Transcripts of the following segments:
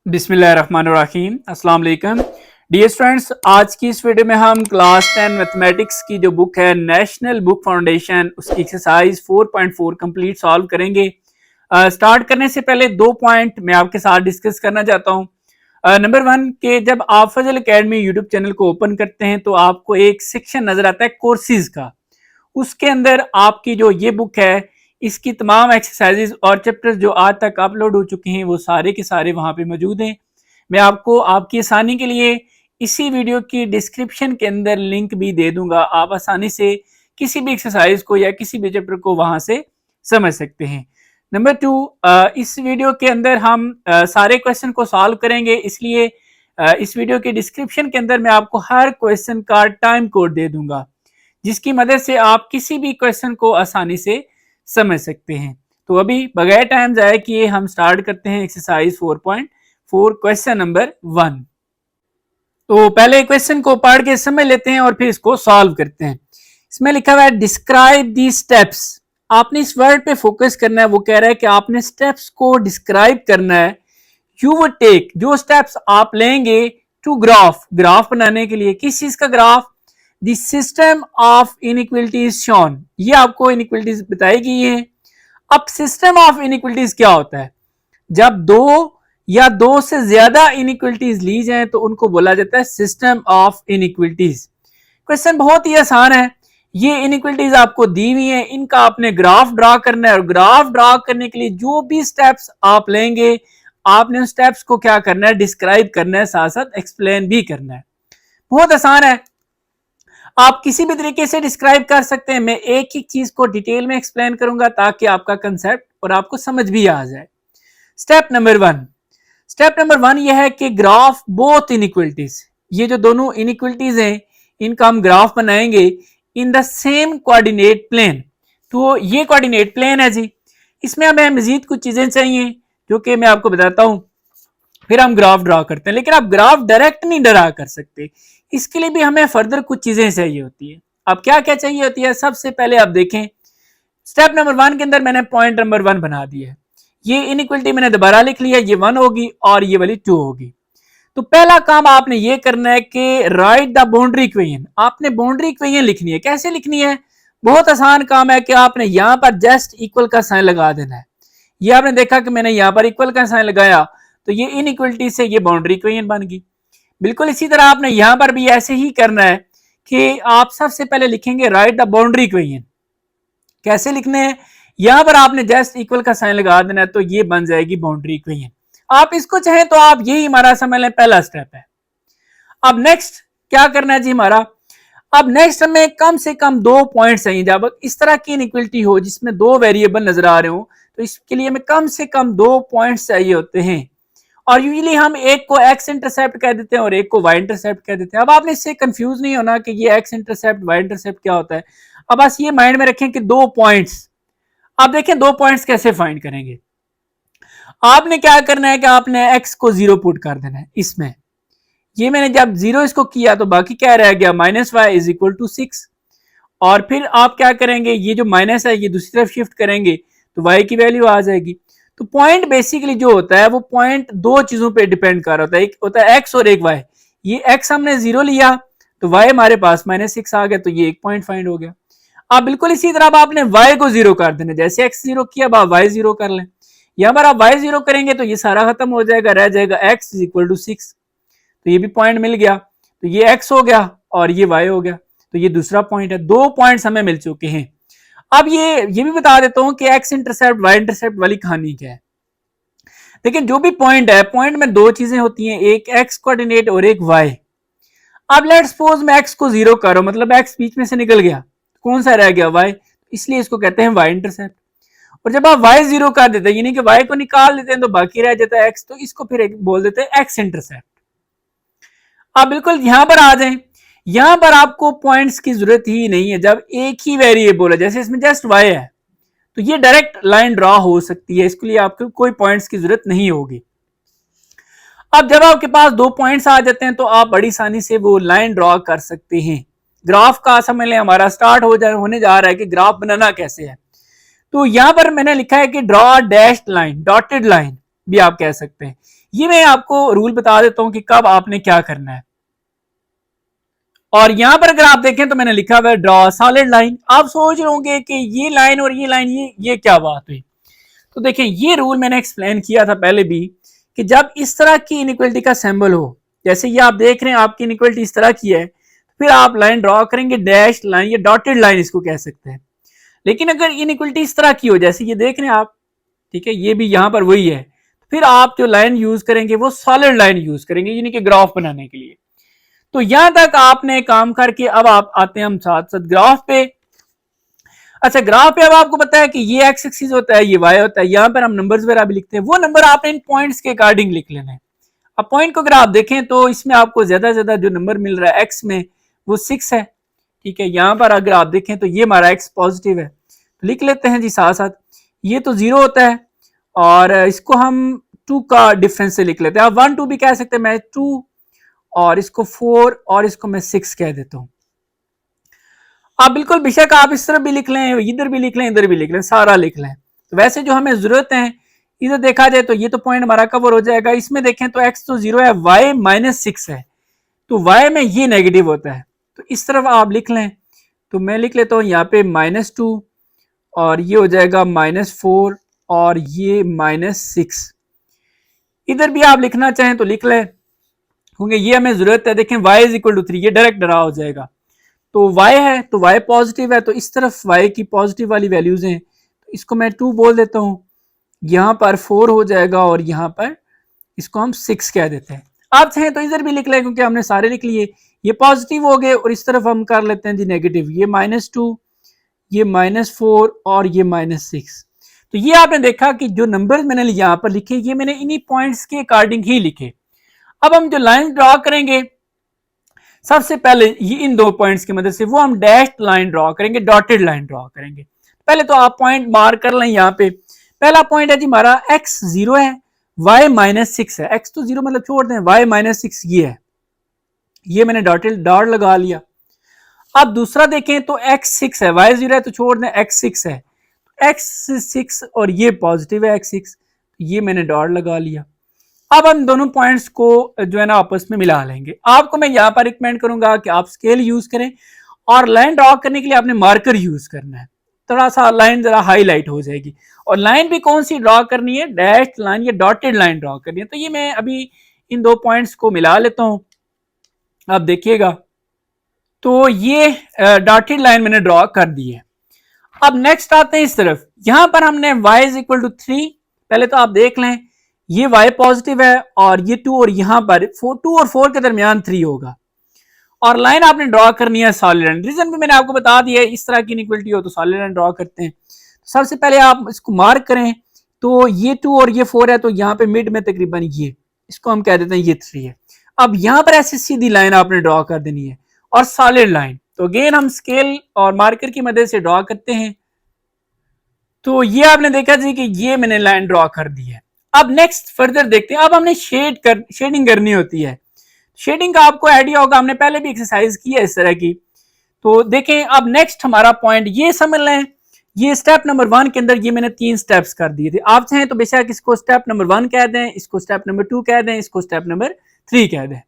बिस्मिल्लाहिर्रहमानिर्रहीम अस्सलाम वालेकुम डियर स्टूडेंट्स। आज की इस वीडियो में हम क्लास 10 मैथमेटिक्स की जो बुक है नेशनल बुक फाउंडेशन उसकी एक्सरसाइज 4.4 कंप्लीट सॉल्व करेंगे। स्टार्ट करने से पहले दो पॉइंट मैं आपके साथ डिस्कस करना चाहता हूँ। नंबर वन के जब आप फजल एकेडमी यूट्यूब चैनल को ओपन करते हैं तो आपको एक सेक्शन नजर आता है कोर्सेज का। उसके अंदर आपकी जो ये बुक है इसकी तमाम एक्सरसाइजेज और चैप्टर्स जो आज तक अपलोड हो चुके हैं वो सारे के सारे वहां पे मौजूद हैं। मैं आपको आपकी आसानी के लिए इसी वीडियो की डिस्क्रिप्शन के अंदर लिंक भी दे दूंगा, आप आसानी से किसी भी एक्सरसाइज को या किसी भी चैप्टर को वहां से समझ सकते हैं। नंबर टू, इस वीडियो के अंदर हम सारे क्वेश्चन को सॉल्व करेंगे, इसलिए इस वीडियो के डिस्क्रिप्शन के अंदर मैं आपको हर क्वेश्चन का टाइम कोड दे दूंगा जिसकी मदद से आप किसी भी क्वेश्चन को आसानी से समझ सकते हैं। तो अभी बगैर टाइम जाए किए हम स्टार्ट करते हैं एक्सरसाइज 4.4 क्वेश्चन नंबर 1। तो पहले क्वेश्चन को पढ़ के समझ लेते हैं और फिर इसको सॉल्व करते हैं। इसमें लिखा हुआ है डिस्क्राइब दी स्टेप्स। आपने इस वर्ड पे फोकस करना है, वो कह रहा है कि आपने स्टेप्स को डिस्क्राइब करना है। यू वुड टेक, जो स्टेप्स आप लेंगे टू ग्राफ बनाने के लिए। किस चीज का graph? The system of inequalities shown, ये आपको इनइक्वलिटीज बताई गई है। अब सिस्टम ऑफ इनइक्वलिटीज क्या होता है? जब दो या दो से ज्यादा इनइक्वलिटीज ली जाए तो उनको बोला जाता है सिस्टम ऑफ इनइक्वलिटीज। क्वेश्चन बहुत ही आसान है। ये इनइक्वलिटीज आपको दी हुई है, इनका आपने ग्राफ ड्रा करना है और ग्राफ ड्रा करने के लिए जो भी स्टेप्स आप लेंगे आपने उन स्टेप्स को क्या करना है? डिस्क्राइब करना है, साथ साथ एक्सप्लेन भी करना है। बहुत आसान है, आप किसी भी तरीके से डिस्क्राइब कर सकते हैं। मैं एक एक चीज को डिटेल में एक्सप्लेन करूंगा ताकि आपका कंसेप्ट और आपको समझ भी आ जाए। स्टेप नंबर वन यह है कि ग्राफ बोथ इनइक्वलिटीज, ये जो दोनों इनइक्वलिटीज हैं इनका हम ग्राफ बनाएंगे in the same coordinate plane. तो ये कोऑर्डिनेट प्लेन है जी, इसमें हमें मजीद कुछ चीजें चाहिए जो कि मैं आपको बताता हूं, फिर हम ग्राफ ड्रा करते हैं। लेकिन आप ग्राफ डायरेक्ट नहीं ड्रा कर सकते, इसके लिए भी हमें फर्दर कुछ चीजें चाहिए होती है। अब क्या क्या चाहिए होती है? सबसे पहले आप देखें स्टेप नंबर 1 के अंदर मैंने पॉइंट नंबर 1 बना दिया है। ये इनइक्वलिटी मैंने दोबारा लिख लिया, ये 1 होगी और ये वाली 2 होगी। तो पहला काम आपने ये करना है कि राइट द बाउंड्री इक्वेशन। आपने बाउंड्री इक्वेशन लिखनी है। कैसे लिखनी है? बहुत आसान काम है कि आपने यहां पर जस्ट इक्वल का साइन लगा देना है। ये आपने देखा कि मैंने यहां पर इक्वल का साइन लगाया तो ये इनइक्वलिटी से ये बाउंड्री इक्वेशन बन गई। बिल्कुल इसी तरह आपने यहां पर भी ऐसे ही करना है कि आप सबसे पहले लिखेंगे राइट द बाउंड्री इक्वेशन। कैसे लिखने हैं? यहां पर आपने जस्ट इक्वल का साइन लगा देना है तो ये बन जाएगी बाउंड्री इक्वेशन। आप इसको चाहें तो आप यही हमारा समझ लें पहला स्टेप है। अब नेक्स्ट क्या करना है जी हमारा? अब नेक्स्ट हमें कम से कम 2 पॉइंट्स चाहिए। जब इस तरह की इनइक्वलिटी हो जिसमें 2 वेरिएबल नजर आ रहे हो तो इसके लिए हमें कम से कम 2 पॉइंट्स चाहिए होते हैं। और यूजुअली हम एक को एक्स इंटरसेप्ट कह देते हैं और एक को वाई इंटरसेप्ट कह देते हैं। अब आपने इससे कंफ्यूज नहीं होना कि ये एक्स इंटरसेप्ट वाई इंटरसेप्ट क्या होता है। अब बस ये माइंड में रखें कि 2 पॉइंट्स। आप देखें 2 पॉइंट्स कैसे फाइंड करेंगे। आपने क्या करना है कि आपने एक्स को 0 पुट कर देना है इसमें। ये मैंने जब 0 इसको किया तो बाकी क्या रह गया? Minus y is equal to 6। और फिर आप क्या करेंगे? ये जो माइनस है ये दूसरी तरफ शिफ्ट करेंगे तो वाई की वैल्यू आ जाएगी। तो पॉइंट बेसिकली जो होता है वो पॉइंट 2 चीजों पे डिपेंड कर रहा होता है, एक होता है एक्स और एक वाई। ये एक्स हमने 0 लिया तो वाई हमारे पास -6 आ गया तो ये एक पॉइंट फाइंड हो गया। अब बिल्कुल इसी तरह आपने वाई को 0 कर देना, जैसे एक्स 0 किया अब आप वाई 0 कर लें। यहां पर आप वाई 0 करेंगे तो ये सारा खत्म हो जाएगा, रह जाएगा एक्स इज इक्वल टू 6। तो ये भी पॉइंट मिल गया, तो ये एक्स हो गया और ये वाई हो गया, तो ये दूसरा पॉइंट है। 2 पॉइंट्स हमें मिल चुके हैं। अब ये भी बता देता हूं कि एक्स इंटरसेप्ट वाई इंटरसेप्ट वाली कहानी क्या है। लेकिन जो भी पॉइंट है, पॉइंट में 2 चीजें होती हैं, एक एक्स कोऑर्डिनेट और एक वाई। अब लेट्स सपोज मैं एक्स को 0 करो, मतलब एक्स बीच में से निकल गया, कौन सा रह गया? वाई, इसलिए इसको कहते हैं वाई इंटरसेप्ट। और जब आप वाई 0 कर देते हैं यानी कि वाई को निकाल देते हैं तो बाकी रह जाता है एक्स, तो इसको फिर बोल देते हैं एक्स इंटरसेप्ट। अब बिल्कुल यहां पर आ जाएं, यहां पर आपको पॉइंट्स की जरूरत ही नहीं है। जब एक ही वेरिएबल है, जैसे इसमें जस्ट वाई है, तो ये डायरेक्ट लाइन ड्रॉ हो सकती है, इसके लिए आपको कोई पॉइंट्स की जरूरत नहीं होगी। अब जब आपके पास 2 पॉइंट्स आ जाते हैं तो आप बड़ी आसानी से वो लाइन ड्रॉ कर सकते हैं। ग्राफ का समझ लें हमारा स्टार्ट होने जा रहा है कि ग्राफ बनाना कैसे है। तो यहां पर मैंने लिखा है कि draw dashed line, dotted line भी आप कह सकते हैं। ये मैं आपको रूल बता देता हूं कि कब आपने क्या करना है। और यहां पर अगर आप देखें तो मैंने लिखा हुआ है ड्रॉ सॉलिड लाइन। आप सोच रहे होंगे कि ये लाइन और ये लाइन ये क्या बात हुई। तो देखें ये रूल मैंने एक्सप्लेन किया था पहले भी कि जब इस तरह की इनइक्वलिटी का सिंबल हो, जैसे ये आप देख रहे हैं आपकी इनइक्वलिटी इस तरह की है, फिर आप लाइन ड्रॉ करेंगे डैश लाइन या डॉटेड लाइन इसको कह सकते हैं। लेकिन अगर इनइक्वलिटी इस तरह की हो जैसे ये देख रहे हैं आप, ठीक है, ये भी यहां पर वही है, फिर आप जो लाइन यूज करेंगे वो सॉलिड लाइन यूज करेंगे यानी कि ग्राफ बनाने के लिए। तो यहां तक आपने काम करके अब आप आते हैं हम साथ साथ ग्राफ पे। अच्छा ग्राफ पे अब आपको पता है कि ये एक्स एक्सिस होता है, ये वाई होता है, यहां पर हम नंबर्स वगैरह भी लिखते हैं, वो नंबर आपने इन पॉइंट्स के अकॉर्डिंग लिख लेना है। अब पॉइंट को अगर आप देखें तो इसमें आपको ज्यादा से ज्यादा जो नंबर मिल रहा है एक्स में वो 6 है, ठीक है। यहां पर अगर आप देखें तो ये हमारा एक्स पॉजिटिव है, तो लिख लेते हैं जी साथ साथ। ये तो 0 होता है और इसको हम 2 का डिफरेंस से लिख लेते हैं। आप 1 2 भी कह सकते हैं, मैं 2 और इसको 4 और इसको मैं 6 कह देता हूं। आप बिल्कुल बेशक आप इस तरफ भी लिख लें, इधर भी लिख लें, इधर भी लिख लें, सारा लिख लें। तो वैसे जो हमें जरूरत है इधर देखा जाए तो ये तो पॉइंट हमारा कवर हो जाएगा। इसमें देखें तो x तो 0 है, y -6 है, तो y में ये नेगेटिव होता है, तो इस तरफ आप लिख लें। तो मैं लिख लेता हूं यहाँ पे -2 और ये हो जाएगा -4 और ये -6। इधर भी आप लिखना चाहें तो लिख लें क्योंकि ये हमें जरूरत है। देखें y = 3, ये डायरेक्ट ड्रा हो जाएगा। तो y है तो y पॉजिटिव है, तो इस तरफ y की पॉजिटिव वाली वैल्यूज हैं, तो इसको मैं 2 बोल देता हूं, यहां पर 4 हो जाएगा और यहां पर इसको हम 6 कह देते हैं। आप चाहें तो इधर भी लिख लें क्योंकि हमने सारे लिख लिए, ये पॉजिटिव हो गए और इस तरफ हम कर लेते हैं जी नेगेटिव, ये -2, ये -4 और ये -6। तो ये आपने देखा कि जो नंबर मैंने यहां पर लिखे ये मैंने इन्हीं पॉइंट्स के अकॉर्डिंग ही लिखे। अब हम जो लाइन ड्रॉ करेंगे सबसे पहले ये इन 2 पॉइंट्स की मदद से वो हम डैश्ड लाइन ड्रॉ करेंगे, डॉटेड लाइन ड्रॉ करेंगे। पहले तो आप पॉइंट मार्क कर लें। यहाँ पे पहला पॉइंट है जी हमारा x 0 है, y -6 है। x तो 0 मतलब छोड़ दें, y -6 ये है, ये मैंने डॉटेड डॉट लगा लिया। अब दूसरा देखें तो x 6 है, y 0 है तो छोड़ दें, x 6 है, x 6 और ये पॉजिटिव है x 6, ये मैंने डॉट लगा लिया। अब हम दोनों पॉइंट्स को जो है ना आपस में मिला लेंगे। आपको मैं यहाँ पर रिकमेंड करूंगा कि आप स्केल यूज करें और लाइन ड्रॉ करने के लिए आपने मार्कर यूज करना है, थोड़ा सा लाइन जरा हाईलाइट हो जाएगी। और लाइन भी कौन सी ड्रॉ करनी है, डैश्ड लाइन या डॉटेड लाइन ड्रॉ करनी है। तो ये मैं अभी इन 2 पॉइंट्स को मिला लेता हूं, आप देखिएगा। तो ये डॉटेड लाइन मैंने ड्रॉ कर दी है। अब नेक्स्ट आते हैं इस तरफ, यहां पर हमने y = 3, पहले तो आप देख लें ये y पॉजिटिव है और ये 2 और यहां पर 2 और 4 के दरमियान 3 होगा और लाइन आपने ड्रॉ करनी है सॉलिड लाइन। रीजन भी मैंने आपको बता दिया है, इस तरह की इनइक्वलिटी हो तो सॉलिड लाइन ड्रॉ करते हैं। सबसे पहले आप इसको मार्क करें, तो ये 2 और ये 4 है, तो यहाँ पे मिड में तकरीबन ये, इसको हम कह देते हैं ये 3 है। अब यहाँ पर ऐसी सीधी लाइन आपने ड्रॉ कर देनी है और सॉलिड लाइन। तो अगेन हम स्केल और मार्कर की मदद से ड्रॉ करते हैं। तो ये आपने देखा जी कि ये मैंने लाइन ड्रॉ कर दी है। अब नेक्स्ट फर्दर देखते हैं। अब हमने शेडिंग करनी होती है। शेडिंग का आपको आइडिया होगा, हमने पहले भी एक्सरसाइज की है इस तरह की। तो देखें अब नेक्स्ट हमारा पॉइंट ये समझ लें, ये स्टेप नंबर 1 के अंदर ये मैंने 3 स्टेप्स कर दिए थे। आप चाहें तो बेशक इसको स्टेप नंबर 1 कह दें, इसको स्टेप नंबर 2 कह दें, इसको स्टेप नंबर 3 कह दें,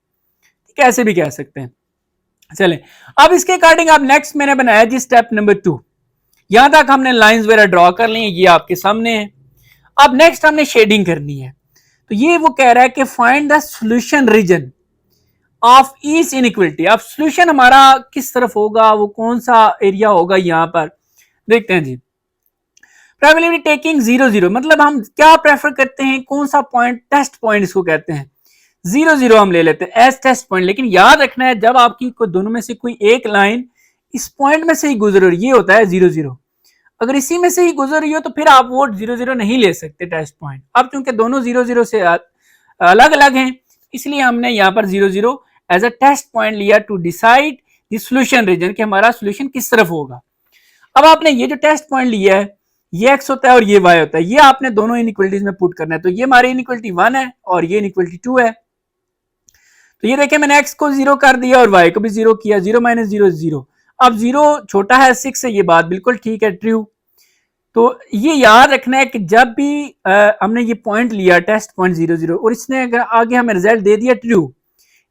कैसे भी कह सकते हैं। चलें अब इसके अकॉर्डिंग अब नेक्स्ट मैंने बनाया जी स्टेप नंबर 2। यहां तक हमने लाइंस वगैरह ड्रॉ कर ली, ये आपके सामने है। अब नेक्स्ट हमने शेडिंग करनी है। तो ये वो कह रहा है कि find the solution region of each inequality. अब सॉल्यूशन हमारा किस तरफ होगा, वो कौन सा एरिया होगा, यहां पर देखते हैं जी। प्रोबेबिलिटी टेकिंग 0 0, मतलब हम क्या प्रेफर करते हैं, कौन सा पॉइंट, टेस्ट पॉइंट इसको कहते हैं। 0 0 हम ले लेते हैं एज टेस्ट पॉइंट। लेकिन याद रखना है जब आपकी दोनों में से कोई एक लाइन इस पॉइंट में से ही गुजर रही, ये होता है 0 0। अगर इसी में से ही गुजर रही हो तो फिर आप वो 0 0 नहीं ले सकते टेस्ट पॉइंट। अब चूंकि दोनों 0 0 से अलग अलग हैं, इसलिए हमने यहाँ पर 0 0 एज अ टेस्ट पॉइंट लिया to decide the solution region, कि हमारा सॉल्यूशन किस तरफ होगा। अब आपने ये जो टेस्ट पॉइंट लिया है, ये x होता है और ये y होता है, ये आपने दोनों इनइक्वलिटीज में पुट करना है। तो ये हमारी इनइक्वलिटी 1 है और ये इनइक्वलिटी 2 है। तो ये देखें मैंने x को 0 कर दिया और y को भी 0 किया, 0 - 0 0। अब 0 छोटा है 6 से, ये बात बिल्कुल ठीक है, ट्रू। तो ये याद रखना है कि जब भी हमने ये पॉइंट लिया टेस्ट पॉइंट 00 और इसने अगर आगे हमें रिजल्ट दे दिया ट्रू,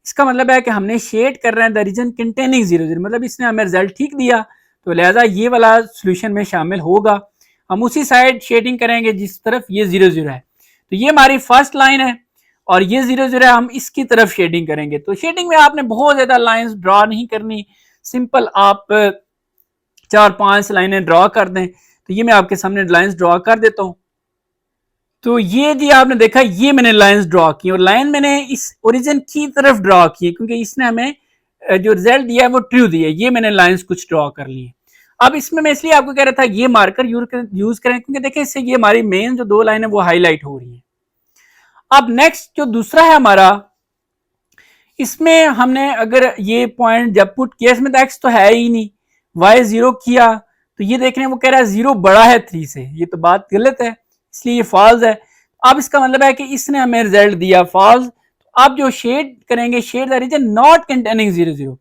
इसका मतलब है कि हमने शेड कर रहे हैं द रीजन कंटेनिंग 00, मतलब इसने हमें रिजल्ट ठीक दिया, तो लिहाजा ये वाला सोल्यूशन में शामिल होगा। हम उसी साइड शेडिंग करेंगे जिस तरफ ये 00 है। तो ये हमारी फर्स्ट लाइन है और ये 00 है, हम इसकी तरफ शेडिंग करेंगे। तो शेडिंग में आपने बहुत ज्यादा लाइंस ड्रॉ नहीं करनी, सिंपल आप 4-5 लाइनें ड्रॉ कर दें। तो ये मैं आपके सामने लाइंस ड्रॉ कर देता हूं। तो ये जी आपने देखा, ये मैंने लाइंस ड्रॉ की और लाइन मैंने इस ओरिजिन की तरफ ड्रॉ की क्योंकि इसने हमें जो रिजल्ट दिया है वो ट्रू दिया। ये मैंने लाइंस कुछ ड्रॉ कर ली। अब इसमें मैं इसलिए आपको कह रहा था ये मार्कर यूज करें क्योंकि देखिए इससे ये हमारी मेन जो 2 लाइन है वो हाईलाइट हो रही है। अब नेक्स्ट जो दूसरा है हमारा, इसमें हमने अगर ये पॉइंट जब पुट किया, इसमें तो एक्स तो है ही नहीं, वाई 0 किया, तो ये देख रहे हैं वो कह रहा है 0 बड़ा है 3 से, ये तो बात गलत है, इसलिए ये फॉल्स है। अब इसका मतलब है कि इसने हमें रिजल्ट दिया फॉल्स। तो अब जो शेड करेंगे, shade the region not containing 00।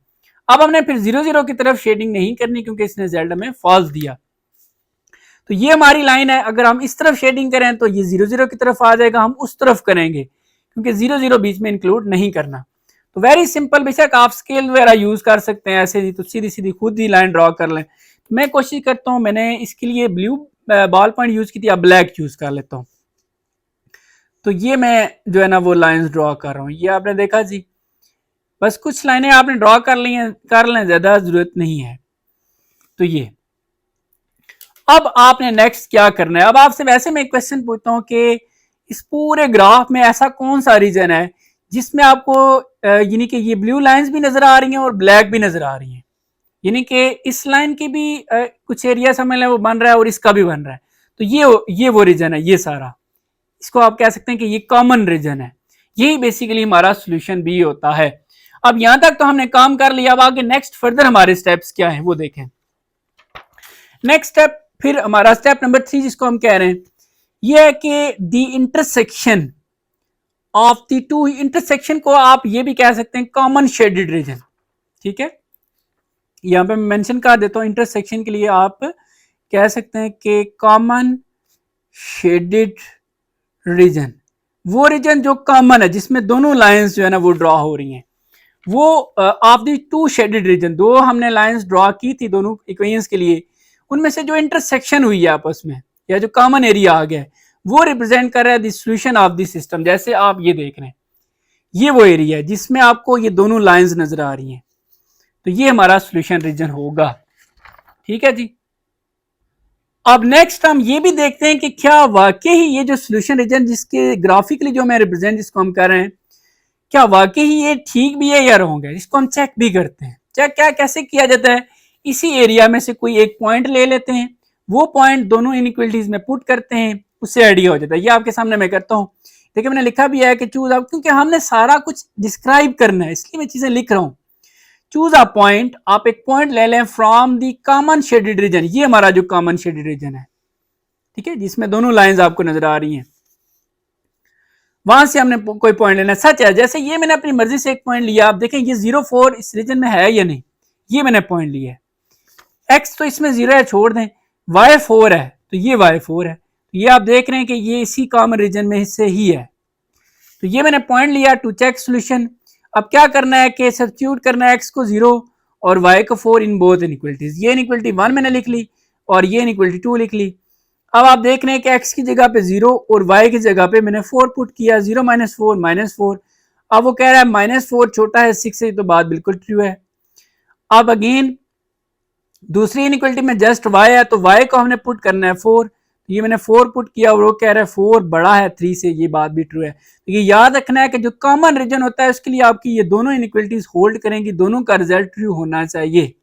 अब हमने फिर 00 की तरफ शेडिंग नहीं करनी क्योंकि इसने रिजल्ट हमें फॉल्स दिया। तो ये हमारी लाइन है, अगर हम इस तरफ शेडिंग करें तो ये 00 की तरफ आ जाएगा, हम उस तरफ करेंगे क्योंकि 00 बीच में इंक्लूड नहीं करना। तो वेरी सिंपल, बेशक आप स्केल वगैरह यूज कर सकते हैं, ऐसे ही तो सीधी सीधी खुद ही लाइन ड्रॉ कर लें। मैं कोशिश करता हूं, मैंने इसके लिए ब्लू बॉल पॉइंट यूज की थी, अब ब्लैक यूज कर लेता हूं। तो ये मैं जो है ना वो लाइंस ड्रॉ कर रहा हूं, ये आपने देखा जी, बस कुछ लाइनें आपने ड्रॉ कर ली हैं, कर लें, ज्यादा जरूरत नहीं है। तो ये अब आपने नेक्स्ट क्या करना है। अब आपसे वैसे मैं एक क्वेश्चन पूछता हूं कि इस पूरे ग्राफ में ऐसा कौन सा रीजन है जिसमें आपको यानी कि ये ब्लू लाइंस भी नजर आ रही हैं और ब्लैक भी नजर आ रही हैं, यानी कि इस लाइन की भी कुछ एरिया समझ लें वो बन रहा है और इसका भी बन रहा है। तो ये वो रीजन है, ये सारा, इसको आप कह सकते हैं कि ये कॉमन रीजन है। यही बेसिकली हमारा सोल्यूशन भी होता है। अब यहां तक तो हमने काम कर लिया, अब आगे नेक्स्ट फर्दर हमारे स्टेप्स क्या है वो देखें। नेक्स्ट स्टेप फिर हमारा स्टेप नंबर 3 जिसको हम कह रहे हैं, ये है कि the intersection of the two, intersection को आप ये भी कह सकते हैं कॉमन शेडेड रीजन। ठीक है, यहां पे मैं मेंशन कर देता हूं, इंटरसेक्शन के लिए आप कह सकते हैं कि कॉमन शेडेड रीजन, वो रीजन जो कॉमन है जिसमें दोनों लाइंस जो है ना वो ड्रॉ हो रही हैं, वो of the two shaded region, दो हमने लाइंस ड्रॉ की थी दोनों इक्वेशंस के लिए, उनमें से जो इंटरसेक्शन हुई है आपस में या जो कॉमन एरिया आ गया है वो रिप्रेजेंट कर रहा है the solution of the system. जैसे आप ये देख रहे हैं, ये वो एरिया है जिसमें आपको ये दोनों लाइंस नजर आ रही हैं, तो ये हमारा सॉल्यूशन रीजन होगा। ठीक है जी। अब नेक्स्ट हम ये भी देखते हैं कि क्या वाकई ही ये जो सॉल्यूशन रीजन जिसके ग्राफिकली जो मैं रिप्रेजेंट जिसको हम कर रहे हैं, क्या वाकई ही ये ठीक भी है या रॉन्ग है, इसको हम चेक भी करते हैं। चेक क्या कैसे किया जाता है, इसी एरिया में से कोई एक पॉइंट ले लेते हैं, वो पॉइंट दोनों इनइक्वलिटीज में पुट करते हैं, उससे आइडिया हो जाता है। ये आपके सामने मैं करता हूँ, देखिए मैंने लिखा भी है कि चूज आप, क्योंकि हमने सारा कुछ डिस्क्राइब करना है इसलिए मैं चीजें लिख रहा हूँ। चूज अ पॉइंट, आप एक पॉइंट ले लें from the common shaded region, ये हमारा जो कॉमन शेडेड रीजन है, ठीक है, जिसमें दोनों लाइंस आपको नजर आ रही हैं, वहां से हमने कोई पॉइंट लेना है। सच है, जैसे ये मैंने अपनी मर्जी से एक पॉइंट लिया, आप देखें ये 0,4 इस रीजन में है या नहीं, ये मैंने पॉइंट लिया है। एक्स तो इसमें 0 है, छोड़ दें, वाई 4 है तो ये वाई 4 है, तो ये आप देख रहे हैं कि ये इसी कॉमन रीजन में से ही है। तो ये मैंने पॉइंट लिया टू चेक सोल्यूशन। अब क्या करना है कि सब्स्टिट्यूट करना है एक्स को 0 और वाई को 4 इन बोथ इनइक्वलिटीज। ये इनइक्वलिटी 1 मैंने लिख ली और ये इनइक्वलिटी 2 लिख ली। अब आप देख रहे हैं कि x की जगह पे 0 और y की जगह पे मैंने 4 पुट किया, 0 - 4 -4। अब वो कह रहा है -4 छोटा है 6 से, तो बात बिल्कुल ट्रू है। अब अगेन दूसरी इनइक्वलिटी में जस्ट y है तो y को हमने पुट करना है 4, ये मैंने 4 पुट किया और वो कह रहा है 4 बड़ा है 3 से, ये बात भी ट्रू है। तो ये याद रखना है कि जो कॉमन रीजन होता है उसके लिए आपकी ये दोनों इनइक्वलिटीज होल्ड करेंगी, दोनों का रिजल्ट ट्रू होना चाहिए।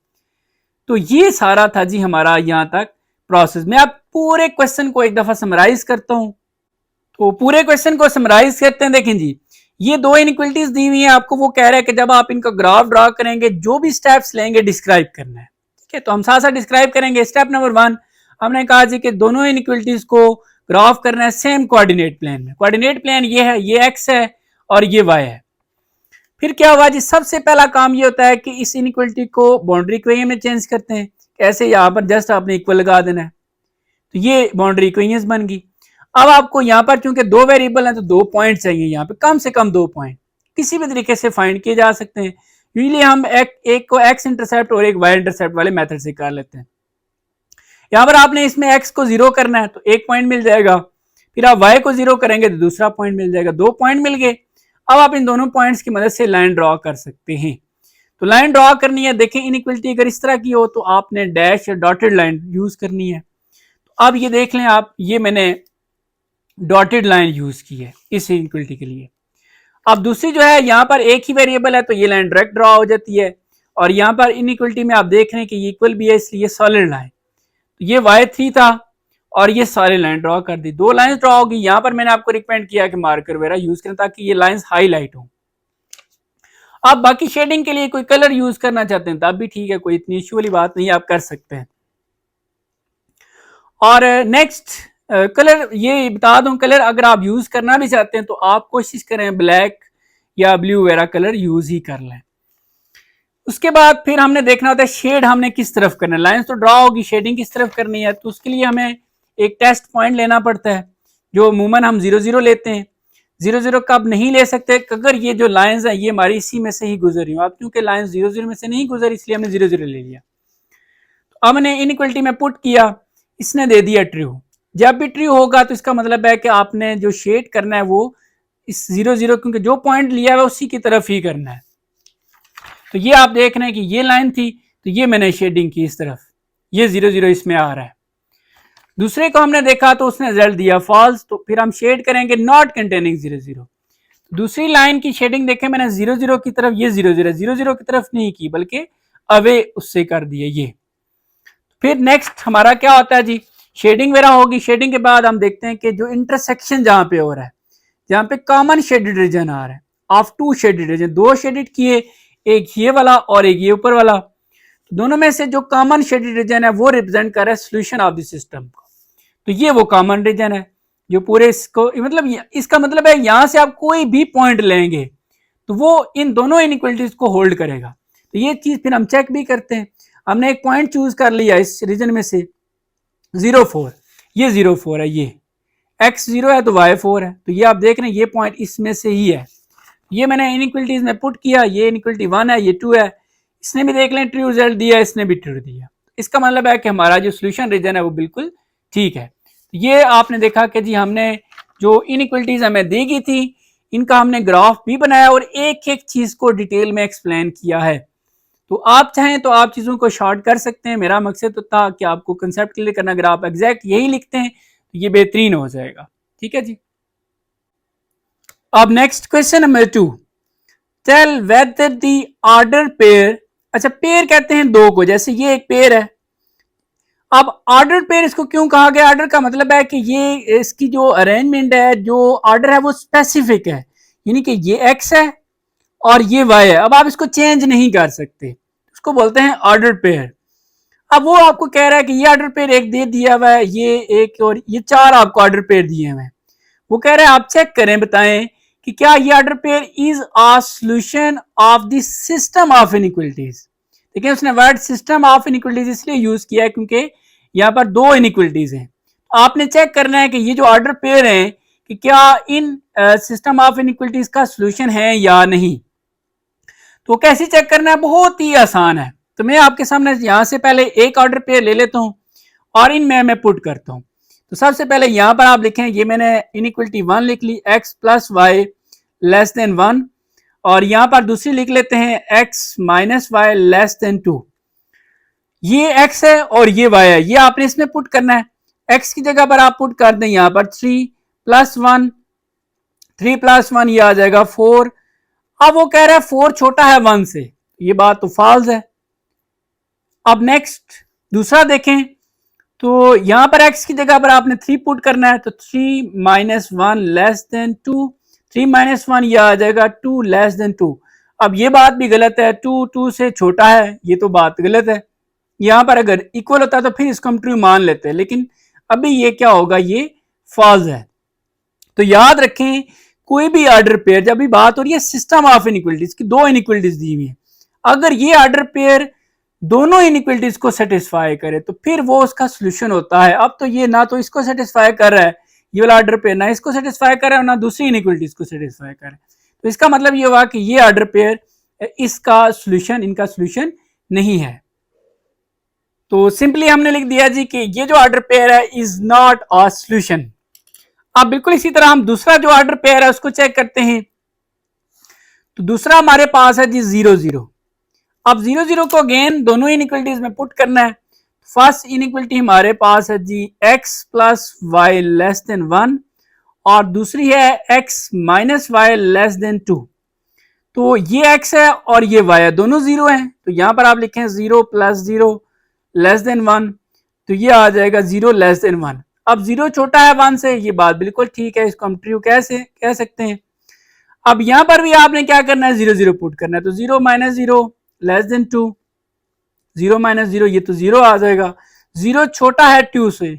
तो ये सारा था जी हमारा यहाँ तक प्रोसेस। मैं आप पूरे क्वेश्चन को एक दफा समराइज करता हूं, तो पूरे क्वेश्चन को समराइज करते हैं। देखें जी, ये दो इनइक्वलिटीज दी हुई हैं आपको, वो कह रहा है कि जब आप इनका ग्राफ ड्रा करेंगे जो भी स्टेप्स लेंगे डिस्क्राइब करना है। ठीक है, तो हम साथ साथ डिस्क्राइब करेंगे। स्टेप नंबर 1 हमने कहा जी कि दोनों इनइक्वलिटीज को ग्राफ करना है सेम कोऑर्डिनेट प्लेन में। कोऑर्डिनेट प्लेन ये है, ये एक्स है और ये वाई है। फिर क्या हुआ जी, सबसे पहला काम ये होता है कि इस इनइक्वलिटी को बाउंड्री इक्वेशन में चेंज करते हैं। कैसे, यहाँ पर जस्ट आपने इक्वल लगा देना है। तो ये बाउंड्री इक्विवेलेंस बन गई। अब आपको यहाँ पर चूंकि दो वेरिएबल हैं तो 2 पॉइंट चाहिए, यहाँ पे कम से कम 2 पॉइंट किसी भी तरीके से फाइंड किए जा सकते हैं। यूजली हम एक को एक्स इंटरसेप्ट और एक वाई इंटरसेप्ट वाले मेथड से कर लेते हैं। यहाँ पर आपने इसमें एक्स को 0 करना है तो 1 पॉइंट मिल जाएगा, फिर आप वाई को 0 करेंगे तो दूसरा पॉइंट मिल जाएगा, 2 पॉइंट मिल गए। अब आप इन दोनों पॉइंट्स की मदद से लाइन ड्रॉ कर सकते हैं। तो लाइन ड्रॉ करनी है, देखें इनइक्वलिटी अगर इस तरह की हो तो आपने डैश या डॉटेड लाइन यूज करनी है। तो अब ये देख लें आप, ये मैंने डॉटेड लाइन यूज की है इस इनइक्वलिटी के लिए। अब दूसरी जो है, यहाँ पर एक ही वेरिएबल है तो ये लाइन डायरेक्ट ड्रॉ हो जाती है, और यहाँ पर इनइक्वलिटी में आप देख रहे हैं कि ये इक्वल भी है इसलिए सॉलिड लाइन। तो ये y3 था और ये सारे लाइन ड्रॉ कर दी, 2 लाइन ड्रॉ होगी। यहाँ पर मैंने आपको रिकमेंड किया कि मार्कर वगैरह यूज करें ताकि ये लाइंस हाईलाइट हो। आप बाकी शेडिंग के लिए कोई कलर यूज करना चाहते हैं तब भी ठीक है, कोई इतनी इश्यू वाली बात नहीं, आप कर सकते हैं। और नेक्स्ट कलर ये बता दूं, कलर अगर आप यूज करना भी चाहते हैं तो आप कोशिश करें ब्लैक या ब्लू वगैरह कलर यूज ही कर लें। उसके बाद फिर हमने देखना होता है शेड हमने किस तरफ करना है, लाइंस तो ड्रॉ होगी, शेडिंग किस तरफ करनी है। तो उसके लिए हमें एक टेस्ट पॉइंट लेना पड़ता है जो अमूमन हम 0 0 लेते हैं। 0 0 कब नहीं ले सकते, अगर ये जो लाइंस है ये हमारी इसी में से ही गुजर रही हो। अब क्योंकि लाइंस 0 0 में से नहीं गुजरी इसलिए हमने 0 0 ले लिया। तो अब हमने इनइक्वलिटी में पुट किया, इसने दे दिया ट्रू। जब भी ट्रू होगा तो इसका मतलब है कि आपने जो शेड करना है वो इस 0 0, क्योंकि जो पॉइंट लिया है उसी की तरफ ही करना है। तो ये आप देख रहे हैं कि ये लाइन थी तो ये मैंने शेडिंग की इस तरफ, ये 0 0 इसमें आ रहा है। दूसरे को हमने देखा तो उसने रिजल्ट दिया फॉल्स, तो फिर हम शेड करेंगे नॉट कंटेनिंग 0 0। दूसरी लाइन की शेडिंग देखें मैंने 0 0 की तरफ, ये 0 0 की तरफ नहीं की बल्कि अवे उससे कर दिए ये। फिर नेक्स्ट हमारा क्या होता है जी, शेडिंग वगैरह होगी। शेडिंग के बाद हम देखते हैं कि जो इंटरसेक्शन जहां पे हो रहा है, जहां पे कॉमन शेडेड रीजन आ रहा है, ऑफ 2 शेडेड रीजन, 2 शेडेड किए, एक ये वाला और एक ये ऊपर वाला, दोनों में से जो कॉमन शेडेड रीजन है वो रिप्रेजेंट कर रहा है सॉल्यूशन ऑफ द सिस्टम को। तो ये वो कॉमन रीजन है जो पूरे इसको, मतलब इसका मतलब है यहां से आप कोई भी पॉइंट लेंगे तो वो इन दोनों इनइक्वलिटीज को होल्ड करेगा। तो ये चीज फिर हम चेक भी करते हैं। हमने एक पॉइंट चूज कर लिया इस रीजन में से 0 4, ये 0 4 है, ये x 0 है तो y 4 है, तो ये आप देख रहे हैं ये पॉइंट इसमें से ही है। ये मैंने इनइक्वलिटीज में पुट किया, ये इनइक्वलिटी 1 है, ये 2 है, इसने भी देख लें ट्रू रिजल्ट दिया, इसने भी ट्रू दिया। इसका मतलब है कि हमारा जो सॉल्यूशन रीजन है वो बिल्कुल ठीक है। ये आपने देखा कि जी हमने जो इनइक्वलिटीज हमें दी गई थी इनका हमने ग्राफ भी बनाया और एक एक चीज को डिटेल में एक्सप्लेन किया है। तो आप चाहें तो आप चीजों को शॉर्ट कर सकते हैं, मेरा मकसद तो था कि आपको कंसेप्ट क्लियर करना, अगर आप एग्जैक्ट यही लिखते हैं तो ये बेहतरीन हो जाएगा। ठीक है जी। अब next question number 2, tell whether the order pair, अच्छा पेयर कहते हैं 2 को, जैसे ये एक पेयर है। अब ऑर्डर पेयर इसको क्यों कहा गया, ऑर्डर का मतलब है कि ये इसकी जो अरेंजमेंट है, जो ऑर्डर है वो स्पेसिफिक है, यानी कि ये एक्स है और ये वाई है, अब आप इसको चेंज नहीं कर सकते, उसको बोलते हैं ऑर्डर पेयर। अब वो आपको कह रहा है कि ये ऑर्डर पेयर एक दे दिया हुआ है, ये एक और ये 4 आपको ऑर्डर पेयर दिए हुए हैं। वो कह रहे हैं आप चेक करें, बताएं कि क्या ये order pair is a solution of the system of inequalities. देखिए उसने वर्ड सिस्टम ऑफ इनइक्वलिटीज इसलिए यूज किया है क्योंकि यहाँ पर 2 इनइक्वलिटीज हैं। आपने चेक करना है कि ये जो ऑर्डर पेयर हैं कि क्या इन सिस्टम ऑफ इनइक्वलिटीज का सॉल्यूशन है या नहीं। तो कैसे चेक करना है, बहुत ही आसान है। तो मैं आपके सामने यहां से पहले एक ऑर्डर पेयर ले लेता हूं और इनमें मैं पुट करता हूं। तो सबसे पहले यहां पर आप लिखें, ये मैंने इनइक्वलिटी 1 लिख ली, x plus y less than 1, और यहां पर दूसरी लिख लेते हैं x minus y less than 2। ये x है और ये y है, ये आपने इसमें पुट करना है। x की जगह पर आप पुट कर दें यहां पर 3 प्लस 1, 3 प्लस 1 ये आ जाएगा 4। अब वो कह रहा है 4 छोटा है 1 से, ये बात तो फॉल्स है। अब नेक्स्ट दूसरा देखें, तो यहां पर x की जगह पर आपने 3 पुट करना है, तो 3 माइनस 1 लेस देन 2, 3 माइनस 1 ये आ जाएगा 2 लेस देन 2। अब ये बात भी गलत है, 2 2 से छोटा है, ये तो बात गलत है। यहां पर अगर इक्वल होता तो फिर इसको हम ट्रू मान लेते हैं, लेकिन अभी ये क्या होगा, ये फॉल्स है। तो याद रखें कोई भी ऑर्डर पेयर, जब भी बात हो रही है सिस्टम ऑफ इनइक्वलिटीज की, 2 इनइक्वलिटीज दी हुई है, अगर ये ऑर्डर पेयर दोनों इनइक्वलिटीज को सेटिस्फाई करे तो फिर वो उसका सोल्यूशन होता है। अब तो ये ना तो इसको सेटिस्फाई कर रहा है, ये वाला ऑर्डर पेयर ना इसको सेटिस्फाई कर रहा है, ना दूसरी इनइक्वलिटीज को सेटिस्फाई कर रहा है। तो इसका मतलब ये हुआ कि ये ऑर्डर पेयर इसका सोल्यूशन, इनका सोल्यूशन नहीं है। तो सिंपली हमने लिख दिया जी कि ये जो ऑर्डर पेयर है इज नॉट अ सोल्यूशन। अब बिल्कुल इसी तरह हम दूसरा जो ऑर्डर पेयर है उसको चेक करते हैं। तो दूसरा हमारे पास है जी 0 0। अब 0 0 को अगेन दोनों इनइक्वलिटीज में पुट करना है। फर्स्ट इनइक्वलिटी हमारे पास है जी x plus y less than 1 और दूसरी है x minus y less than 2। तो ये x है और ये y है, दोनों 0 हैं। तो यहां पर आप लिखें 0 प्लस 0 लेस देन 1, तो ये आ जाएगा 0 लेस देन 1। अब 0 छोटा है 1 से, ये बात बिल्कुल ठीक है, इसको हम ट्रू कैसे कह सकते हैं। अब यहां पर भी आपने क्या करना है, 0 0 पुट करना है। तो 0 माइनस 0 लेस देन 2, 0 माइनस 0 ये तो 0 आ जाएगा, 0 छोटा है 2 से,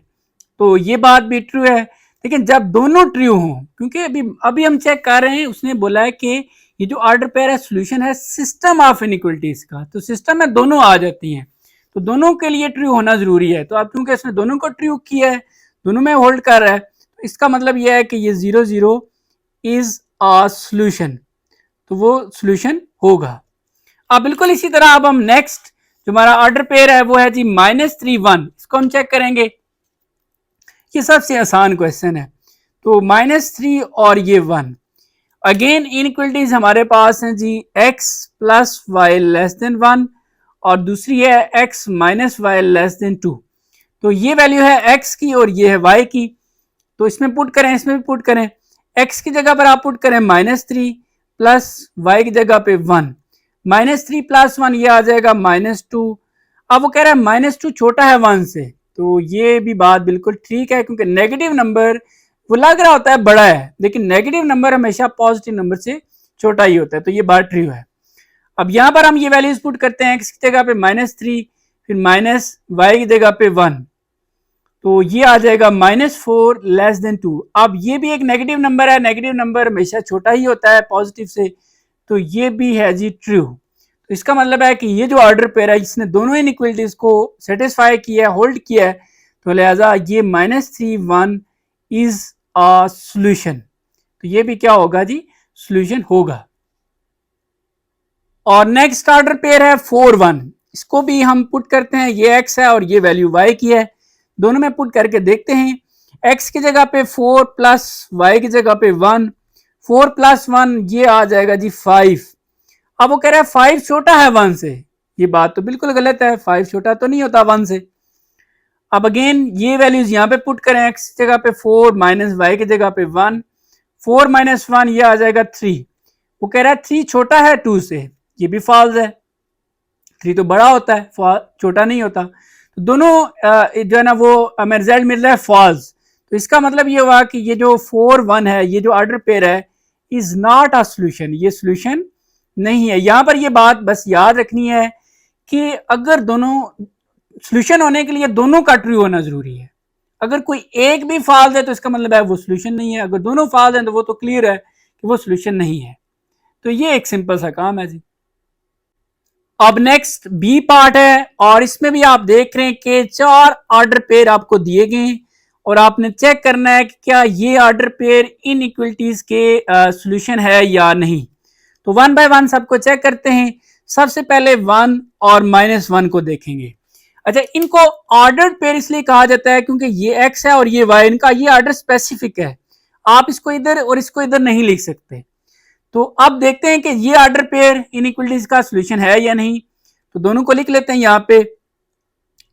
तो ये बात भी ट्रू है। लेकिन जब दोनों ट्रू हों, क्योंकि अभी हम चेक कर रहे हैं, उसने बोला है कि ये जो ऑर्डर पेयर है सोल्यूशन है सिस्टम ऑफ इनइक्वलिटीज का, तो सिस्टम में दोनों आ जाती हैं, तो दोनों के लिए ट्रू होना जरूरी है। तो अब क्योंकि इसने दोनों को ट्रू किया है, दोनों में होल्ड कर रहा है, तो इसका मतलब यह है कि ये 0 0 इज अ सोल्यूशन, तो वो सोल्यूशन होगा। अब बिल्कुल इसी तरह अब हम नेक्स्ट जो हमारा ऑर्डर पेयर है वो है जी -3 1। इसको हम चेक करेंगे, ये सबसे आसान क्वेश्चन है। तो -3 और ये 1, अगेन इनइक्वलिटीज हमारे पास हैं जी x plus y less than 1 और दूसरी है x minus y less than 2। तो ये वैल्यू है x की और ये है y की, तो इसमें पुट करें, इसमें भी पुट करें। x की जगह पर आप पुट करें -3 प्लस y की जगह पे 1, -3 प्लस 1 ये आ जाएगा -2। अब वो कह रहा है -2 छोटा है 1 से, तो ये भी बात बिल्कुल ठीक है, क्योंकि नेगेटिव नंबर वो लग रहा होता है बड़ा है, लेकिन नेगेटिव नंबर हमेशा पॉजिटिव नंबर से छोटा ही होता है, तो ये बात ट्रू है। अब यहां पर हम ये वैल्यूज पुट करते हैं, x की जगह पे -3, फिर माइनस वाई की जगह पे 1, तो ये आ जाएगा -4 लेस देन 2। अब ये भी एक नेगेटिव नंबर है, नेगेटिव नंबर हमेशा छोटा ही होता है पॉजिटिव से, तो ये भी है जी ट्रू। तो इसका मतलब है कि ये जो ऑर्डर पेयर है इसने दोनों इनइक्वलिटीज को सेटिस्फाई किया है, होल्ड किया है, तो लिहाजा ये -3 1 इज अ सॉल्यूशन, तो ये भी क्या होगा जी, सॉल्यूशन होगा। और नेक्स्ट ऑर्डर पेयर है 4 1। इसको भी हम पुट करते हैं, ये x है और ये वैल्यू y की है, दोनों में पुट करके देखते हैं। x की जगह पे 4 प्लस y की जगह पे 1, 4 प्लस 1 ये आ जाएगा जी 5। अब वो कह रहा है 5 छोटा है 1 से, ये बात तो बिल्कुल गलत है, 5 छोटा तो नहीं होता 1 से। अब अगेन ये वैल्यूज यहाँ पे पुट करें, x की जगह पे 4 माइनस वाई की जगह पे 1, 4 माइनस 1 ये आ जाएगा 3। वो कह रहा है 3 छोटा है 2 से, ये भी फॉल्स है, 3 तो बड़ा होता है, छोटा नहीं होता। तो दोनों जो है ना वो हमें रिजल्ट मिल रहा है फॉल्स। तो इसका मतलब ये हुआ कि ये जो 4 1 है, ये जो ऑर्डर पेयर है इज नॉट अ सोल्यूशन, ये सोल्यूशन नहीं है। यहां पर ये बात बस याद रखनी है कि अगर दोनों सोल्यूशन होने के लिए दोनों का ट्रू होना जरूरी है। अगर कोई एक भी फॉल्स है तो इसका मतलब है वो सोल्यूशन नहीं है, अगर दोनों फॉल्स हैं तो वो तो क्लियर है कि वो सोल्यूशन नहीं है। तो ये एक सिंपल सा काम है जी। अब नेक्स्ट बी पार्ट है और इसमें भी आप देख रहे हैं कि 4 ऑर्डर पेयर आपको दिए गए हैं और आपने चेक करना है कि क्या ये ऑर्डर पेयर इनइक्वलिटीज के सॉल्यूशन है या नहीं। तो 1 बाय 1 सबको चेक करते हैं। सबसे पहले 1 और -1 को देखेंगे। अच्छा, इनको ऑर्डर्ड पेयर इसलिए कहा जाता है क्योंकि ये x है और ये y, इनका ये ऑर्डर स्पेसिफिक है, आप इसको इधर और इसको इधर नहीं लिख सकते। तो अब देखते हैं कि ये ऑर्डर पेयर इनइक्वलिटीज का सॉल्यूशन है या नहीं। तो दोनों को लिख लेते हैं यहाँ पे,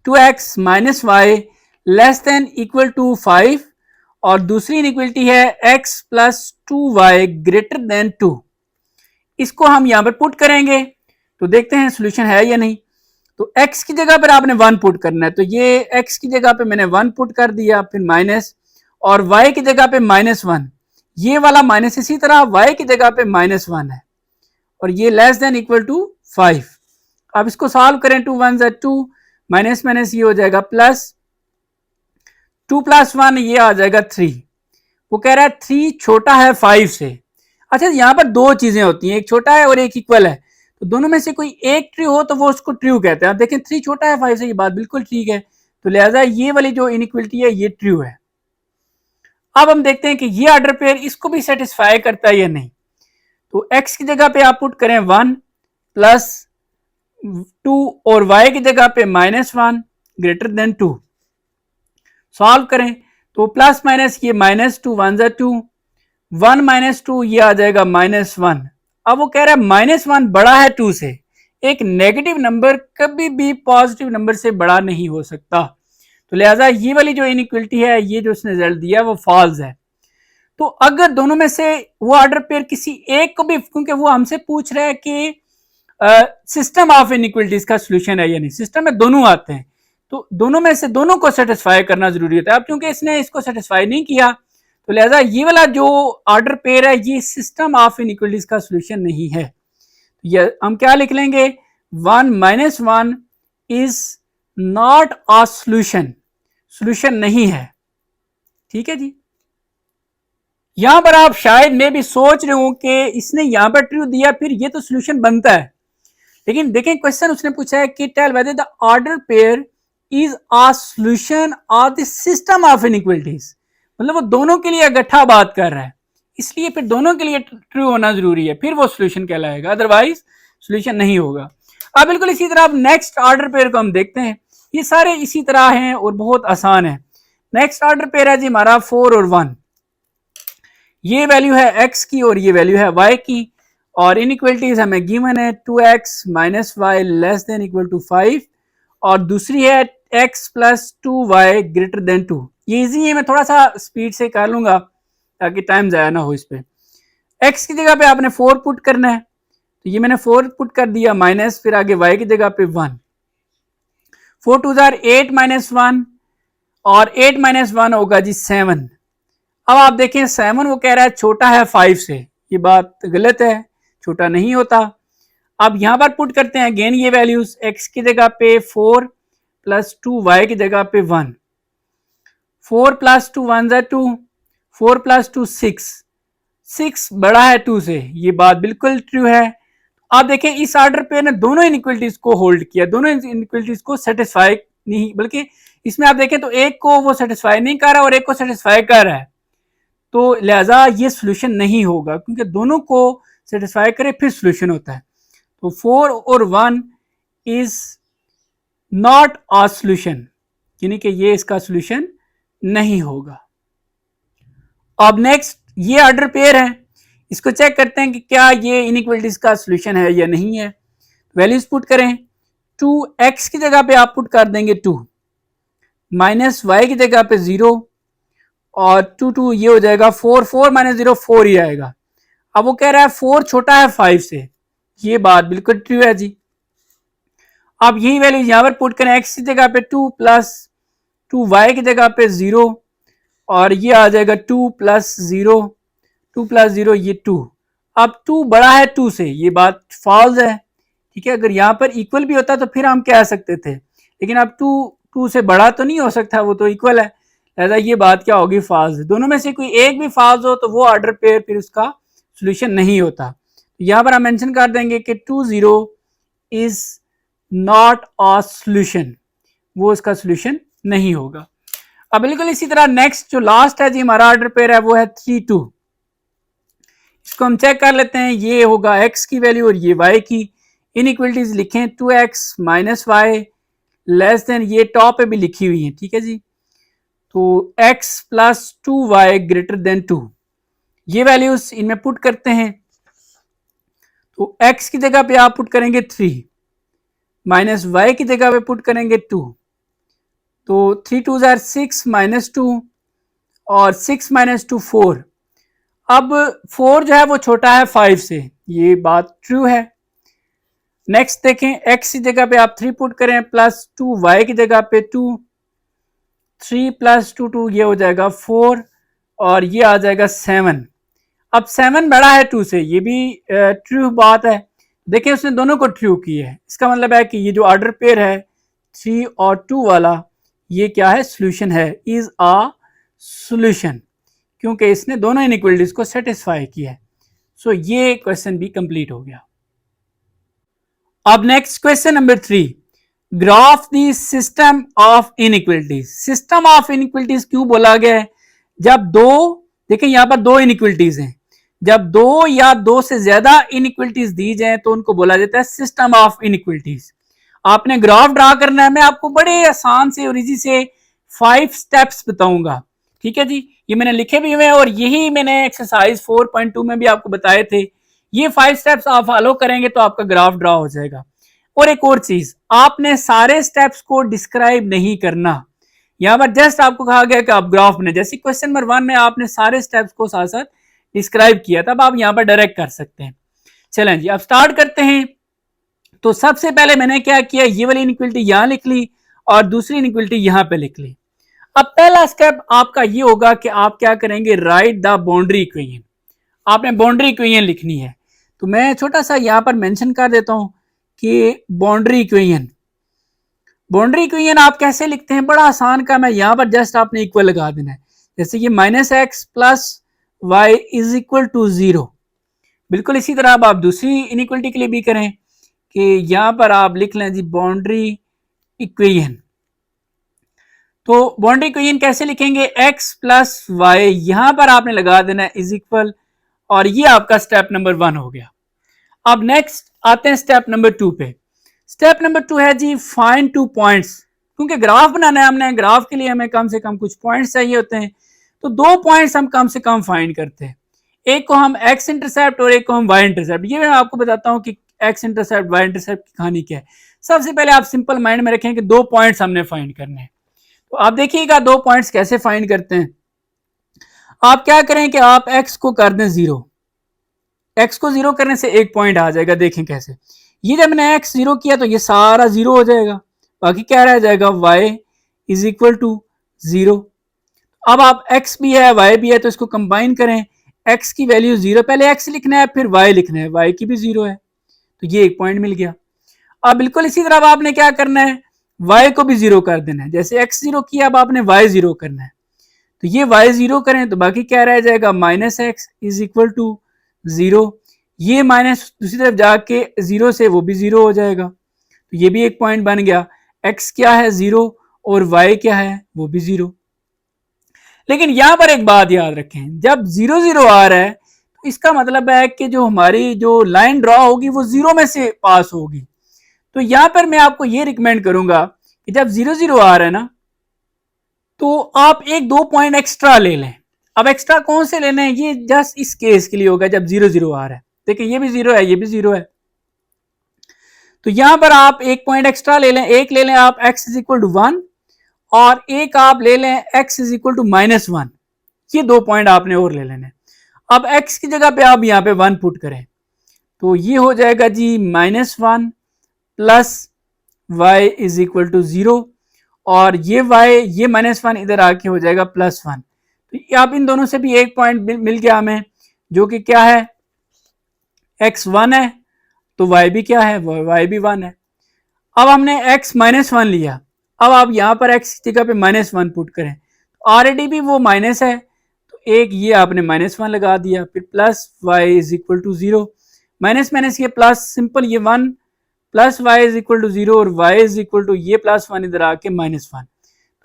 2x minus y less than equal to 5 और दूसरी इनइक्वलिटी है x plus 2y greater than 2। इसको हम यहाँ पर पुट करेंगे तो देखते हैं सॉल्यूशन है या नहीं। तो x की जगह पर आपने 1 पुट करना है, तो ये x की जगह पे मैंने 1 पुट कर दिया, फिर माइनस, और y की जगह पे -1, ये वाला माइनस, इसी तरह y की जगह पे -1 है और ये लेस देन इक्वल टू 5। अब इसको सॉल्व करें, 2 1 2, माइनस माइनस ये हो जाएगा प्लस, 2 प्लस 1 ये आ जाएगा 3। वो कह रहा है 3 छोटा है 5 से। अच्छा, यहाँ पर दो चीजें होती हैं, एक छोटा है और एक इक्वल है। तो दोनों में से कोई एक ट्रू हो तो वो उसको ट्रू कहते हैं। आप देखें 3 छोटा है 5 से, ये बात बिल्कुल ठीक है, तो लिहाजा ये वाली जो इनइक्वलिटी है ये ट्रू है। अब हम देखते हैं कि ये ऑर्डर पेयर इसको भी सेटिस्फाई करता है या नहीं। तो x की जगह पे आप पुट करें 1 प्लस 2 और y की जगह पे -1 ग्रेटर देन 2। सॉल्व करें तो प्लस माइनस ये -2 1 जा 2, 1 -2 ये आ जाएगा -1। अब वो कह रहा है -1 बड़ा है 2 से। एक नेगेटिव नंबर कभी भी पॉजिटिव नंबर से बड़ा नहीं हो सकता, तो लिहाजा ये वाली जो इनइक्वलिटी है, ये जो उसने रिजल्ट दिया वो फॉल्स है। तो अगर दोनों में से वो ऑर्डर पेयर किसी एक को भी, क्योंकि वो हमसे पूछ रहा है कि सिस्टम ऑफ इनइक्वलिटीज का सोल्यूशन है या नहीं, सिस्टम में दोनों आते हैं, तो दोनों में से दोनों को सेटिस्फाई करना जरूरी होता है। अब क्योंकि इसने इसको सेटिस्फाई नहीं किया, तो लिहाजा ये वाला जो ऑर्डर पेयर है ये सिस्टम ऑफ इनइक्वलिटीज का सोल्यूशन नहीं है। ये हम क्या लिख लेंगे, 1 - 1 is not a solution, solution नहीं है। ठीक है जी। यहां पर आप शायद मैं भी सोच रहे हूं कि इसने यहां पर ट्रू दिया फिर ये तो सोल्यूशन बनता है, लेकिन देखें क्वेश्चन उसने पूछा है कि tell whether the order pair is a solution of the system of inequalities, मतलब वो दोनों के लिए इकट्ठा बात कर रहा है, इसलिए फिर दोनों के लिए ट्रू होना जरूरी है, फिर वो सोल्यूशन कहलाएगा, अदरवाइज सोल्यूशन नहीं होगा। अब बिल्कुल इसी तरह अब नेक्स्ट ऑर्डर पेयर को हम देखते हैं, ये सारे इसी तरह हैं और बहुत आसान है। नेक्स्ट ऑर्डर पेयर है जी हमारा 4 और 1, ये वैल्यू है x की और ये वैल्यू है y की, और इनइक्वलिटीज हमें गिवन है 2x - y less than equal to 5 और दूसरी है x plus 2y greater than 2। ये इजी है, मैं थोड़ा सा स्पीड से कर लूंगा ताकि टाइम ज़ाया ना हो इस पे। x की जगह पे आपने 4 पुट करना है, तो ये मैंने 4 पुट कर दिया, माइनस फिर आगे y की जगह पे 1, 4 2 8 -1 और 8 -1 होगा जी 7। अब आप देखें 7 वो कह रहा है छोटा है 5 से, ये बात गलत है, छोटा नहीं होता। अब यहां पर पुट करते हैं अगेन ये वैल्यूज, x की जगह पे 4 प्लस 2 y की जगह पे 1, 4 प्लस 2 1 जा 2, 4 प्लस 2 6, 6 बड़ा है 2 से, ये बात बिल्कुल ट्रू है। आप देखें इस ऑर्डर पे ने दोनों इनइक्वलिटीज को होल्ड किया, दोनों इनइक्वलिटीज को सेटिस्फाई नहीं, बल्कि इसमें आप देखें तो एक को वो सेटिस्फाई नहीं कर रहा और एक को सेटिस्फाई कर रहा है, तो लिहाजा ये सोल्यूशन नहीं होगा, क्योंकि दोनों को सेटिस्फाई करे फिर सोल्यूशन होता है। तो 4 और 1 इज नॉट अ सोल्यूशन, यानी कि ये इसका सोल्यूशन नहीं होगा। अब नेक्स्ट ये ऑर्डर पेयर है, इसको चेक करते हैं कि क्या ये इनइक्वलिटीज का सोल्यूशन है या नहीं है। वैल्यूज पुट करें, 2x की जगह पे आप पुट कर देंगे 2, माइनस y की जगह पे 0 और 2 2 ये हो जाएगा 4, 4 - 0 4 ही आएगा। अब वो कह रहा है 4 छोटा है 5 से, ये बात बिल्कुल ट्रू है जी। अब यही वैल्यू यहां पर पुट करें, x की जगह पे 2 प्लस 2 y की जगह पे 0 और ये आ जाएगा 2 प्लस 0, 2 प्लस 0 ये 2। अब 2 बड़ा है 2 से, ये बात फॉल्स है। ठीक है, अगर यहाँ पर इक्वल भी होता तो फिर हम कह सकते थे, लेकिन अब 2 से बड़ा तो नहीं हो सकता, वो तो इक्वल है, लिहाजा ये बात क्या होगी, फॉल्स। दोनों में से कोई एक भी फॉल्स हो तो वो ऑर्डर पेयर फिर उसका सोल्यूशन नहीं होता। यहाँ पर हम मेंशन कर देंगे कि 2 0 इज नॉट अ सोल्यूशन, वो इसका सोल्यूशन नहीं होगा। अब बिल्कुल इसी तरह नेक्स्ट जो लास्ट है जी हमारा ऑर्डर पेयर है वो है 3 2। इसको हम चेक कर लेते हैं, ये होगा x की वैल्यू और ये y की। इनइक्वलिटीज लिखें 2x - y लेस देन, ये टॉप पे भी लिखी हुई है, ठीक है जी। तो x plus 2y greater than 2, ये वैल्यूज इनमें पुट करते हैं। तो x की जगह पे आप पुट करेंगे 3, माइनस y की जगह पे पुट करेंगे 2, तो 3 2 6 -2 और 6 -2 4। अब 4 जो है वो छोटा है 5 से, ये बात ट्रू है। नेक्स्ट देखें, x की जगह पे आप 3 पुट करें प्लस 2 y की जगह पे 2, 3 प्लस 2 2 ये हो जाएगा 4 और ये आ जाएगा 7। अब 7 बड़ा है 2 से, ये भी ट्रू बात है। देखिए उसने दोनों को ट्रू की है, इसका मतलब है कि ये जो ऑर्डर पेयर है 3 और 2 वाला, ये क्या है, सोल्यूशन है, इज अ सोल्यूशन, क्योंकि इसने दोनों इनइक्वलिटीज को सेटिस्फाई किया है। सो ये क्वेश्चन भी कंप्लीट हो गया। अब next question number 3, graph the system of inequalities. System of inequalities क्यों बोला गया है? जब दो, देखिए यहां पर दो इनइक्वलिटीज हैं, जब दो या दो से ज्यादा इनइक्वलिटीज दी जाए तो उनको बोला जाता है सिस्टम ऑफ इनइक्वलिटीज। आपने ग्राफ ड्रा करना है, मैं आपको बड़े आसान से और इजी से 5 स्टेप्स बताऊंगा, ठीक है जी। ये मैंने लिखे भी हुए हैं और यही मैंने एक्सरसाइज 4.2 में भी आपको बताए थे। ये 5 स्टेप्स आप फॉलो करेंगे तो आपका ग्राफ ड्रा हो जाएगा। और एक और चीज, आपने सारे स्टेप्स को डिस्क्राइब नहीं करना। यहां पर जस्ट आपको कहा गया कि आप ग्राफ में, जैसे क्वेश्चन नंबर 1 में आपने सारे स्टेप्स को साथ साथ डिस्क्राइब किया, तब आप यहां पर डायरेक्ट कर सकते हैं। चलें जी, अब स्टार्ट करते हैं। तो सबसे पहले मैंने क्या किया, ये वाली इनइक्वलिटी यहां लिख ली और दूसरी इनइक्वलिटी यहां पे लिख ली। अब पहला स्टेप आपका ये होगा कि आप क्या करेंगे, राइट द बाउंड्री इक्वेशन। आपने बाउंड्री इक्वेशन लिखनी है। तो मैं छोटा सा यहां पर मेंशन कर देता हूं कि बाउंड्री इक्वेशन, बाउंड्री इक्वेशन आप कैसे लिखते हैं, बड़ा आसान काम है। यहां पर जस्ट आपने इक्वल लगा देना है, जैसे कि -x + y = 0। बिल्कुल इसी तरह अब आप दूसरी इनइक्वलिटी के लिए भी करें कि यहां पर आप लिख लें जी बाउंड्री इक्वेशन। तो बाउंड्री इक्वेशन कैसे लिखेंगे, x + y, यहां पर आपने लगा देना है = और ये आपका स्टेप नंबर 1 हो गया। अब नेक्स्ट आते हैं स्टेप नंबर 2 पे। स्टेप नंबर 2 है जी फाइंड 2 पॉइंट्स। क्योंकि ग्राफ बनाना है हमने, ग्राफ के लिए हमें कम से कम कुछ पॉइंट्स चाहिए होते हैं, तो 2 पॉइंट्स हम कम से कम फाइंड करते हैं। एक को हम x इंटरसेप्ट और एक को हम y इंटरसेप्ट। ये मैं आपको बताता हूं कि x इंटरसेप्ट y इंटरसेप्ट की कहानी क्या है। सबसे पहले आप सिंपल माइंड में रखें कि 2 पॉइंट्स हमने फाइंड करने हैं। तो आप देखिएगा 2 पॉइंट्स कैसे फाइंड करते हैं। आप क्या करें कि आप x को कर दें 0। x को 0 करने से एक पॉइंट आ जाएगा, देखें कैसे। ये जब मैंने x 0 किया तो ये सारा 0 हो जाएगा, बाकी क्या रह जाएगा, y = 0। अब आप x भी है y भी है तो इसको कंबाइन करें, x की वैल्यू 0, पहले x लिखना है फिर y लिखना है, y की भी 0 है तो ये एक पॉइंट मिल गया। अब बिल्कुल इसी तरह आपने क्या करना है, y को भी 0 कर देना है, जैसे x 0 किया अब आपने y 0 करना है, तो ये y 0 करें तो बाकी क्या रह जाएगा, -x = 0। ये माइनस दूसरी तरफ जाके 0 से वो भी 0 हो जाएगा, तो ये भी एक पॉइंट बन गया। x क्या है 0 और y क्या है वो भी 0। लेकिन यहां पर एक बात याद रखें, जब 0 0 आ रहा है तो इसका मतलब है कि जो हमारी जो लाइन ड्रॉ होगी वो 0 में से पास होगी। तो यहां पर मैं आपको ये रिकमेंड करूंगा कि जब 0 0 आ रहा है ना, तो आप 1-2 पॉइंट एक्स्ट्रा ले लें। अब एक्स्ट्रा कौन से लेने हैं, ये जस्ट इस केस के लिए होगा जब 0 0 आ रहा है। देखिए ये भी 0 है, ये भी 0 है, तो यहां पर आप एक पॉइंट एक्स्ट्रा ले लें। एक ले लें आप x = 1 और एक आप ले लें x = -1। ये 2 पॉइंट आपने और ले लेने। अब x की जगह पे आप यहाँ पे 1 पुट करें तो ये हो जाएगा जी -1 + y = 0 और ये y, ये -1 इधर आके हो जाएगा +1। तो आप इन दोनों से भी एक पॉइंट मिल गया हमें, जो कि क्या है, x 1 है तो y भी क्या है, y भी 1 है। अब हमने x -1 लिया, अब आप यहां पर x की जगह पे -1 पुट करें, ऑलरेडी भी वो माइनस है तो एक ये आपने -1 लगा दिया, फिर +y = 0, माइनस माइनस ये प्लस, सिंपल ये 1 +y = 0 और y ये +1 इधर आके -1।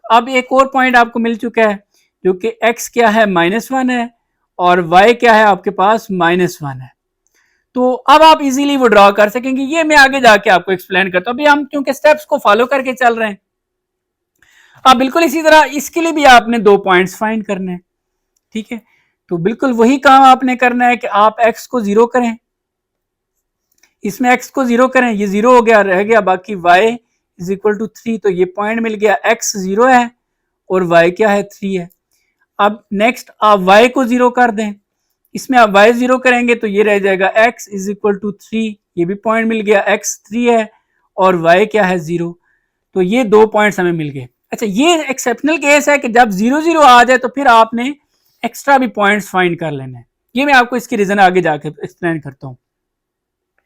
अब एक और पॉइंट आपको मिल चुका है जो कि x क्या है -1 है और y क्या है आपके पास -1 है। तो अब आप इजीली वो ड्रॉ कर सकेंगे। ये मैं आगे जाके आपको एक्सप्लेन करता हूं, अभी हम क्योंकि स्टेप्स को फॉलो करके चल रहे हैं। अब बिल्कुल इसी तरह इसके लिए भी आपने 2 पॉइंट्स फाइंड करने हैं, ठीक है। तो बिल्कुल वही काम आपने करना है कि आप x को 0 करें, इसमें x को 0 करें, ये 0 हो गया, रह गया बाकी y = 3, तो ये पॉइंट मिल गया, x 0 है और y क्या है 3 है। अब नेक्स्ट आप y को 0 कर दें, इसमें आप y 0 करेंगे तो ये रह जाएगा x = 3, ये भी पॉइंट मिल गया, x 3 है और y क्या है 0, तो ये 2 पॉइंट्स हमें मिल गए। अच्छा, ये एक्सेप्शनल केस है कि जब 0 0 आ जाए तो फिर आपने एक्स्ट्रा भी पॉइंट्स फाइंड कर लेना है। ये मैं आपको इसकी रीजन आगे जाके एक्सप्लेन करता हूं।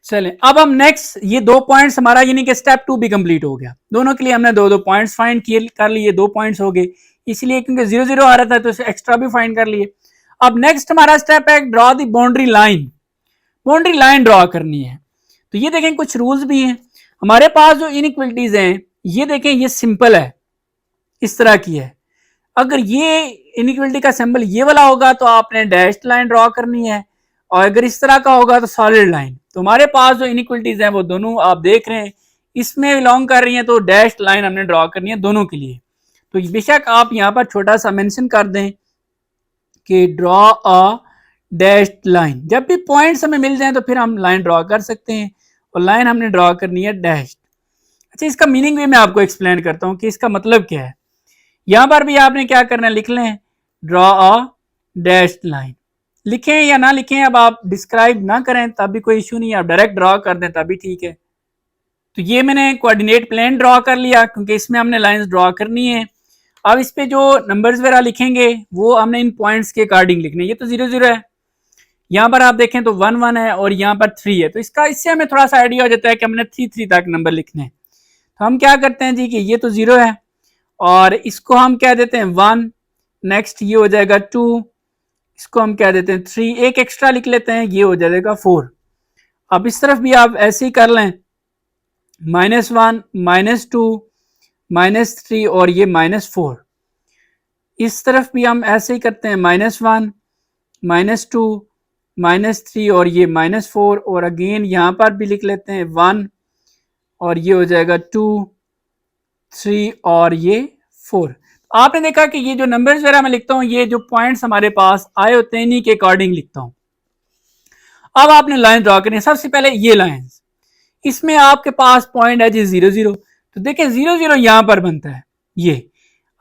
चलें अब हम नेक्स्ट, ये 2 पॉइंट्स हमारा यानी कि स्टेप 2 भी कंप्लीट हो गया। दोनों के लिए हमने 2-2 पॉइंट्स फाइंड किए कर लिए, 2 पॉइंट्स हो गए, इसलिए क्योंकि 0 0 आ रहा था तो एक्स्ट्रा भी फाइंड कर लिए। अब नेक्स्ट हमारा स्टेप है draw the boundary line. Boundary line draw करनी है, तो ये देखें कुछ रूल्स भी हैं। हमारे पास जो इनइक्वलिटीज हैं ये देखें, ये सिंपल है, इस तरह की है। अगर ये इनइक्वलिटी का सिंबल ये वाला होगा तो आपने डैश्ड लाइन ड्रॉ करनी है, और अगर इस तरह का होगा तो सॉलिड लाइन। तो हमारे पास जो इनइक्वलिटीज हैं वो दोनों आप देख रहे हैं इसमें बिलोंग कर रही हैं, तो डैश्ड लाइन हमने ड्रॉ करनी है दोनों के लिए। तो बेशक आप यहाँ पर छोटा सा मेंशन कर दें कि ड्रॉ अ डैश्ड लाइन। जब भी पॉइंट्स हमें मिल जाएं तो फिर हम लाइन ड्रॉ कर सकते हैं, और लाइन हमने ड्रॉ करनी है डैश्ड। अच्छा, इसका मीनिंग भी मैं आपको एक्सप्लेन करता हूँ कि इसका मतलब क्या है। यहां पर भी आपने क्या करना है, लिख लें ड्रॉ अ डैश्ड लाइन। लिखें या ना लिखें, अब आप डिस्क्राइब ना करें तब भी कोई इशू नहीं है, आप डायरेक्ट ड्रॉ कर दें तभी ठीक है। तो ये मैंने कोऑर्डिनेट प्लेन ड्रॉ कर लिया क्योंकि इसमें हमने लाइंस ड्रॉ करनी है। अब इस पे जो नंबर्स वगैरह लिखेंगे वो हमने इन पॉइंट्स के अकॉर्डिंग लिखने। ये तो 0 0 है, यहाँ पर आप देखें तो 1 1 है, और यहाँ पर 3 है। तो इससे हमें थोड़ा सा आइडिया हो जाता है कि हमने 3 3 तक नंबर लिखने हैं। तो हम क्या करते हैं जी कि ये तो 0 है, और इसको हम क्या देते हैं 1, नेक्स्ट ये हो जाएगा 2, इसको हम क्या देते हैं 3, एक एक्स्ट्रा लिख लेते हैं, ये हो जाएगा 4। अब इस तरफ भी आप ऐसे ही कर लें, -1 -2 -3 और ये -4। इस तरफ भी हम ऐसे ही करते हैं, -1 -2 -3 और ये -4, और अगेन यहाँ पर भी लिख लेते हैं 1, और ये हो जाएगा 2 3 और ये 4। आपने देखा कि ये जो नंबर्स वगैरह मैं लिखता हूँ, ये जो पॉइंट्स हमारे पास आए होते हैं इन्हीं के अकॉर्डिंग लिखता हूँ। अब आपने लाइन ड्रॉ करनी है। सबसे पहले ये लाइन, इसमें आपके पास पॉइंट है जी 0 0, तो देखिए 0 0 यहां पर बनता है ये।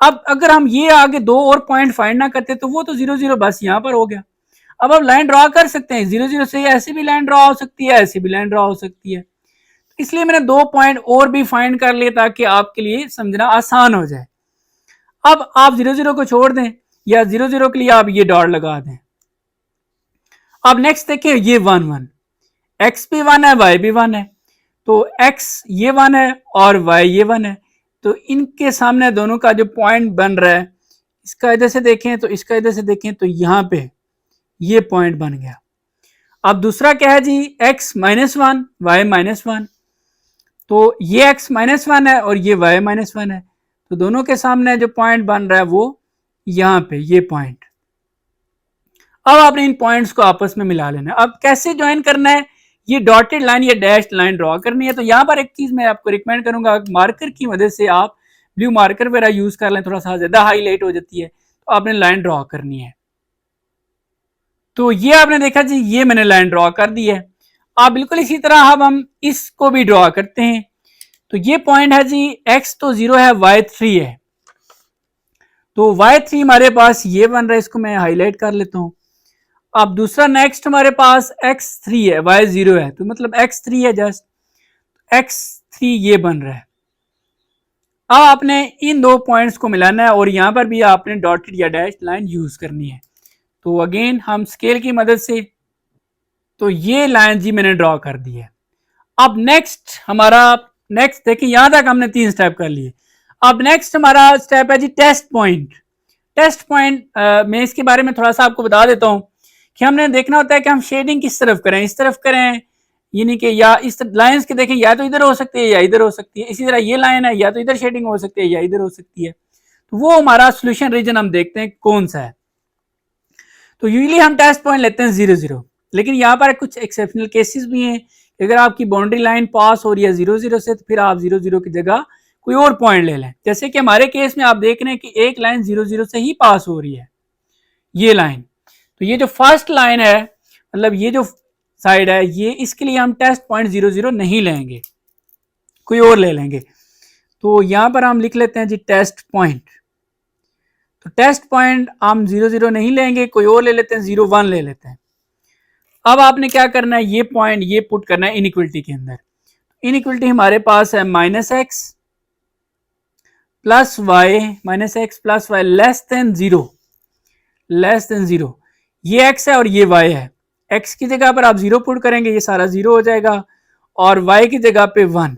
अब अगर हम ये आगे दो और पॉइंट फाइंड ना करते तो वो तो 0 0 बस यहां पर हो गया। अब आप लाइन ड्रॉ कर सकते हैं 0 0 से, ऐसे भी लाइन ड्रॉ हो सकती है, ऐसे भी लाइन ड्रॉ हो सकती है। इसलिए मैंने 2 पॉइंट और भी फाइंड कर लिए ताकि आपके लिए समझना आसान हो जाए। अब आप 0 0 को छोड़ दें, या 0 0 के लिए आप ये डॉट लगा दें। अब नेक्स्ट देखिए ये 1 1, एक्स भी 1 है, वाई भी 1 है, तो x ये 1 है और y ये 1 है, तो इनके सामने दोनों का जो पॉइंट बन रहा है, इसका इधर से देखें तो इसका इधर से देखें तो यहाँ पे ये पॉइंट बन गया। अब दूसरा क्या है जी, x -1 y -1, तो ये x -1 है और ये y -1 है, तो दोनों के सामने जो पॉइंट बन रहा है वो यहाँ पे ये पॉइंट। अब आपने इन पॉइंट्स को आपस में मिला लेना है। अब कैसे ज्वाइन करना है, ये डॉटेड लाइन या डैश लाइन ड्रॉ करनी है। तो यहाँ पर एक चीज मैं आपको रिकमेंड करूंगा, मार्कर की मदद से आप ब्लू मार्कर वगैरह यूज कर लें, थोड़ा सा ज्यादा हाईलाइट हो जाती है। तो आपने लाइन ड्रॉ करनी है। तो ये आपने देखा जी, ये मैंने लाइन ड्रॉ कर दी है। आप बिल्कुल इसी तरह अब हम इसको भी ड्रॉ करते हैं। तो ये पॉइंट है जी, एक्स तो 0 है, वाई 3 है, तो वाई 3 हमारे पास ये बन रहा है, इसको मैं हाईलाइट कर लेता हूँ। अब दूसरा नेक्स्ट हमारे पास x3 है, y 0 है, तो मतलब x3 है, जस्ट x3 ये बन रहा है। अब आपने इन दो पॉइंट्स को मिलाना है, और यहां पर भी आपने डॉटेड या डैश लाइन यूज करनी है। तो अगेन हम स्केल की मदद से, तो ये लाइन जी मैंने ड्रॉ कर दी है। अब नेक्स्ट हमारा, नेक्स्ट देखिए यहां तक हमने 3 स्टेप कर लिए। अब नेक्स्ट हमारा स्टेप है जी टेस्ट पॉइंट। टेस्ट पॉइंट मैं इसके बारे में थोड़ा सा आपको बता देता हूं कि हमने देखना होता है कि हम शेडिंग किस तरफ करें, इस तरफ करें, यानी कि या इस लाइंस के देखें या तो इधर हो सकती है या इधर हो सकती है। इसी तरह ये लाइन है, या तो इधर शेडिंग हो सकती है या इधर हो सकती है। तो वो हमारा सोल्यूशन रीजन हम देखते हैं कौन सा है। तो यूजुअली हम टेस्ट पॉइंट लेते हैं 0 0, लेकिन यहाँ पर कुछ एक्सेप्शनल केसेस भी हैं। अगर आपकी बाउंड्री लाइन पास हो रही है 0 0 से, तो फिर आप 0 0 की जगह कोई और पॉइंट ले लें। जैसे कि हमारे केस में आप देख रहे हैं कि एक लाइन 0 0 से ही पास हो रही है, ये लाइन। तो ये जो फर्स्ट लाइन है, मतलब ये जो साइड है, ये इसके लिए हम टेस्ट पॉइंट 0 0 नहीं लेंगे, कोई और ले लेंगे। तो यहां पर हम लिख लेते हैं जी टेस्ट पॉइंट। तो टेस्ट पॉइंट हम 0 0 नहीं लेंगे, कोई और ले लेते हैं, 0 1 ले लेते हैं। अब आपने क्या करना है, ये पॉइंट ये पुट करना है इनइक्वलिटी के अंदर। इनइक्वलिटी हमारे पास है -x plus y, -x plus y less than 0, less than 0। ये x है और ये y है। x की जगह पर आप 0 पुट करेंगे, ये सारा 0 हो जाएगा, और y की जगह पे 1।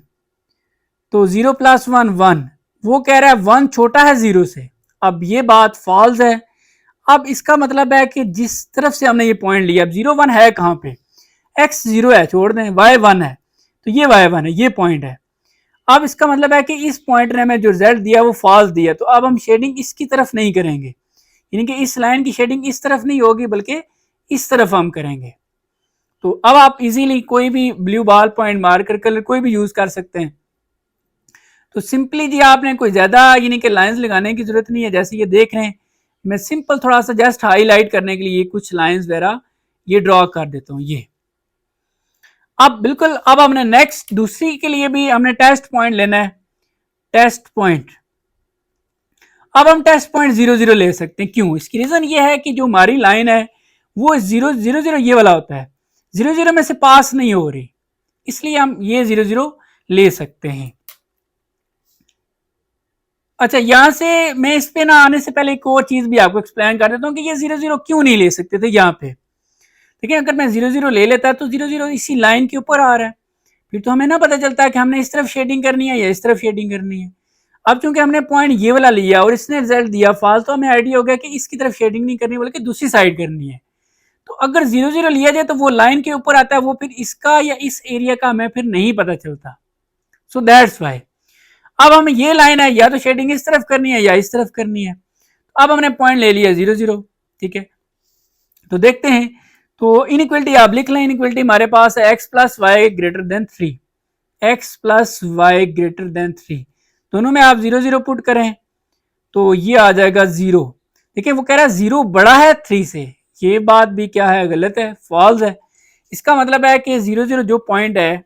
तो 0 प्लस 1 1, वो कह रहा है 1 छोटा है 0 से। अब ये बात फॉल्स है। अब इसका मतलब है कि जिस तरफ से हमने ये पॉइंट लिया, अब 0 1 है कहाँ पे, x 0 है, छोड़ दें, y 1 है, तो ये y 1 है, ये पॉइंट है। अब इसका मतलब है कि इस पॉइंट ने हमें जो रिजल्ट दिया वो फॉल्स दिया, तो अब हम शेडिंग इसकी तरफ नहीं करेंगे, यानी कि इस लाइन की शेडिंग इस तरफ नहीं होगी बल्कि इस तरफ हम करेंगे। तो अब आप इजीली कोई भी blue ball point marker colour कोई भी यूज कर सकते हैं। तो सिंपली जी आपने कोई ज्यादा यानी कि लाइंस लगाने की जरूरत नहीं है। जैसे ये देख रहे हैं, मैं सिंपल थोड़ा सा जस्ट हाईलाइट करने के लिए कुछ लाइंस वगैरह ये ड्रॉ कर देता हूं। ये अब बिल्कुल, अब हमने नेक्स्ट दूसरी के लिए भी हमने टेस्ट पॉइंट लेना है, टेस्ट पॉइंट। अब हम टेस्ट पॉइंट 0 0 ले सकते हैं। क्यों? इसकी रीजन ये है कि जो हमारी लाइन है वो 0 0 0 ये वाला होता है, 0 0 में से पास नहीं हो रही, इसलिए हम ये 0 0 ले सकते हैं। अच्छा, यहां से मैं इस पे ना आने से पहले एक और चीज भी आपको एक्सप्लेन कर देता हूँ कि ये 0 0 क्यों नहीं ले सकते थे यहाँ पे। देखिए, अगर मैं 0 0 ले लेता तो 0 0 इसी लाइन के ऊपर आ रहा है, फिर तो हमें ना पता चलता है कि हमने इस तरफ शेडिंग करनी है या इस तरफ शेडिंग करनी है। अब चूंकि हमने पॉइंट ये वाला लिया और इसने रिजल्ट दिया फॉल्स, तो हमें आइडिया हो गया कि इसकी तरफ शेडिंग नहीं करनी बल्कि दूसरी साइड करनी है। तो अगर 0 0 लिया जाए तो वो लाइन के ऊपर आता है, वो फिर इसका या इस एरिया का हमें फिर नहीं पता चलता। सो दैट्स वाई अब हमें ये लाइन है या तो शेडिंग इस तरफ करनी है या इस तरफ करनी है। अब हमने पॉइंट ले लिया 0 0, ठीक है। तो देखते हैं, तो इनइक्वलिटी आप लिख लें। इनइक्वलिटी हमारे पास है x plus y greater than 3, x plus y greater than 3, दोनों में आप 0 0 पुट करें तो ये आ जाएगा 0। देखिए, वो कह रहा है 0 बड़ा है 3 से, ये बात भी क्या है? गलत है, फॉल्स है। इसका मतलब है कि 0 0 जो पॉइंट है,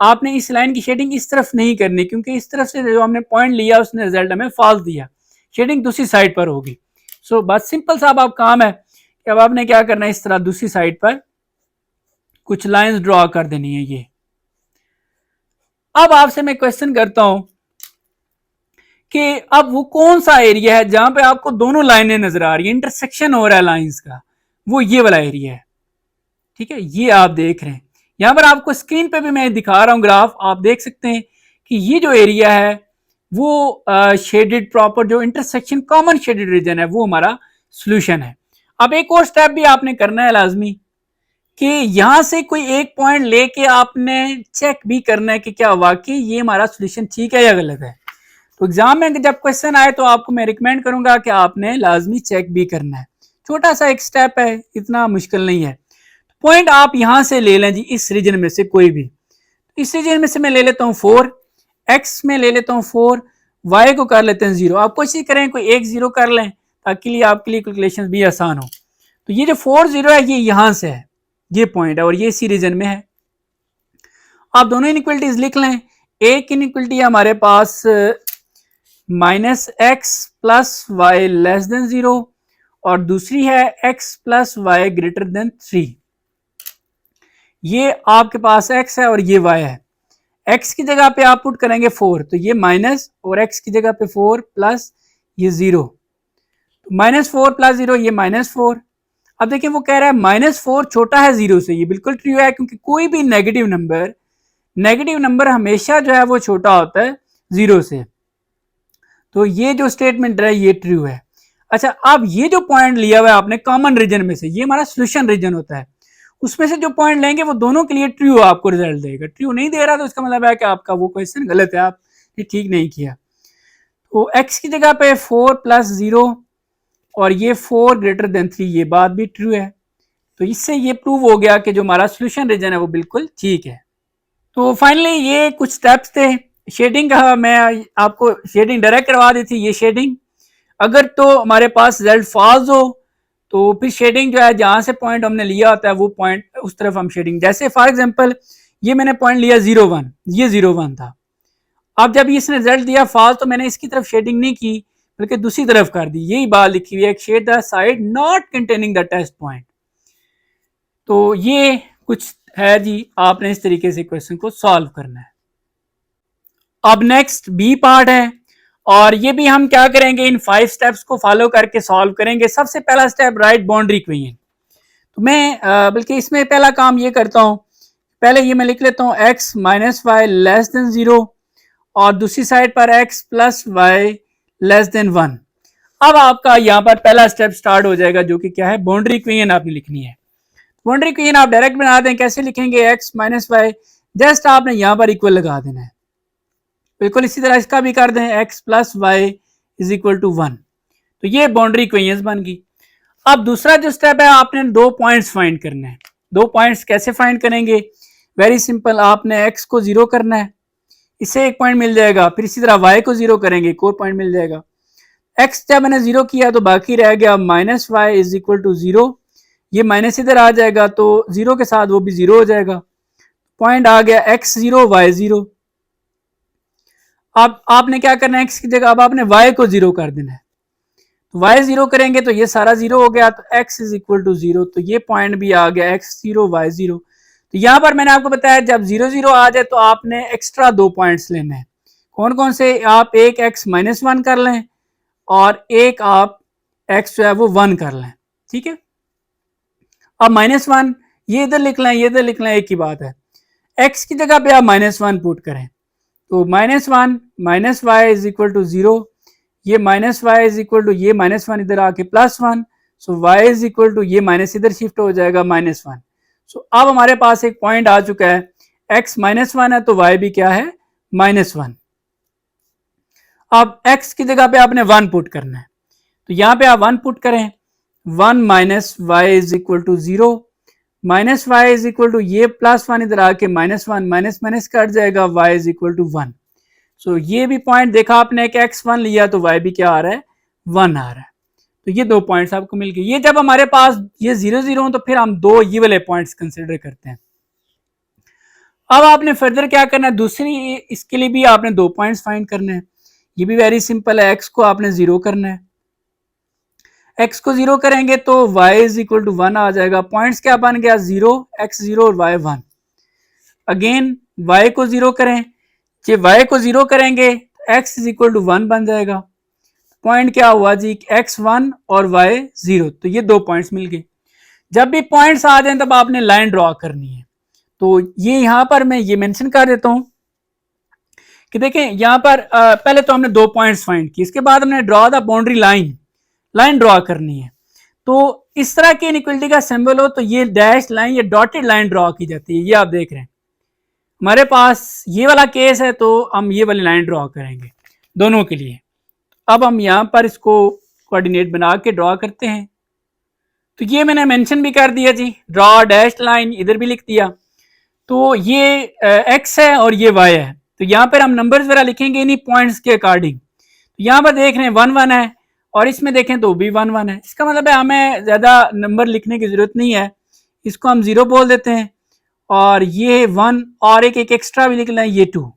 आपने इस लाइन की शेडिंग इस तरफ नहीं करनी, क्योंकि इस तरफ से जो हमने पॉइंट लिया उसने रिजल्ट हमें फॉल्स दिया, शेडिंग दूसरी साइड पर होगी। सो बस सिंपल सा अब काम है कि अब आपने क्या करना है, इस तरह दूसरी साइड पर कुछ लाइंस ड्रॉ कर देनी है। ये अब आपसे मैं क्वेश्चन करता हूं कि अब वो कौन सा एरिया है जहां पे आपको दोनों लाइनें नजर आ रही है, इंटरसेक्शन हो रहा है लाइंस का, वो ये वाला एरिया है, ठीक है। ये आप देख रहे हैं, यहां पर आपको स्क्रीन पे भी मैं दिखा रहा हूं ग्राफ, आप देख सकते हैं कि ये जो एरिया है वो शेडेड प्रॉपर जो इंटरसेक्शन कॉमन शेडेड रीजन है वो हमारा सोल्यूशन है। अब एक और स्टेप भी आपने करना है लाजमी, कि यहां से कोई एक पॉइंट लेके आपने चेक भी करना है कि क्या वाकई ये हमारा सोल्यूशन ठीक है या गलत है। तो एग्जाम में जब क्वेश्चन आए तो आपको मैं रिकमेंड करूंगा कि आपने लाजमी चेक भी करना है। छोटा सा एक स्टेप है, इतना मुश्किल नहीं है। पॉइंट आप यहां से ले लें जी, इस रीजन में से कोई भी। इस रीजन में से मैं ले लेता हूं 4, एक्स में ले लेता हूं 4, वाई को कर लेते हैं 0। आप कोशिश करें कोई एक 0 कर लें ताकि आपके लिए कैलकुलेशन भी आसान हो। तो ये जो 4 0 है ये यहां से है, ये पॉइंट है और ये इसी रीजन में है। आप दोनों इनइक्वलिटीज लिख लें। एक इनइक्वलिटी है हमारे पास minus x plus y less than 0 और दूसरी है x plus y greater than 3। ये आपके पास x है और ये y है। x की जगह पे आप पुट करेंगे 4, तो ये माइनस और x की जगह पे 4 प्लस ये 0, तो -4 प्लस 0 ये -4। अब देखिए वो कह रहा है -4 छोटा है 0 से, ये बिल्कुल ट्रू है क्योंकि कोई भी नेगेटिव नंबर हमेशा जो है वो छोटा होता है 0 से। तो ये जो स्टेटमेंट है ये ट्रू है। अच्छा, अब ये जो पॉइंट लिया हुआ है आपने कॉमन रीजन में से, ये हमारा सोल्यूशन रीजन होता है, उसमें से जो पॉइंट लेंगे वो दोनों के लिए ट्रू आपको रिजल्ट देगा। ट्रू नहीं दे रहा तो इसका मतलब है कि आपका वो क्वेश्चन गलत है, आपने ठीक नहीं किया। तो x की जगह पे 4 प्लस 0 और ये 4 ग्रेटर देन 3, ये बात भी ट्रू है। तो इससे ये प्रूव हो गया कि जो हमारा सोल्यूशन रीजन है वो बिल्कुल ठीक है। तो फाइनली ये कुछ स्टेप्स थे। शेडिंग का मैं आपको शेडिंग डायरेक्ट करवा दी थी। ये शेडिंग अगर तो हमारे पास रिजल्ट फॉल्स हो तो फिर शेडिंग जो है जहां से पॉइंट हमने लिया होता है वो पॉइंट उस तरफ हम शेडिंग, जैसे फॉर एग्जांपल ये मैंने पॉइंट लिया 0 1, ये 0 1 था। अब जब इसने रिजल्ट दिया फॉल्स तो मैंने इसकी तरफ शेडिंग नहीं की बल्कि दूसरी तरफ कर दी। यही बात लिखी हुई है, shade the side not containing the test point. तो ये कुछ है जी, आपने इस तरीके से क्वेश्चन को सॉल्व करना है। अब नेक्स्ट बी पार्ट है और ये भी हम क्या करेंगे, इन 5 स्टेप्स को फॉलो करके सॉल्व करेंगे। सबसे पहला स्टेप राइट बाउंड्री इक्वेशन। तो मैं बल्कि इसमें पहला काम ये करता हूं, पहले ये मैं लिख लेता हूं x minus y less than 0 और दूसरी साइड पर x plus y less than 1। अब आपका यहां पर पहला स्टेप स्टार्ट हो जाएगा जो कि क्या है, बाउंड्री इक्वेशन आपने लिखनी है। बाउंड्री इक्वेशन आप डायरेक्ट बना दें, कैसे लिखेंगे, x माइनस वाई, जस्ट आपने यहां पर इक्वल लगा देना है। बिल्कुल इसी तरह इसका भी कर दें, x plus y is equal to 1। तो ये बाउंड्री इक्वेशंस बन गई। अब दूसरा जो स्टेप है, आपने दो पॉइंट्स फाइंड करने हैं। दो पॉइंट्स कैसे फाइंड करेंगे? वेरी सिंपल, आपने x को 0 करना है, इससे एक पॉइंट मिल जाएगा, फिर इसी तरह y को 0 करेंगे, एक और पॉइंट मिल जाएगा। x जब मैंने 0 किया तो बाकी रह गया minus y is equal to 0, ये माइनस इधर आ जाएगा तो 0 के साथ वो भी 0 हो जाएगा, पॉइंट आ गया x 0 y 0। अब आपने क्या करना है, x की जगह अब आपने y को 0 कर देना है, तो y 0 करेंगे तो ये सारा 0 हो गया, तो x इज इक्वल टू 0, तो ये पॉइंट भी आ गया x 0 y 0। तो यहां पर मैंने आपको बताया जब 0 0 आ जाए तो आपने एक्स्ट्रा दो पॉइंट्स लेने हैं। कौन कौन से? आप एक x माइनस 1 कर लें और एक आप x जो है वो 1 कर लें, ठीक है। अब माइनस 1 ये इधर लिख लें, ये इधर लिख लें, एक ही बात है। x की जगह पे आप माइनस 1 पुट करें, तो minus 1 minus y is equal to 0, ये minus y is equal to ये माइनस 1 इधर आके plus 1, so y is equal to ये माइनस इधर शिफ्ट हो जाएगा माइनस 1। सो अब हमारे पास एक पॉइंट आ चुका है, x माइनस 1 है तो y भी क्या है, माइनस 1। अब x की जगह पे आपने 1 पुट करना है, तो यहां पे आप 1 पुट करें, 1 minus y is equal to 0, minus y is equal to ये प्लस 1 इधर आके माइनस 1, माइनस माइनस कट जाएगा, y is equal to 1। So ये भी पॉइंट देखा आपने कि x1 लिया तो y भी क्या आ रहा है, 1 आ रहा है। तो ये दो पॉइंट्स आपको मिल गए। ये जब हमारे पास ये 0 0 हो तो फिर हम दो ये वाले पॉइंट्स कंसिडर करते हैं। अब आपने फर्दर क्या करना है, दूसरी इसके लिए भी आपने दो पॉइंट्स फाइंड करने हैं। ये भी वेरी सिंपल है, x को आपने 0 करना है, x को 0 करेंगे तो y इज इक्वल टू 1 आ जाएगा। पॉइंट्स क्या बन गया, 0 x 0 और y 1। अगेन y को 0 करें, ये y को 0 करेंगे x इज इक्वल टू 1 बन जाएगा। पॉइंट क्या हुआ जी, x1 और y 0, तो ये दो पॉइंट्स मिल गए। जब भी पॉइंट्स आ जाएं तब आपने लाइन ड्रॉ करनी है। तो ये यहां पर मैं ये मेंशन कर देता हूं कि देखें यहां पर पहले तो हमने दो पॉइंट्स फाइंड किए, इसके बाद हमने draw the boundary line, line draw करनी है। तो इस तरह की इनइक्वालिटी का सिंबल हो तो ये डैश लाइन या डॉटेड लाइन ड्रॉ की जाती है। ये आप देख रहे हैं हमारे पास ये वाला केस है, तो हम ये वाली लाइन ड्रॉ करेंगे दोनों के लिए। अब हम यहां पर इसको कोऑर्डिनेट बना के ड्रॉ करते हैं। तो ये मैंने मेंशन भी कर दिया जी, ड्रॉ डैश लाइन इधर भी लिख दिया। तो ये x है और ये y है, तो यहाँ पर हम नंबर्स वगैरह लिखेंगे इन्हीं पॉइंट्स के अकॉर्डिंग। तो यहाँ पर देख रहे हैं 1 1 है और इसमें देखें तो भी 1 1 है। इसका मतलब है हमें ज्यादा नंबर लिखने की जरूरत नहीं है, इसको हम 0 बोल देते हैं और ये 1 और एक एक्स्ट्रा भी लिख लें, ये 2।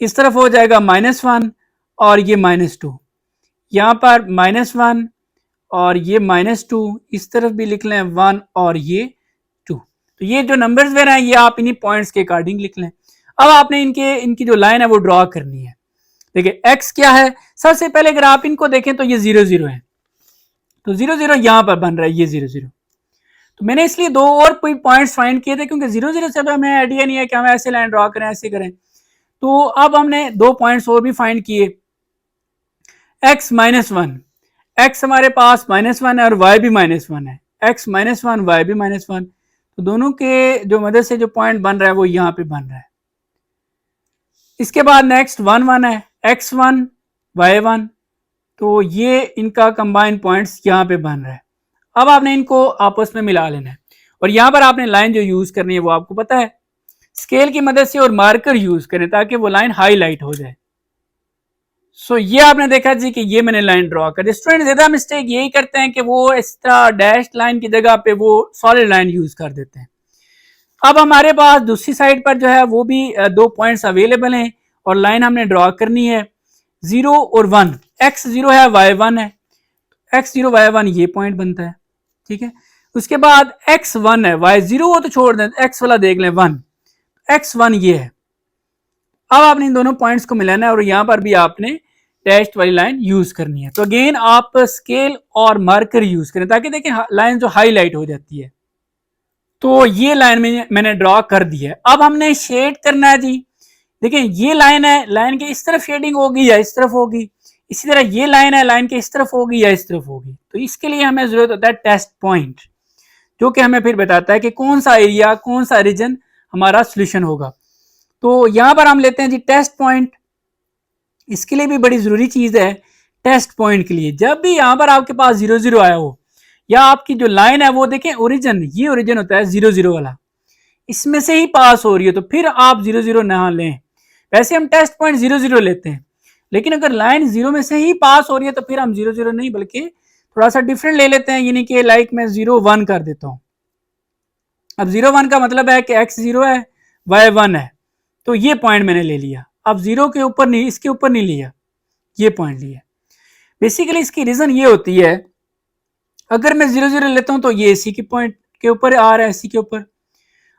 इस तरफ हो जाएगा -1 और ये -2, यहाँ पर -1 और ये -2, इस तरफ भी लिख लें 1 और ये 2। तो ये जो नंबर्स वगैरह हैं ये आप इन्हीं पॉइंट्स के अकॉर्डिंग लिख लें। अब आपने इनकी जो लाइन है वो ड्रॉ करनी है। देखिए x क्या है, सबसे पहले अगर आप इनको देखें तो ये 0 0 है, तो 0 0 यहां पर बन रहा है, ये 0 0। तो मैंने इसलिए दो और कोई पॉइंट्स फाइंड किए थे क्योंकि 0 0 से हमें आइडिया नहीं है कि हम ऐसे लाइन ड्रॉ करें, ऐसे करें। तो अब हमने दो पॉइंट्स और भी फाइंड किए, x -1, x हमारे पास -1 है और y भी -1 है, x -1 y भी -1। तो दोनों के जो मदद से जो पॉइंट बन रहा है वो यहाँ पे बन रहा है। इसके बाद नेक्स्ट 1 1 है, x1 y1, तो ये इनका कंबाइन पॉइंट्स यहाँ पे बन रहा है। अब आपने इनको आपस में मिला लेना है और यहाँ पर आपने लाइन जो यूज करनी है वो आपको पता है, स्केल की मदद से और मार्कर यूज करें ताकि वो लाइन हाईलाइट हो जाए। सो ये आपने देखा जी कि ये मैंने लाइन ड्रॉ कर दी। स्टूडेंट ज्यादा मिस्टेक यही करते हैं कि वो इस तरह डैश लाइन की जगह पे वो सॉलिड लाइन यूज कर देते हैं। अब हमारे पास दूसरी साइड पर जो है वो भी दो पॉइंट्स अवेलेबल हैं और लाइन हमने ड्रॉ करनी है 0 और 1, x 0 है y 1 है, x 0 y 1 ये पॉइंट बनता है, ठीक है। उसके बाद x 1 है, y 0 वो तो छोड़ दें, x वाला देख लें 1, x 1 ये है। अब आपने इन दोनों पॉइंट्स को मिलाना है और यहां पर भी आपने डैश्ड वाली लाइन यूज करनी है। तो अगेन आप स्केल और मार्कर यूज करें ताकि देखें लाइन जो हाईलाइट हो जाती है। तो ये लाइन मैंने ड्रॉ कर दी है। अब हमने शेड करना है जी। देखिए ये लाइन है, लाइन के इस तरफ शेडिंग होगी या इस तरफ होगी, इसी तरह ये लाइन है, लाइन के इस तरफ होगी या इस तरफ होगी। तो इसके लिए हमें जरूरत होता है टेस्ट पॉइंट, जो कि हमें फिर बताता है कि कौन सा एरिया, कौन सा रीजन हमारा सोल्यूशन होगा। तो यहां पर हम लेते हैं जी टेस्ट पॉइंट। इसके लिए भी बड़ी जरूरी चीज है टेस्ट पॉइंट के लिए, जब भी यहां पर आपके पास 0 0 आया हो या आपकी जो लाइन है वो देखें ओरिजिन, ये ओरिजिन होता है 0 0 वाला, इसमें से ही पास हो रही है तो फिर आप 0 0 ना लें। वैसे हम टेस्ट पॉइंट 0 0 लेते हैं, लेकिन अगर लाइन 0 में से ही पास हो रही है तो फिर हम 0 0 नहीं बल्कि थोड़ा सा डिफरेंट ले लेते हैं, यानी कि लाइक मैं 0 1 कर देता हूं। अब 0 1 का मतलब है कि x 0 है y 1 है, तो ये पॉइंट मैंने ले लिया। अब 0 के ऊपर नहीं, इसके ऊपर नहीं लिया, ये पॉइंट लिया। बेसिकली इसकी रीजन ये होती है, अगर मैं 0 0 लेता हूं तो ये इसी के पॉइंट के ऊपर आ रहा है, इसी के ऊपर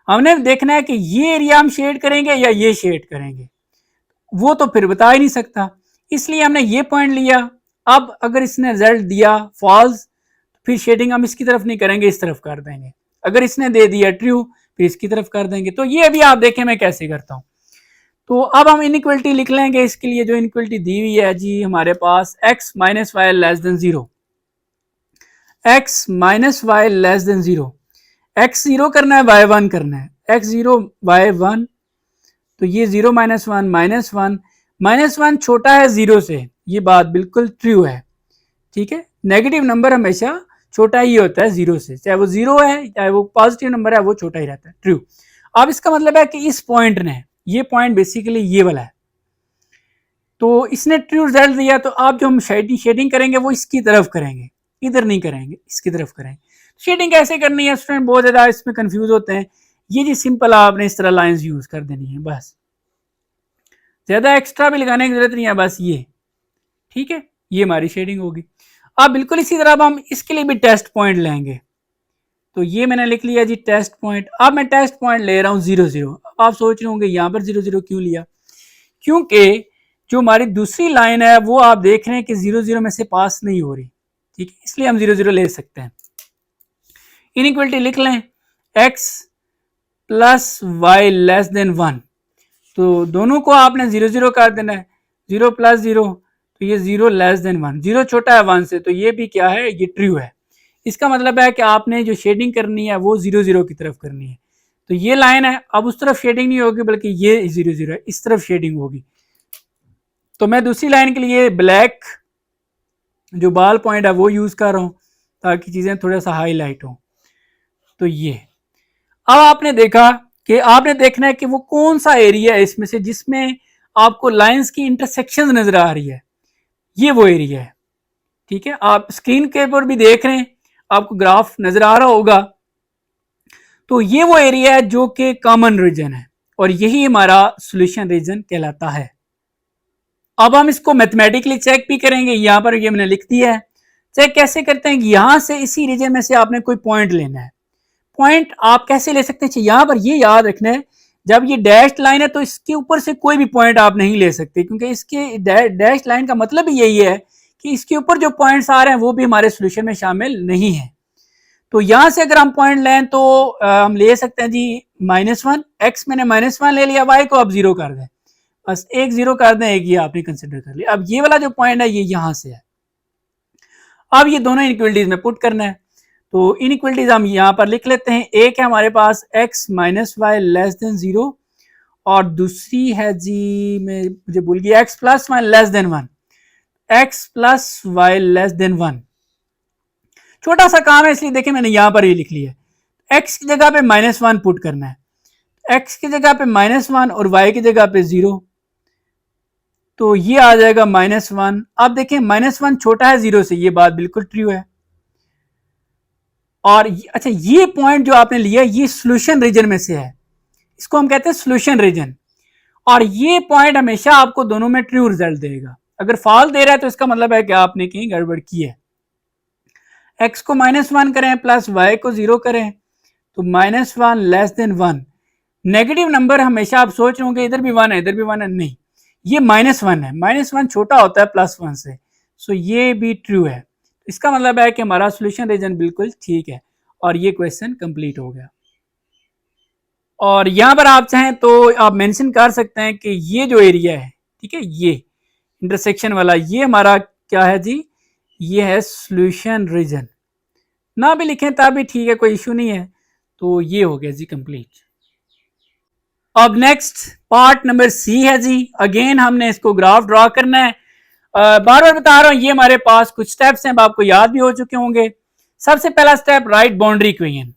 हमने देखना है कि ये एरिया हम शेड करेंगे या ये शेड करेंगे, वो तो फिर बता ही नहीं सकता, इसलिए हमने ये पॉइंट लिया। अब अगर इसने रिजल्ट दिया फॉल्स, फिर शेडिंग हम इसकी तरफ नहीं करेंगे, इस तरफ कर देंगे। अगर इसने दे दिया ट्रू, फिर इसकी तरफ कर देंगे। तो ये अभी आप देखें मैं कैसे करता हूं। तो अब हम इनइक्वलिटी लिख लेंगे। इसके लिए जो इनइक्वलिटी दी हुई है जी हमारे पास x minus y less than 0, x minus y less than 0, x 0 करना है y 1 करना है, x 0 y 1, तो ये 0 minus one minus one, minus one छोटा है 0 से, ये बात बिल्कुल ट्रू है। ठीक है, नेगेटिव नंबर हमेशा छोटा ही होता है 0 से, चाहे वो 0 है चाहे वो पॉजिटिव नंबर है, वो छोटा ही रहता है, ट्रू। अब इसका मतलब है कि इस पॉइंट ने, ये पॉइंट बेसिकली ये वाला है, तो इसने ट्रू रिजल्ट दिया, तो आप जो हम शेडिंग करेंगे वो इसकी तरफ करेंगे, इधर नहीं करेंगे, इसकी तरफ करेंगे। शेडिंग कैसे करनी है स्टूडेंट, बहुत ज्यादा इसमें कंफ्यूज होते हैं। ये जी सिंपल आपने इस तरह लाइंस यूज कर देनी है, बस ज्यादा एक्स्ट्रा भी लगाने की जरूरत नहीं है, बस ये ठीक है, ये हमारी शेडिंग होगी। अब बिल्कुल इसी तरह हम इसके लिए भी टेस्ट पॉइंट लेंगे, तो ये मैंने लिख लिया जी टेस्ट पॉइंट। अब मैं टेस्ट पॉइंट ले रहा हूं 0 0। आप सोच रहे होंगे यहां पर 0 0 क्यों लिया, क्योंकि जो हमारी दूसरी लाइन है वो आप देख रहे हैं कि 0 0 में से पास नहीं हो रही, ठीक है, इसलिए हम 0 0 ले सकते हैं। इनइक्वलिटी लिख लें x plus y less than 1, तो दोनों को आपने 0 0 कर देना है, 0 प्लस 0, तो ये 0 लेस देन 1, 0 छोटा है 1 से, तो ये भी क्या है, ये ट्रू है। इसका मतलब है कि आपने जो शेडिंग करनी है वो 0 0 की तरफ करनी है, तो ये लाइन है, अब उस तरफ शेडिंग नहीं होगी बल्कि ये 0 0 है, इस तरफ शेडिंग होगी। तो मैं दूसरी लाइन के लिए ब्लैक जो बाल पॉइंट है वो यूज कर रहा हूं ताकि चीजें थोड़ा सा हाईलाइट हो। तो ये अब आपने देखा कि आपने देखना है कि वो कौन सा एरिया है इसमें से जिसमें आपको लाइंस की इंटरसेक्शन नजर आ रही है, ये वो एरिया है। ठीक है, आप स्क्रीन के ऊपर भी देख रहे हैं, आपको ग्राफ नजर आ रहा होगा, तो ये वो एरिया है जो कि कॉमन रीजन है और यही हमारा सॉल्यूशन रीजन कहलाता है। अब हम इसको मैथमेटिकली चेक भी करेंगे, यहां पर ये मैंने लिख दिया है। चेक कैसे करते हैं, यहां से इसी रीजन में से आपने कोई पॉइंट लेना है। पॉइंट आप कैसे ले सकते हैं, यहां पर ये याद रखना है, जब ये डैश लाइन है तो इसके ऊपर से कोई भी पॉइंट आप नहीं ले सकते, क्योंकि इसके डैश लाइन का मतलब ही यही है कि इसके ऊपर जो पॉइंट्स आ रहे हैं वो भी हमारे सोल्यूशन में शामिल नहीं है। तो यहां से अगर हम पॉइंट लें तो हम ले सकते हैं जी -1, एक्स मैंने -1 ले लिया, वाई को अब 0 कर दें, बस एक 0 कर दें, एक ये आपने कंसिडर कर लिया। अब ये वाला जो पॉइंट है ये यहां से है, अब ये दोनों इनइक्वलिटीज में पुट करना है, तो इनइक्वलिटीज हम यहां पर लिख लेते हैं। एक है हमारे पास x minus y less than 0 और दूसरी है जी, मैं मुझे भूल गया, x plus y less than 1, x plus y less than 1। छोटा सा काम है इसलिए देखिए मैंने यहां पर ये लिख लिया, x की जगह पे -1 पुट करना है, x की जगह पे -1 और y की जगह पे 0, तो ये आ जाएगा -1। अब देखें -1 छोटा है 0 से, ये बात बिल्कुल ट्रू है। और अच्छा, ये पॉइंट जो आपने लिया ये सॉल्यूशन रीजन में से है, इसको हम कहते हैं सॉल्यूशन रीजन, और ये पॉइंट हमेशा आपको दोनों में ट्रू रिजल्ट देगा। अगर फॉल्स दे रहा है तो इसका मतलब है कि आपने कहीं गड़बड़ की है। x को -1 करें प्लस y को 0 करें, तो -1 लेस देन 1। नेगेटिव नंबर हमेशा आप सोच रहे होंगे इधर भी 1 है इधर भी 1 है, नहीं, ये -1 है, -1 छोटा होता है +1 से, सो ये भी ट्रू है। इसका मतलब है कि हमारा सॉल्यूशन रीजन बिल्कुल ठीक है और ये क्वेश्चन कंप्लीट हो गया। और यहां पर आप चाहें तो आप मेंशन कर सकते हैं कि ये जो एरिया है, ठीक है, ये इंटरसेक्शन वाला, ये हमारा क्या है जी, ये है सॉल्यूशन रीजन। ना भी लिखें तब भी ठीक है, कोई इशू नहीं है। तो ये हो गया जी कंप्लीट। अब नेक्स्ट पार्ट नंबर सी है जी। अगेन हमने इसको ग्राफ ड्रॉ करना है। बार बार बता रहा हूं, ये हमारे पास कुछ स्टेप्स हैं, आपको याद भी हो चुके होंगे। सबसे पहला step, right boundary equation.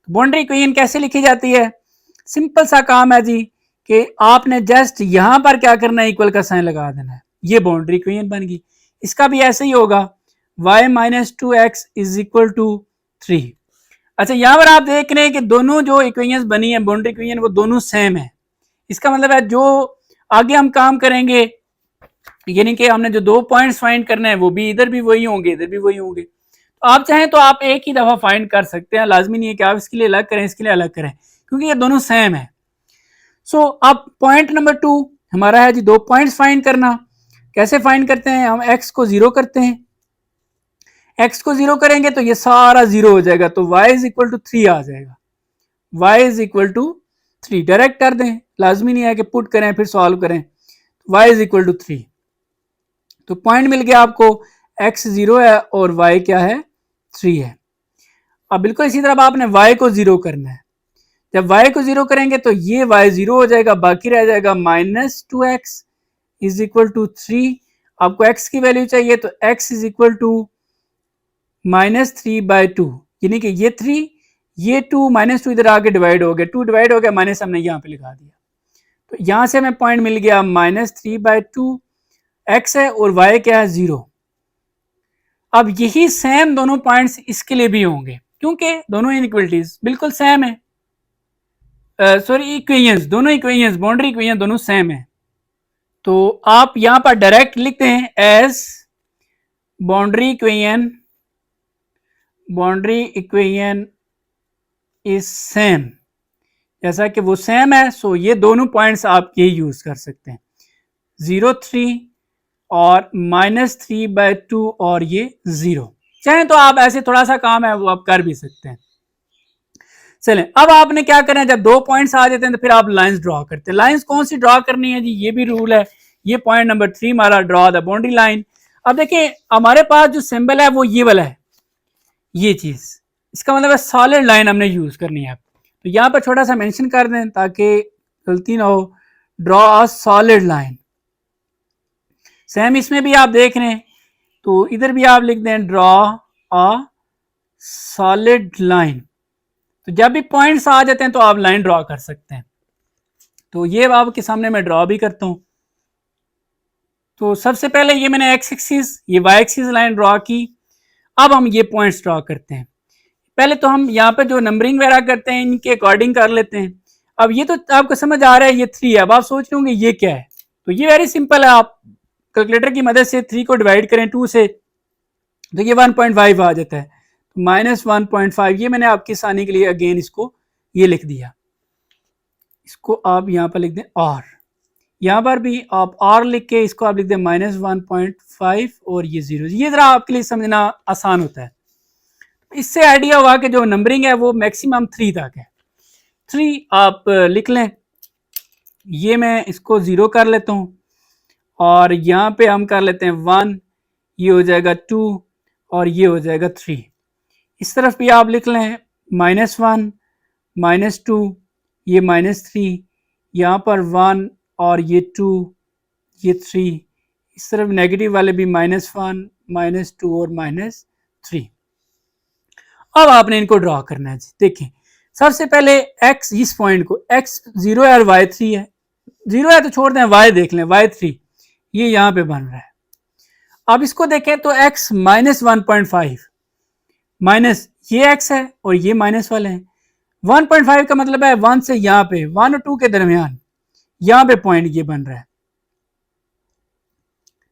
Boundary equation कैसे लिखी जाती है? सिंपल सा काम है जी कि आपने जस्ट यहां पर क्या करना है, इक्वल का साइन लगा देना है, ये बाउंड्री इक्वेशन बन गई। इसका भी ऐसे ही होगा, y minus 2x is equal to 3। अच्छा, यहां पर आप देख रहे हैं कि दोनों जो इक्वेशंस बनी है बाउंड्री इक्वेशन, वो दोनों सेम है। इसका मतलब है जो आगे हम काम करेंगे, यानी कि हमने जो 2 पॉइंट्स फाइंड करने हैं वो भी इधर भी वही होंगे, इधर भी वही होंगे। तो आप चाहें तो आप एक ही दफा फाइंड कर सकते हैं, लाजमी नहीं है कि आप इसके लिए अलग करें, इसके लिए अलग करें, क्योंकि ये दोनों सेम है। सो अब पॉइंट नंबर 2 हमारा है जी 2 पॉइंट्स फाइंड करना। कैसे फाइंड करते हैं? हम x को 0 करते हैं। x को 0 करेंगे तो ये सारा 0 हो जाएगा, तो y इज इक्वल टू 3 आ जाएगा। y is equal to 3 direct कर दें, लाजमी नहीं है कि पुट करें फिर सॉल्व करें। y इज इक्वल टू 3, तो पॉइंट मिल गया आपको, x 0 है और y क्या है, 3 है। अब बिल्कुल इसी तरह आपने y को 0 करना है। जब y को 0 करेंगे तो ये y 0 हो जाएगा, बाकी रह जाएगा minus 2x is equal to 3। आपको x की वैल्यू चाहिए तो x is equal to minus 3/2, यानी कि ये 3, ये 2, माइनस 2 इधर आके डिवाइड हो गया, 2 डिवाइड हो गया, माइनस हमने यहाँ पे लिखा दिया। तो यहां से हमें पॉइंट मिल गया माइनस 3/2 x है और y क्या है, 0। अब यही सेम दोनों पॉइंट्स इसके लिए भी होंगे, क्योंकि दोनों इनइक्वलिटीज बिल्कुल सेम है। सॉरी, इक्वेशंस, दोनों इक्वेशंस, बाउंड्री इक्वेशन दोनों सेम है। तो आप यहां पर डायरेक्ट लिखते हैं as boundary equation is same, जैसा कि वो सेम है, सो ये दोनों पॉइंट्स आप ये यूज कर सकते हैं, 0 3 और माइनस 3/2 और ये 0। चाहे तो आप ऐसे थोड़ा सा काम है वो आप कर भी सकते हैं। चलें, अब आपने क्या करना है, जब 2 पॉइंट्स आ जाते हैं तो फिर आप लाइंस ड्रॉ करते हैं। लाइंस कौन सी ड्रॉ करनी है जी, ये भी रूल है। ये पॉइंट नंबर 3 हमारा, ड्रॉ द बाउंड्री लाइन। अब देखिए हमारे पास जो सिंबल है वो ये वाला है, ये चीज, इसका मतलब है सॉलिड लाइन हमने यूज करनी है। तो यहां पर छोटा सा मेंशन कर दें ताकि गलती ना हो, draw a solid line. Same इसमें भी आप देख रहे हैं, तो इधर भी आप लिख दें ड्रॉ अ सॉलिड लाइन। तो जब भी पॉइंट्स आ जाते हैं तो आप लाइन ड्रॉ कर सकते हैं। तो ये आपके सामने मैं ड्रॉ भी करता हूं। तो सबसे पहले ये मैंने एक्स एक्सिस, ये वाई एक्सिस लाइन ड्रॉ की। अब हम ये पॉइंट्स ड्रॉ करते हैं। पहले तो हम यहाँ पे जो नंबरिंग वगैरह करते हैं इनके अकॉर्डिंग कर लेते हैं। अब ये तो आपको समझ आ रहा है, ये 3 है। अब आप सोच रहे होंगे ये क्या है, तो ये वेरी सिंपल है, आप कैलकुलेटर की मदद से 3 को डिवाइड करें 2 से, तो ये 1.5 आ जाता है, माइनस 1.5। ये मैंने आपकी आसानी के लिए अगेन इसको ये लिख दिया, इसको आप यहाँ पर लिख दें और, यहाँ पर भी आप और लिख के इसको आप लिख दें माइनस 1.5 और ये 0। ये जरा आपके लिए समझना आसान होता है। इससे आइडिया हुआ कि जो नंबरिंग है वो मैक्सिमम 3 तक है। 3 आप लिख लें, ये मैं इसको 0 कर लेता हूँ और यहाँ पे हम कर लेते हैं 1, ये हो जाएगा 2 और ये हो जाएगा 3। इस तरफ भी आप लिख लें -1, -2, ये -3, यहाँ पर 1 और ये 2, ये 3। इस तरफ नेगेटिव वाले भी -1, -2 और -3। अब आपने इनको ड्रॉ करना है जी। देखें, सबसे पहले x, इस पॉइंट को, x 0 है और y 3 है। 0 है तो छोड़ दें, y देख लें, y 3 ये यहां पे बन रहा है। अब इसको देखें तो x -1.5, माइनस ये x है और ये माइनस वाले हैं। 1.5 का मतलब है 1 से यहां पे, 1 और 2 के दरमियान यहां पे पॉइंट ये बन रहा है,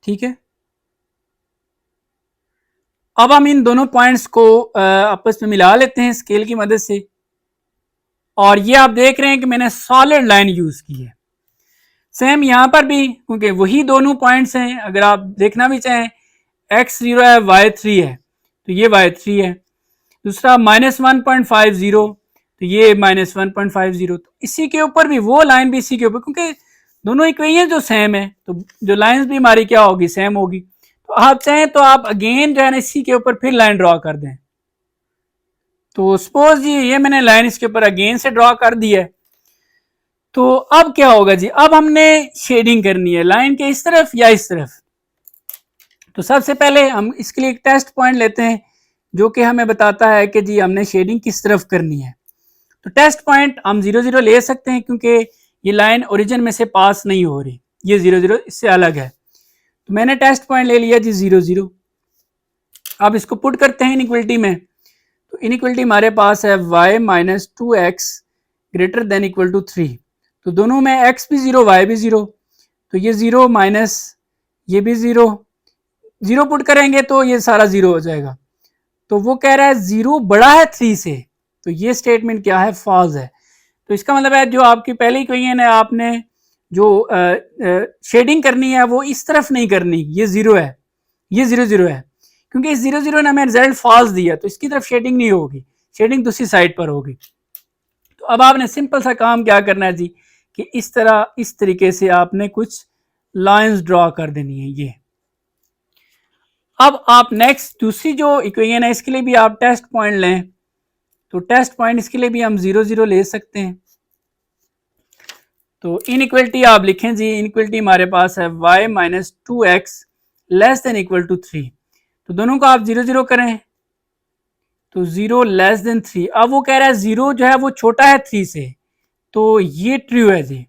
ठीक है। अब हम इन दोनों पॉइंट्स को आपस में मिला लेते हैं स्केल की मदद से, और ये आप देख रहे हैं कि मैंने सॉलिड लाइन यूज की है। सेम यहां पर भी, क्योंकि वही दोनों पॉइंट्स हैं, अगर आप देखना भी चाहें, x 0 है, y 3 है, तो ये y 3 है। दूसरा -1.50, तो ये -1.50, तो इसी के ऊपर भी वो लाइन भी इसी के ऊपर, क्योंकि दोनों इक्वेशन जो सेम है तो जो लाइंस भी हमारी क्या होगी, सेम होगी। तो आप चाहें तो आप अगेन जो है ना इसी के ऊपर फिर लाइन ड्रॉ कर दें। तो सपोज ये मैंने लाइन इसके ऊपर अगेन से ड्रॉ कर दी है। तो अब क्या होगा जी, अब हमने शेडिंग करनी है लाइन के इस तरफ या इस तरफ। तो सबसे पहले हम इसके लिए एक टेस्ट पॉइंट लेते हैं जो कि हमें बताता है कि जी हमने शेडिंग किस तरफ करनी है। तो टेस्ट पॉइंट हम 0 0 ले सकते हैं क्योंकि ये लाइन ओरिजिन में से पास नहीं हो रही, ये 0 0 इससे अलग है। तो मैंने टेस्ट पॉइंट ले लिया जी 0 0। अब इसको पुट करते हैं इनइक्वलिटी में। तो इनइक्वलिटी हमारे पास है y minus 2x greater than equal to 3। तो दोनों में x भी 0 y भी 0, तो ये 0 माइनस ये भी 0, 0 पुट करेंगे तो ये सारा 0 हो जाएगा। तो वो कह रहा है 0 बड़ा है 3 से, तो ये स्टेटमेंट क्या है, फॉल्स है। तो इसका मतलब है जो आपकी पहली इक्वेशन है आपने जो शेडिंग करनी है वो इस तरफ नहीं करनी, ये 0 है, ये 0 0 है, क्योंकि इस 0 0 ने हमें रिजल्ट फॉल्स दिया तो इसकी तरफ शेडिंग नहीं होगी, शेडिंग दूसरी साइड पर होगी। तो अब आपने सिंपल सा काम क्या करना है जी कि इस तरह इस तरीके से आपने कुछ लाइंस ड्रॉ कर देनी है ये। अब आप नेक्स्ट दूसरी जो इक्वेशन है इसके लिए भी आप टेस्ट पॉइंट लें। तो टेस्ट पॉइंट इसके लिए भी हम 0 0 ले सकते हैं। तो इनइक्वलिटी आप लिखें जी, इनइक्वलिटी हमारे पास है y minus 2x less than equal to 3। तो दोनों को आप 0 0 करें तो 0 लेस देन 3। अब वो कह रहा है 0 जो है वो छोटा है 3 से, तो ये ट्रू है जी।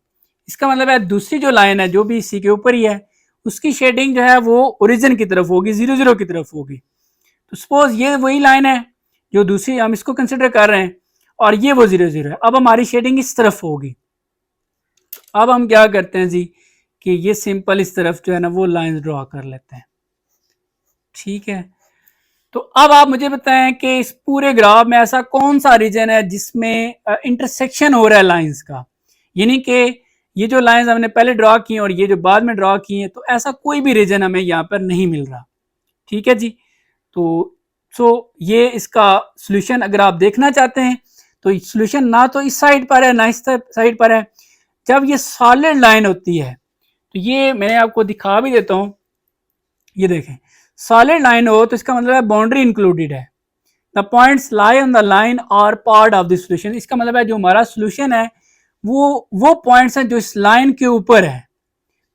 इसका मतलब है दूसरी जो लाइन है जो भी इसी के ऊपर ही है उसकी शेडिंग जो है वो ओरिजिन की तरफ होगी, 0 0 की तरफ होगी। तो सपोज ये वही लाइन है जो दूसरी हम इसको कंसिडर कर रहे हैं और ये वो 0 0 है। अब हमारी शेडिंग इस तरफ होगी। अब हम क्या करते हैं जी कि ये सिंपल इस तरफ जो है ना वो लाइंस ड्रॉ कर लेते हैं, ठीक है। तो अब आप मुझे बताएं कि इस पूरे ग्राफ में ऐसा कौन सा रीजन है जिसमें इंटरसेक्शन हो रहा है लाइंस का, यानी कि ये जो लाइंस हमने पहले ड्रॉ की और ये जो बाद में ड्रॉ की हैं, तो ऐसा कोई भी रीजन हमें यहाँ पर नहीं मिल रहा, ठीक है जी। तो ये इसका सोल्यूशन अगर आप देखना चाहते हैं तो सोल्यूशन ना तो इस साइड पर है ना इस साइड पर है। जब ये सॉलिड लाइन होती है तो ये मैं आपको दिखा भी देता हूं, ये देखें सॉलिड लाइन हो तो इसका मतलब है बाउंड्री इंक्लूडेड है। The points lie on the line और पार्ट ऑफ द सॉल्यूशन। इसका मतलब है जो हमारा सॉल्यूशन है वो पॉइंट्स हैं जो इस लाइन के ऊपर है।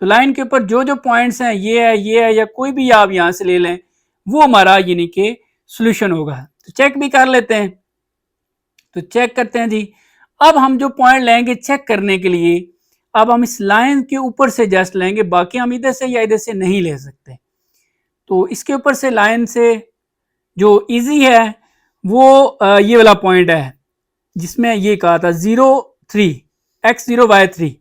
तो लाइन के ऊपर जो जो पॉइंट्स हैं ये है या कोई भी आप यहां से ले लें वो हमारा यानी कि सॉल्यूशन होगा। तो चेक भी कर लेते हैं। तो चेक करते हैं जी। अब हम जो पॉइंट लेंगे चेक करने के लिए, अब हम इस लाइन के ऊपर से जस्ट लेंगे, बाकी हम इधर से या इधर से नहीं ले सकते। तो इसके ऊपर से लाइन से जो इजी है वो ये वाला पॉइंट है जिसमें ये कहा था 0 3 x0 y3।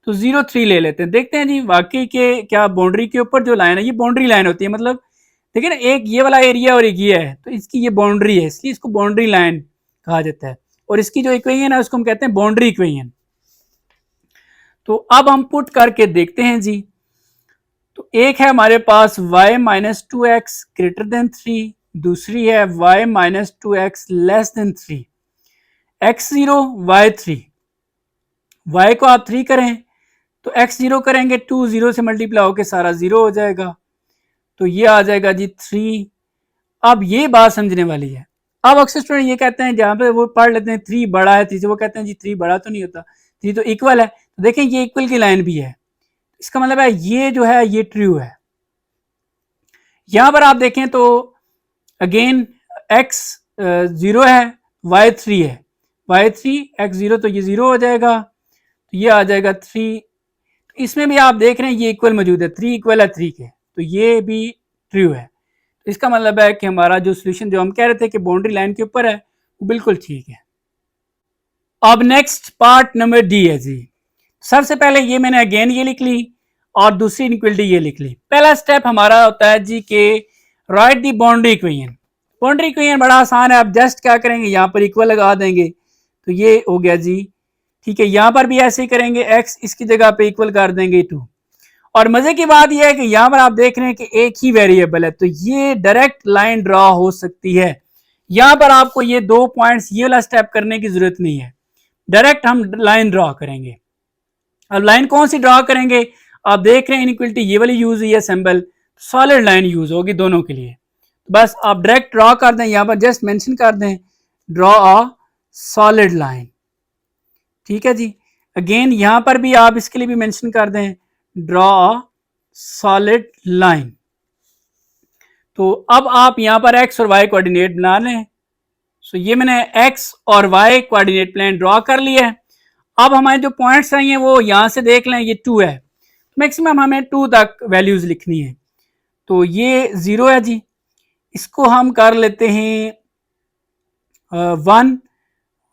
तो 0 3 ले लेते हैं, देखते हैं जी वाकई के क्या बाउंड्री के ऊपर जो लाइन है ये बाउंड्री लाइन होती है। मतलब देखिए ना एक ये वाला एरिया और एक ये है तो इसकी ये बाउंड्री है, इसलिए इसको बाउंड्री लाइन कहा जाता है। और इसकी जो इक्वेशन है उसको हम कहते हैं बाउंड्री इक्वेशन। तो अब हम पुट करके देखते हैं जी। तो एक है हमारे पास y minus 2x greater than 3, दूसरी है y minus 2x less than 3, x0 y3। y को आप 3 करें तो x0 करेंगे 2 0 से मल्टीप्लाई होकर सारा 0 हो जाएगा, तो ये आ जाएगा जी 3। अब ये बात समझने वाली है। अब अक्सर स्टूडेंट ये कहते हैं जहां पे वो पढ़ लेते हैं 3 बड़ा है 3 से, वो कहते हैं जी 3 बड़ा तो नहीं होता, 3 तो इक्वल है। तो देखें ये इक्वल की लाइन भी है, इसका मतलब है ये जो है ये ट्रू है। यहां पर आप देखें तो अगेन x 0 है y3 है, y3 x0 तो ये 0 हो जाएगा, तो ये आ जाएगा 3। तो इसमें भी आप देख रहे हैं ये इक्वल मौजूद है, 3 इक्वल है 3 के, तो ये भी ट्रू है। तो इसका मतलब है कि हमारा जो सोल्यूशन जो हम कह रहे थे कि बाउंड्री लाइन के ऊपर है वो बिल्कुल ठीक है। अब नेक्स्ट पार्ट नंबर डी है जी। सबसे पहले ये मैंने अगेन ये लिख ली और दूसरी इनइक्वालिटी ये लिख ली। पहला स्टेप हमारा होता है जी के राइट दी बाउंड्री इक्वेशन। बाउंड्री इक्वेशन बड़ा आसान है, आप जस्ट क्या करेंगे यहाँ पर इक्वल लगा देंगे तो ये हो गया जी, ठीक है। यहां पर भी ऐसे ही करेंगे, x इसकी जगह पे इक्वल कर देंगे 2। और मजे की बात यह है कि यहां पर आप देख रहे हैं कि एक ही वेरिएबल है तो ये डायरेक्ट लाइन ड्रॉ हो सकती है। यहां पर आपको ये 2 पॉइंट्स ये वाला स्टेप करने की जरूरत नहीं है, डायरेक्ट हम लाइन ड्रॉ करेंगे। अब लाइन कौन सी ड्रॉ करेंगे, आप देख रहे हैं इनइक्वालिटी ये वाली यूज हुई है सिंबल, सॉलिड लाइन यूज होगी दोनों के लिए। बस आप डायरेक्ट ड्रॉ कर दें, यहां पर जस्ट मेंशन कर दें ड्रॉ अ सॉलिड लाइन, ठीक है जी। अगेन यहां पर भी आप इसके लिए भी मेंशन कर दें ड्रॉ सॉलिड लाइन। तो अब आप यहां पर एक्स और वाई कोऑर्डिनेट बना लें। सो ये मैंने एक्स और वाई कोऑर्डिनेट प्लेन ड्रॉ कर लिया है। अब हमारे जो पॉइंट्स हैं वो यहां से देख लें, ये 2 है, मैक्सिमम हमें 2 तक वैल्यूज लिखनी है। तो ये 0 है जी, इसको हम कर लेते हैं 1,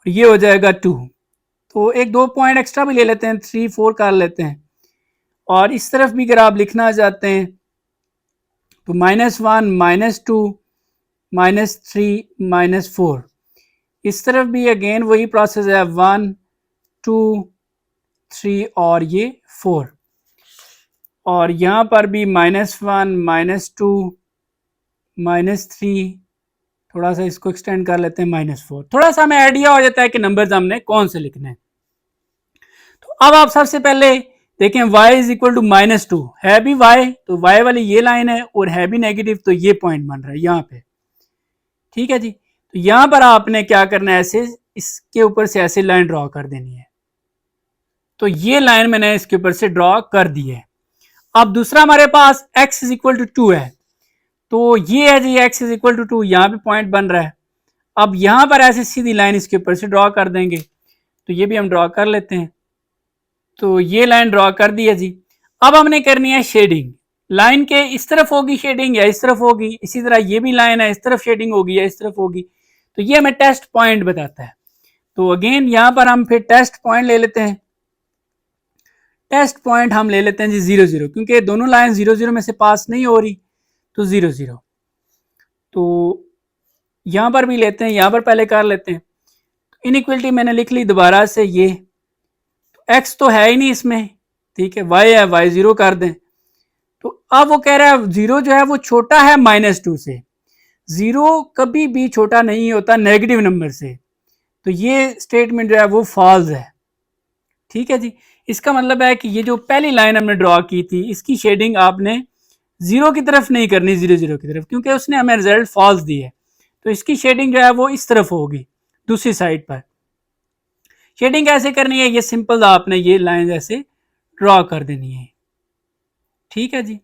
ये हो जाएगा 2। तो एक 2 पॉइंट एक्स्ट्रा भी ले लेते हैं, 3 4 कर लेते हैं। और इस तरफ भी अगर आप लिखना चाहते हैं तो -1 -2 -3 -4, इस तरफ भी अगेन वही प्रोसेस है, 1 2 3 और ये 4। और यहां पर भी -1 -2 -3, थोड़ा सा इसको एक्सटेंड कर लेते हैं -4, थोड़ा सा हमें आइडिया हो जाता है कि नंबर्स हमने कौन से लिखने हैं। तो अब आप सबसे पहले देखें y इज इक्वल टू -2 है भी y, तो y वाली ये लाइन है और है भी नेगेटिव, तो ये पॉइंट बन रहा है यहाँ पे। ठीक है जी, तो यहां पर आपने क्या करना है, ऐसे इसके ऊपर से ऐसे लाइन ड्रॉ कर देनी है। तो ये लाइन मैंने इसके ऊपर से ड्रॉ कर दी है। अब दूसरा हमारे पास x इज इक्वल टू 2 है, तो ये है जी x इज इक्वल टू 2, यहाँ पे पॉइंट बन रहा है। अब यहां पर ऐसे सीधी लाइन इसके ऊपर से ड्रॉ कर देंगे, तो ये भी हम ड्रॉ कर लेते हैं। तो ये लाइन ड्रॉ कर दी है जी। अब हमने करनी है शेडिंग, लाइन के इस तरफ होगी शेडिंग या इस तरफ होगी, इसी तरह ये भी लाइन है, इस तरफ शेडिंग होगी या इस तरफ होगी, तो ये हमें टेस्ट पॉइंट बताता है। तो अगेन यहां पर हम फिर टेस्ट पॉइंट ले लेते हैं। टेस्ट पॉइंट हम ले लेते हैं जी 0 0, क्योंकि दोनों लाइन 0 0 में से पास नहीं हो रही, तो 0 0। तो यहां पर भी लेते हैं, यहां पर पहले कर लेते हैं। इनइक्वलिटी मैंने लिख ली दोबारा से, ये एक्स तो है ही नहीं इसमें, ठीक है, वाई है, वाई 0 कर दें। तो अब वो कह रहा है 0 जो है वो छोटा है -2 से, 0 कभी भी छोटा नहीं होता नेगेटिव नंबर से, तो ये स्टेटमेंट जो है वो फॉल्स है। ठीक है जी, इसका मतलब है कि ये जो पहली लाइन हमने ड्रॉ की थी, इसकी शेडिंग आपने 0 की तरफ नहीं करनी, 0 0 की तरफ, क्योंकि उसने हमें रिजल्ट फॉल्स दी है। तो इसकी शेडिंग जो है वो इस तरफ होगी, दूसरी साइड पर। शेडिंग कैसे करनी है, ये सिंपल आपने ये लाइन ऐसे ड्रॉ कर देनी है। ठीक है जी,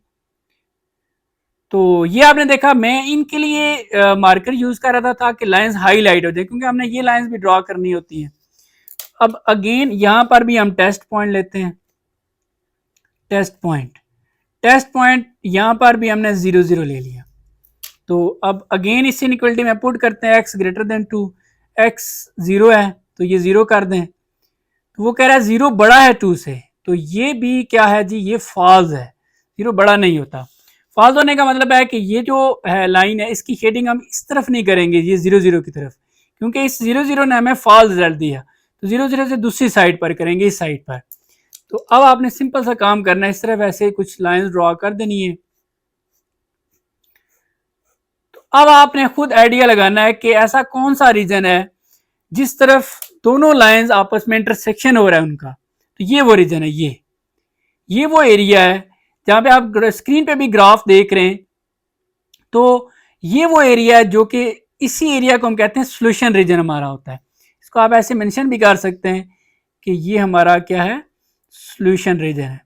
तो ये आपने देखा, मैं इनके लिए मार्कर यूज कर रहा था ताकि लाइंस हाईलाइट हो जाए, क्योंकि हमने ये लाइंस भी ड्रॉ करनी होती हैं। अब अगेन यहां पर भी हम टेस्ट पॉइंट लेते हैं। टेस्ट पॉइंट यहां पर भी हमने 0 0 ले लिया। तो अब अगेन इस इनइक्वालिटी में पुट करते हैं x ग्रेटर देन 2, x 0 है तो ये 0 कर दें। तो वो कह रहा है 0 बड़ा है 2 से, तो ये भी क्या है जी, ये फॉल्स है, 0 बड़ा नहीं होता। फॉल्स होने का मतलब है कि ये जो है लाइन है, इसकी शेडिंग हम इस तरफ नहीं करेंगे, ये 0 0 की तरफ, क्योंकि इस 0 0 ने हमें फॉल्स रिजल्ट दिया। तो 0 0 से दूसरी साइड पर करेंगे, इस साइड पर। तो अब आपने सिंपल सा काम करना है, इस तरफ ऐसे कुछ लाइंस ड्रॉ कर देनी है। तो अब आपने खुद आइडिया लगाना है कि ऐसा कौन सा रीजन है जिस तरफ दोनों लाइंस आपस में इंटरसेक्शन हो रहा है उनका, तो ये वो रीजन है, ये वो एरिया है जहां पे आप स्क्रीन पे भी ग्राफ देख रहे हैं। तो ये वो एरिया है जो कि इसी एरिया को हम कहते हैं सोल्यूशन रीजन हमारा होता है। इसको आप ऐसे मेंशन भी कर सकते हैं कि ये हमारा क्या है, सोल्यूशन रीजन है।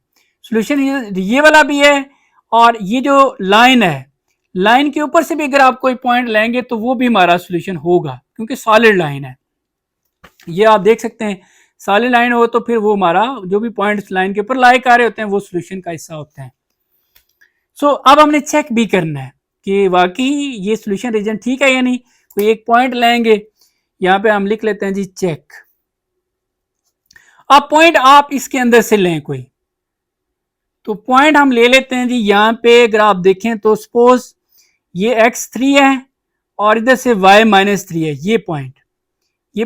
सोल्यूशन ये वाला भी है, और ये जो लाइन है, लाइन के ऊपर से भी अगर आप कोई पॉइंट लेंगे तो वो भी हमारा सोल्यूशन होगा, क्योंकि सॉलिड लाइन है। ये आप देख सकते हैं, सॉलिड लाइन हो तो फिर वो हमारा जो भी पॉइंट्स लाइन के ऊपर लाई आ रहे होते हैं वो सोल्यूशन का हिस्सा होते हैं। सो अब हमने चेक भी करना है कि वाकई ये सोल्यूशन रीजन ठीक है या नहीं। कोई एक पॉइंट लेंगे, यहां पे हम लिख लेते हैं जी चेक। अब पॉइंट आप इसके अंदर से लें कोई, तो पॉइंट हम ले लेते हैं जी यहां पे। अगर आप देखें तो सपोज ये x3 है और इधर से y -3 है, ये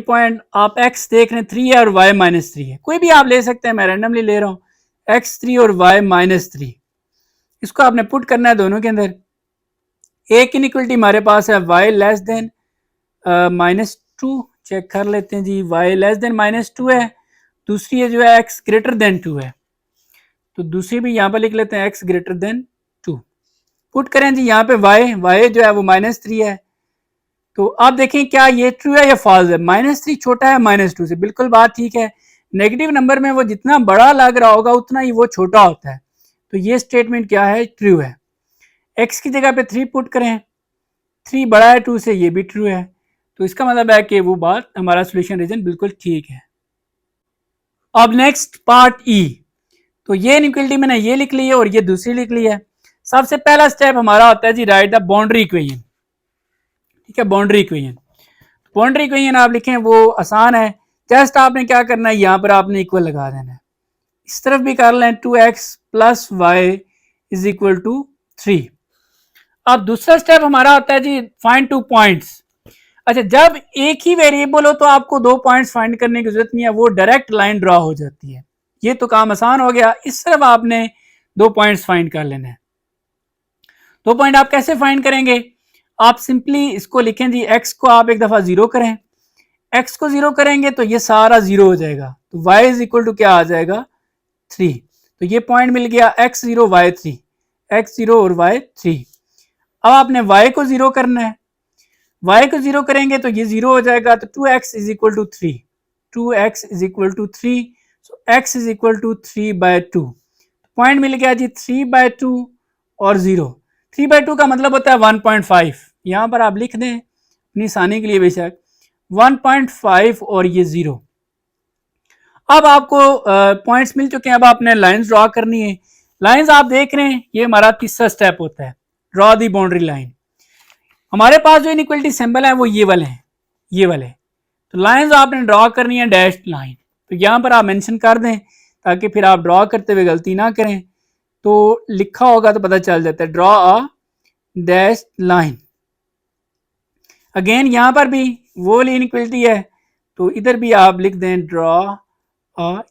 पॉइंट आप x देख रहे हैं 3 है और y -3 है, कोई भी आप ले सकते हैं, मैं रैंडमली ले रहा हूं x3 और y -3। इसको आपने पुट करना है दोनों के अंदर। एक इनइक्वालिटी हमारे पास है y लेस देन -2, चेक कर लेते हैं जी, y लेस देन -2 है। दूसरी है जो है x ग्रेटर देन 2 है, तो दूसरी भी यहां पर लिख लेते हैं x ग्रेटर देन 2। पुट करें जी यहाँ पे y जो है वो -3 है। तो आप देखें क्या ये ट्रू है या फॉल्स है, -3 छोटा है -2 से, बिल्कुल बात ठीक है। नेगेटिव नंबर में वो जितना बड़ा लग रहा होगा उतना ही वो छोटा होता है। तो ये स्टेटमेंट क्या है, ट्रू है। x की जगह पे 3 पुट करें, 3 बड़ा है 2 से, ये भी ट्रू है। तो इसका मतलब है कि वो बात, हमारा सोल्यूशन रीजन बिल्कुल ठीक है। अब नेक्स्ट पार्ट ई, तो ये इनइक्वालिटी मैंने ये लिख ली है और ये दूसरी लिख ली है। सबसे पहला स्टेप हमारा होता है जी राइट द बाउंड्री इक्वेशन। ठीक है, बाउंड्री इक्वेशन, बाउंड्री इक्वेशन आप लिखें वो आसान है। जस्ट आपने क्या करना है, यहां पर आपने इक्वल लगा देना है। इस तरफ भी कर लें, 2x plus y is equal to 3। अब दूसरा स्टेप हमारा होता है जी फाइंड 2 पॉइंट्स। अच्छा, जब एक ही वेरिएबल हो तो आपको 2 पॉइंट्स फाइंड करने की जरूरत नहीं है, वो डायरेक्ट लाइन ड्रॉ हो जाती है। ये तो काम आसान हो गया। इस तरफ आपने 2 पॉइंट्स फाइंड कर लेने हैं। 2 पॉइंट आप कैसे फाइंड करेंगे, आप सिंपली इसको लिखें जी, x को आप एक दफा 0 करें, x को 0 करेंगे तो ये सारा 0 हो जाएगा, तो y इज इक्वल टू क्या आ जाएगा, 3। तो ये पॉइंट मिल गया x0 y3, x0 और y3। अब आपने y को 0 करना है, y को 0 करेंगे तो ये 0 हो जाएगा, तो 2x is equal to 3, 2x is equal to 3, so x is equal to 3/2। Point मिल गया जी 3/2 और 0। 3/2 का मतलब होता है 1.5, यहां पर आप लिख दें अपनी आसानी के लिए बेशक 1.5 और ये 0। अब आपको पॉइंट्स मिल चुके हैं, अब आपने लाइंस ड्रॉ करनी है। लाइंस आप देख रहे हैं, ये हमारा तीसरा स्टेप होता है, ड्रॉ दी बाउंड्री लाइन। हमारे पास जो इनइक्वालिटी सिंबल है वो ये वाले हैं, ये वाले। तो लाइंस आपने ड्रॉ करनी है डैश्ड लाइन, तो यहां पर आप मेंशन कर दें ताकि फिर आप ड्रॉ करते हुए गलती ना करें। तो लिखा होगा तो पता चल जाता है, draw a dash line. Again यहां पर भी वो वाली इनइक्वालिटी है, तो इधर भी आप लिख दें ड्रॉ।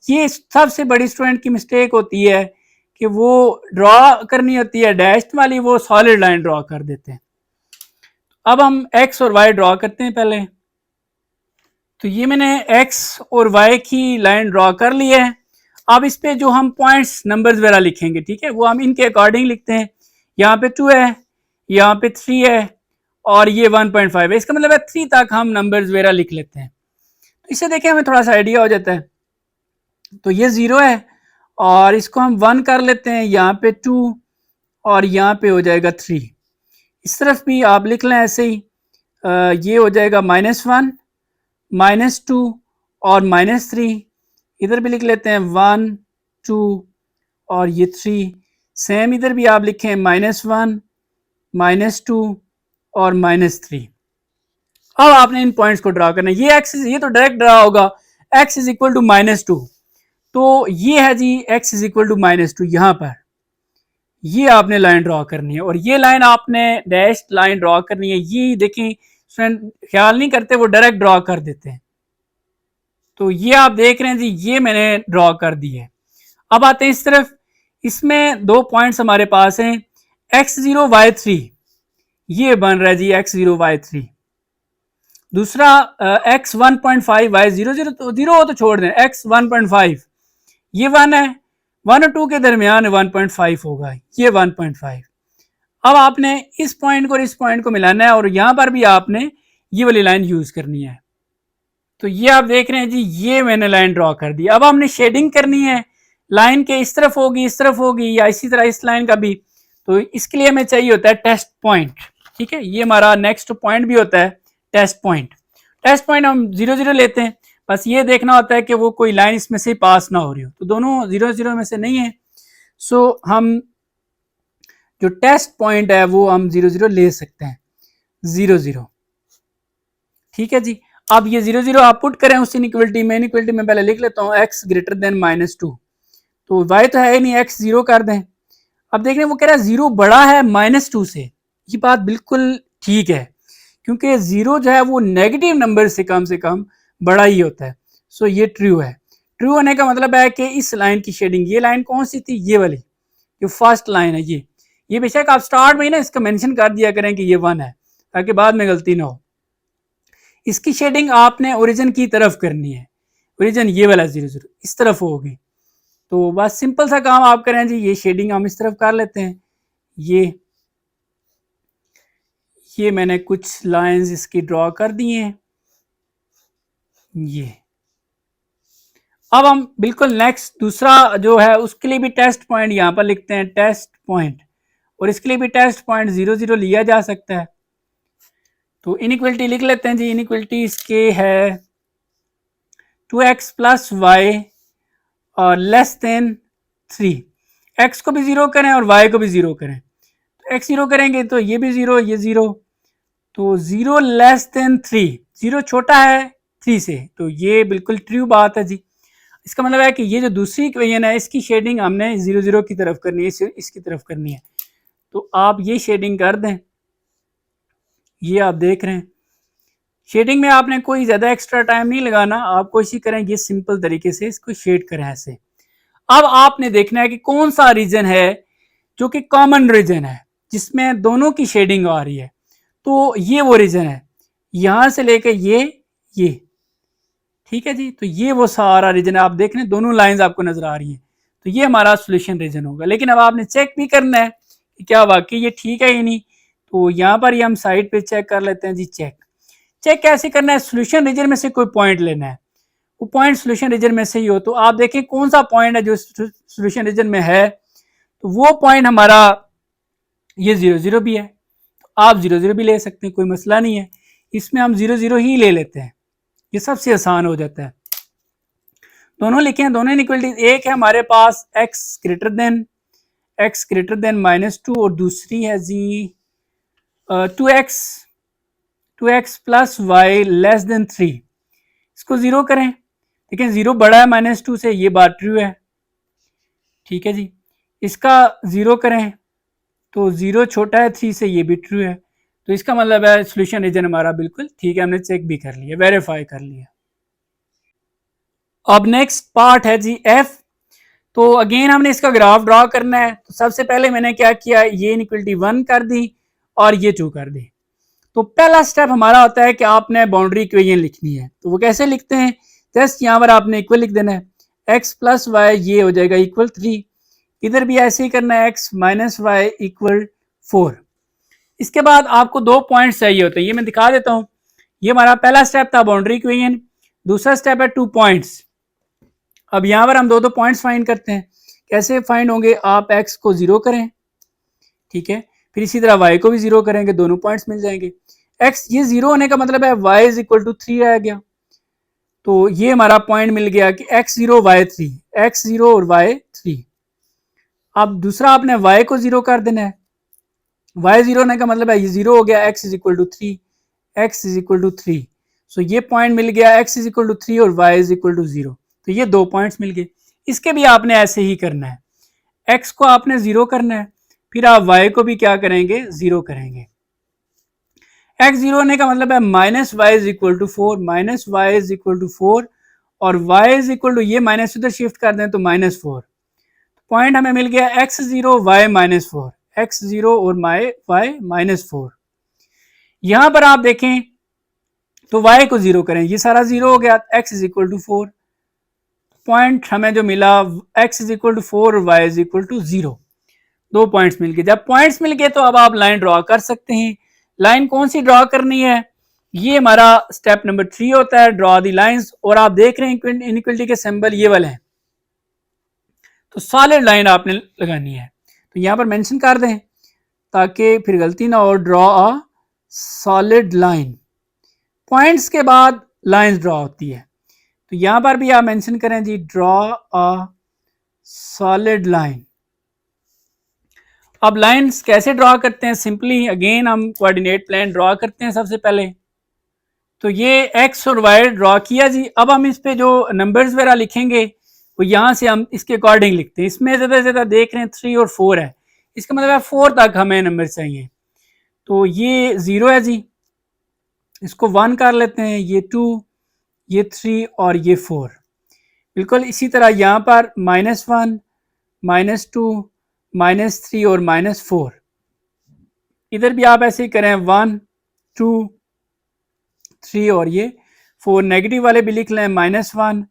ये सबसे बड़ी स्टूडेंट की मिस्टेक होती है कि वो ड्रॉ करनी होती है डैश्ड वाली, वो सॉलिड लाइन ड्रॉ कर देते हैं। अब हम x और y ड्रॉ करते हैं पहले। तो ये मैंने x और y की लाइन ड्रॉ कर ली है। अब इस पे जो हम पॉइंट्स नंबर्स वगैरह लिखेंगे, ठीक है, वो हम इनके अकॉर्डिंग लिखते हैं। यहाँ पे 2 है, यहाँ पे 3 है और ये 1.5 है। इसका मतलब है 3 तक हम नंबर्स वगैरह लिख लेते हैं। तो इससे देखें हमें थोड़ा सा आइडिया हो जाता है। तो ये 0 है और इसको हम 1 कर लेते हैं, यहाँ पे 2 और यहाँ पे हो जाएगा 3। इस तरफ भी आप लिख लें ऐसे ही, ये हो जाएगा -1, -2 और -3। इधर भी लिख लेते हैं 1, 2 और ये 3। सेम इधर भी आप लिखें -1, -2 और -3। अब आपने इन पॉइंट्स को ड्रा करना है। ये एक्स, ये तो डायरेक्ट ड्रा होगा, x इज इक्वल टू -2। तो ये है जी x इज इक्वल टू -2, यहां पर ये आपने लाइन ड्रॉ करनी है और ये लाइन आपने डैश लाइन ड्रॉ करनी है। ये देखें स्टूडेंट ख्याल नहीं करते, वो डायरेक्ट ड्रॉ कर देते हैं। तो ये आप देख रहे हैं जी, ये मैंने ड्रॉ कर दी है। अब आते हैं इस तरफ, इसमें 2 पॉइंट्स हमारे पास हैं, x0 y3, ये बन रहा है जी x0 y3। दूसरा x 1.5 y0 0, तो 0 हो तो छोड़ दें, x 1.5 ये 1 है, 1 और 2 के दरमियान 1.5 होगा, ये 1.5। अब आपने इस पॉइंट को और इस पॉइंट को मिलाना है और यहां पर भी आपने ये वाली लाइन यूज करनी है। तो ये आप देख रहे हैं जी, ये मैंने लाइन ड्रॉ कर दी। अब हमने शेडिंग करनी है, लाइन के इस तरफ होगी, इस तरफ होगी, या इसी तरह इस लाइन का भी। तो इसके लिए हमें चाहिए होता है टेस्ट पॉइंट। ठीक है, ये हमारा नेक्स्ट पॉइंट भी होता है टेस्ट पॉइंट। टेस्ट पॉइंट हम 0 0 लेते हैं, बस ये देखना होता है कि वो कोई लाइन इसमें से पास ना हो रही हो, तो दोनों 0 0 में से नहीं है। सो हम जो टेस्ट पॉइंट है वो हम 0 0 ले सकते हैं, 0 0। ठीक है जी, अब ये 0 0 आप पुट करें उस इनइक्वालिटी में। इनइक्वालिटी में पहले लिख लेता हूँ x ग्रेटर देन -2, तो y तो है ही नहीं, x 0 कर दें। अब देख रहे हैं वो कह रहा है 0 बड़ा है -2 से। ये बात बिल्कुल ठीक है, क्योंकि 0 जो है वो नेगेटिव नंबर से कम बड़ा ही होता है। सो ये ट्रू है। ट्रू होने का मतलब है कि इस लाइन की शेडिंग, ये लाइन कौन सी थी, ये वाली जो फर्स्ट लाइन है, ये बेशक आप स्टार्ट में ही ना इसका मेंशन कर दिया करें कि ये 1 है, ताकि बाद में गलती ना हो। इसकी शेडिंग आपने ओरिजिन की तरफ करनी है, ओरिजिन ये वाला 0 0 इस तरफ होगी। तो बस सिंपल सा काम आप करें जी, ये शेडिंग हम इस तरफ कर लेते हैं। ये मैंने कुछ लाइंस इसकी ड्रॉ कर दी हैं। ये अब हम बिल्कुल नेक्स्ट दूसरा जो है उसके लिए भी टेस्ट पॉइंट यहां पर लिखते हैं, टेस्ट पॉइंट, और इसके लिए भी टेस्ट पॉइंट 0 0 लिया जा सकता है। तो इनइक्वलिटी लिख लेते हैं जी। इनइक्वलिटी इसके है 2x प्लस वाई और लेस देन 3। x को भी 0 करें और y को भी 0 करें, तो x 0 करेंगे तो ये भी 0, ये 0, तो 0 लेस देन 3, 0 छोटा है 3 से, तो ये बिल्कुल ट्रू बात है जी। इसका मतलब है कि ये जो दूसरी इक्वेशन है इसकी शेडिंग हमने 0 0 की तरफ करनी है, इसकी तरफ करनी है। तो आप ये शेडिंग कर दें, ये आप देख रहे हैं। शेडिंग में आपने कोई ज़्यादा एक्स्ट्रा टाइम नहीं लगाना, आप कोशिश करें ये सिंपल तरीके से इसको शेड करें ऐसे। अब आपने देखना है कि कौन सा रीजन है जो कि कॉमन रीजन है जिसमें दोनों की शेडिंग आ रही है। तो ये वो रीजन है, यहां से लेकर ये, ठीक है जी। तो ये वो सारा रीजन है, आप देख रहे हैं दोनों लाइंस आपको नजर आ रही हैं, तो ये हमारा सोल्यूशन रीजन होगा। लेकिन अब आपने चेक भी करना है कि क्या वाकई ये ठीक है या नहीं। तो यहाँ पर ही हम साइड पे चेक कर लेते हैं जी। चेक कैसे करना है, सोल्यूशन रीजन में से कोई पॉइंट लेना है, वो पॉइंट सोल्यूशन रीजन में से ही हो। तो आप देखें कौन सा पॉइंट है जो सोल्यूशन रीजन में है, तो वो पॉइंट हमारा ये 0 0 भी है, तो आप 0 0 भी ले सकते हैं, कोई मसला नहीं है। इसमें हम 0 0 ही ले लेते हैं, ये सबसे आसान हो जाता है। दोनों लिखे हैं, दोनों इनइक्वलिटीज। एक है हमारे पास x ग्रेटर देन -2 और दूसरी है जी 2x plus y less than 3। इसको 0 करें, लेकिन 0 बड़ा है -2 से, ये बात ट्रू है, ठीक है जी। इसका 0 करें तो 0 छोटा है 3 से, ये भी ट्रू है। तो इसका मतलब है सोल्यूशन रीजन हमारा बिल्कुल ठीक है, हमने चेक भी कर लिया, वेरीफाई कर लिया। अब नेक्स्ट पार्ट है जी f। तो अगेन हमने इसका ग्राफ ड्रॉ करना है। तो सबसे पहले मैंने क्या किया, ये इनइक्वलिटी 1 कर दी और ये 2 कर दी। तो पहला स्टेप हमारा होता है कि आपने बाउंड्री इक्वेशन लिखनी है। तो वो कैसे लिखते हैं, जस्ट यहाँ पर आपने इक्वल लिख देना है, x प्लस वाई ये हो जाएगा इक्वल 3। इधर भी ऐसे ही करना है, x माइनस वाई इक्वल 4। इसके बाद आपको 2 पॉइंट्स चाहिए होते हैं, ये मैं दिखा देता हूँ। ये हमारा पहला स्टेप था बाउंड्री इक्वेशन, दूसरा स्टेप है 2 पॉइंट्स। अब यहाँ पर हम दो पॉइंट्स फाइंड करते हैं। कैसे फाइंड होंगे, आप x को 0 करें, ठीक है, फिर इसी तरह y को भी 0 करेंगे, दोनों पॉइंट्स मिल जाएंगे। x ये 0 होने का मतलब है y इज इक्वल टू 3 आ गया। तो ये हमारा पॉइंट मिल गया कि x 0 y 3, x 0 और y 3। अब दूसरा आपने y को 0 कर देना है, y 0 होने का मतलब है ये 0 हो गया, x is equal to 3, x is equal to 3। So ये पॉइंट मिल गया, x इज इक्वल टू 3 और y इज इक्वल टू 0। तो ये 2 पॉइंट्स मिल गए। इसके भी आपने ऐसे ही करना है, x को आपने 0 करना है, फिर आप y को भी क्या करेंगे, 0 करेंगे। x 0 होने का मतलब है minus y is equal to 4, minus y is equal to 4 और y इज इक्वल टू ये माइनस उधर शिफ्ट कर दें तो -4। पॉइंट हमें मिल गया x 0 y -4, x 0 और y -4। यहां पर आप देखें तो y को 0 करें, ये सारा 0 हो गया, x is equal to 4। Point हमें जो मिला x इज इक्वल टू 4 और y is equal to 0। 2 points मिल गए। जब पॉइंट्स मिल गए तो अब आप लाइन ड्रॉ कर सकते हैं। लाइन कौन सी ड्रॉ करनी है, ये हमारा स्टेप नंबर 3 होता है, ड्रॉ दी लाइंस। और आप देख रहे हैं इनइक्वलिटी के सिंबल ये वाले हैं, तो सॉलिड लाइन आपने लगानी है। तो यहां पर मेंशन कर दें ताकि फिर गलती ना हो, draw a solid line. Points के बाद लाइंस ड्रॉ होती है, तो यहां पर भी आप मेंशन करें जी, ड्रॉ अ सॉलिड लाइन। अब लाइंस कैसे ड्रॉ करते हैं, सिंपली अगेन हम कोऑर्डिनेट प्लेन ड्रॉ करते हैं सबसे पहले। तो ये x और y ड्रॉ किया जी। अब हम इस पे जो नंबर्स वगैरह लिखेंगे वो यहाँ से हम इसके अकॉर्डिंग लिखते हैं। इसमें ज़्यादा से ज़्यादा देख रहे हैं 3 और 4 है, इसका मतलब है 4 तक हमें नंबर चाहिए। तो ये 0 है जी, इसको 1 कर लेते हैं, ये 2, ये 3 और ये 4। बिल्कुल इसी तरह यहाँ पर -1, -2, -3 और -4। इधर भी आप ऐसे ही करें, 1, 2, 3 और ये 4। नेगेटिव वाले भी लिख लें, -1,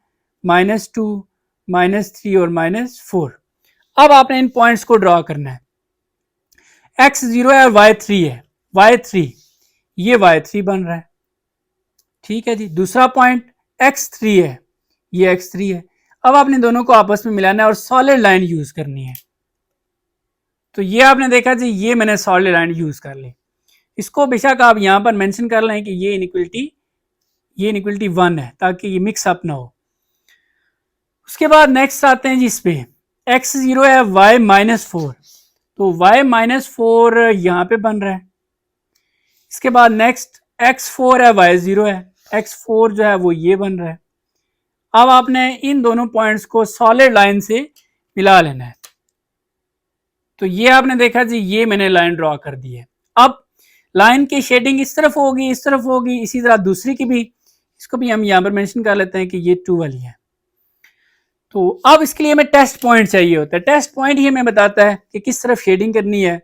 -2, -3 और -4। अब आपने इन पॉइंट्स को ड्रॉ करना है। x 0 है और y 3 है, y3, ये y3 बन रहा है, ठीक है जी। दूसरा पॉइंट x3 है, ये x3 है। अब आपने दोनों को आपस में मिलाना है और सॉलिड लाइन यूज करनी है। तो ये आपने देखा जी, ये मैंने सॉलिड लाइन यूज कर ली। इसको बेशक आप यहां पर मेंशन कर लें कि ये इनइक्वलिटी 1 है ताकि ये मिक्स अप ना हो। उसके बाद नेक्स्ट आते हैं जी इस पे, x 0 है, y -4, तो y -4 यहां पे बन रहा है। इसके बाद नेक्स्ट x 4 है, y 0 है, x 4 जो है वो ये बन रहा है। अब आपने इन दोनों पॉइंट्स को सॉलिड लाइन से मिला लेना है। तो ये आपने देखा जी, ये मैंने लाइन ड्रॉ कर दी है। अब लाइन की शेडिंग इस तरफ होगी, इस तरफ होगी, इसी तरह दूसरी की भी, इसको भी हम यहां पर मेंशन कर लेते हैं कि ये 2 वाली है। तो अब इसके लिए हमें टेस्ट पॉइंट चाहिए होता है। टेस्ट पॉइंट ही हमें बताता है कि किस तरफ शेडिंग करनी है।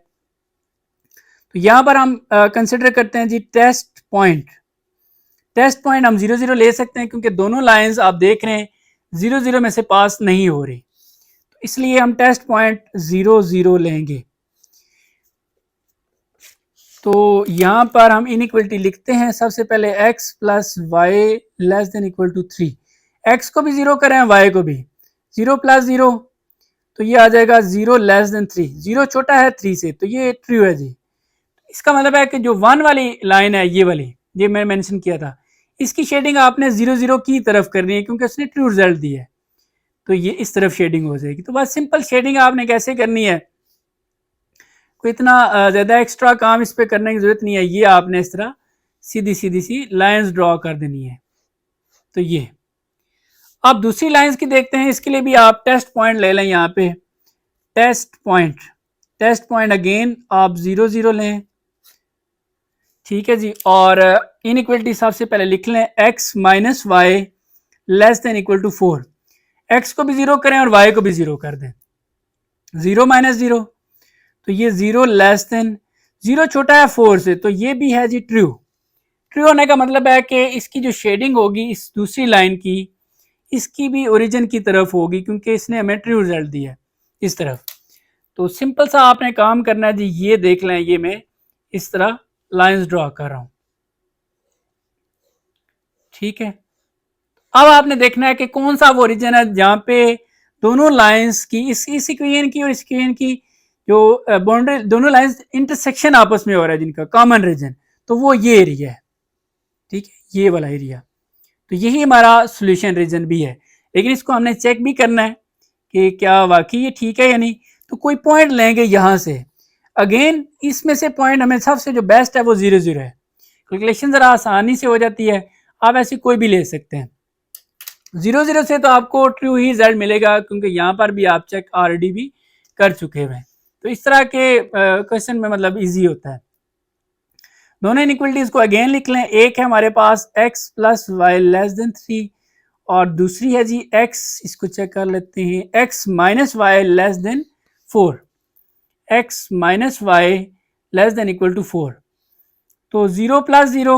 तो यहां पर हम कंसिडर करते हैं जी टेस्ट पॉइंट। टेस्ट पॉइंट हम 0 0 ले सकते हैं क्योंकि दोनों लाइंस आप देख रहे हैं 0 0 में से पास नहीं हो रही, तो इसलिए हम टेस्ट पॉइंट 0 0 लेंगे। तो यहां पर हम इनइक्वलिटी लिखते हैं, सबसे पहले x plus y less than equal to 3। x को भी 0 करें, y को भी 0 प्लस 0, तो ये आ जाएगा 0 लेस देन 3। 0 छोटा है 3 से, तो ये ट्रू है जी। इसका मतलब है कि जो 1 वाली लाइन है, ये वाली, ये मैंने मेंशन किया था, इसकी शेडिंग आपने 0 0 की तरफ करनी है क्योंकि उसने ट्रू रिजल्ट दिया है, तो ये इस तरफ शेडिंग हो जाएगी। तो बस सिंपल शेडिंग आपने कैसे करनी है, कोई इतना ज्यादा एक्स्ट्रा काम इस पे करने की जरूरत नहीं है। ये आपने इस तरह सीधी सीधी सी लाइंस ड्रॉ कर देनी है। तो ये अब दूसरी लाइंस की देखते हैं। इसके लिए भी आप टेस्ट पॉइंट ले लें, यहाँ पे टेस्ट पॉइंट अगेन आप 0 0 लें, ठीक है जी। और इनइक्वलिटी सबसे पहले लिख लें x minus y less than equal to 4। x को भी 0 करें और y को भी 0 कर दें, 0 माइनस 0, तो ये 0 लेस देन, 0 छोटा है 4 से, तो ये भी है जी ट्रू। ट्रू होने का मतलब है कि इसकी जो शेडिंग होगी इस दूसरी लाइन की, इसकी भी ओरिजिन की तरफ होगी क्योंकि इसने हमें ट्रू रिजल्ट दिया है इस तरफ। तो सिंपल सा आपने काम करना है जी, ये देख लें, ये मैं इस तरह लाइंस ड्रॉ कर रहा हूं, ठीक है। अब आपने देखना है कि कौन सा वो रीजन है जहां पे दोनों लाइंस की, इस इक्वेशन की और इस इक्वेशन की जो बाउंड्री, दोनों लाइंस इंटरसेक्शन आपस में हो रहा है जिनका कॉमन रीजन, तो वो ये एरिया है, ठीक है, ये वाला एरिया। तो यही हमारा सॉल्यूशन रीजन भी है, लेकिन इसको हमने चेक भी करना है कि क्या वाकई ये ठीक है या नहीं। तो कोई पॉइंट लेंगे यहां से, अगेन इसमें से पॉइंट हमें सबसे जो बेस्ट है वो 0 0 है। कैलकुलेशन जरा आसानी से हो जाती है, आप ऐसे कोई भी ले सकते हैं। 0 0 से तो आपको ट्रू ही रिजल्ट मिलेगा क्योंकि यहाँ पर भी आप चेक ऑलरेडी भी कर चुके हुए हैं। तो इस तरह के क्वेश्चन में मतलब इजी होता है। दोनों इनइक्वलिटीज को अगेन लिख लें। एक है हमारे पास x plus y less than 3 और दूसरी है जी x, इसको चेक कर लेते हैं, x minus y less than 4, x minus y less than equal to 4। तो 0 प्लस 0,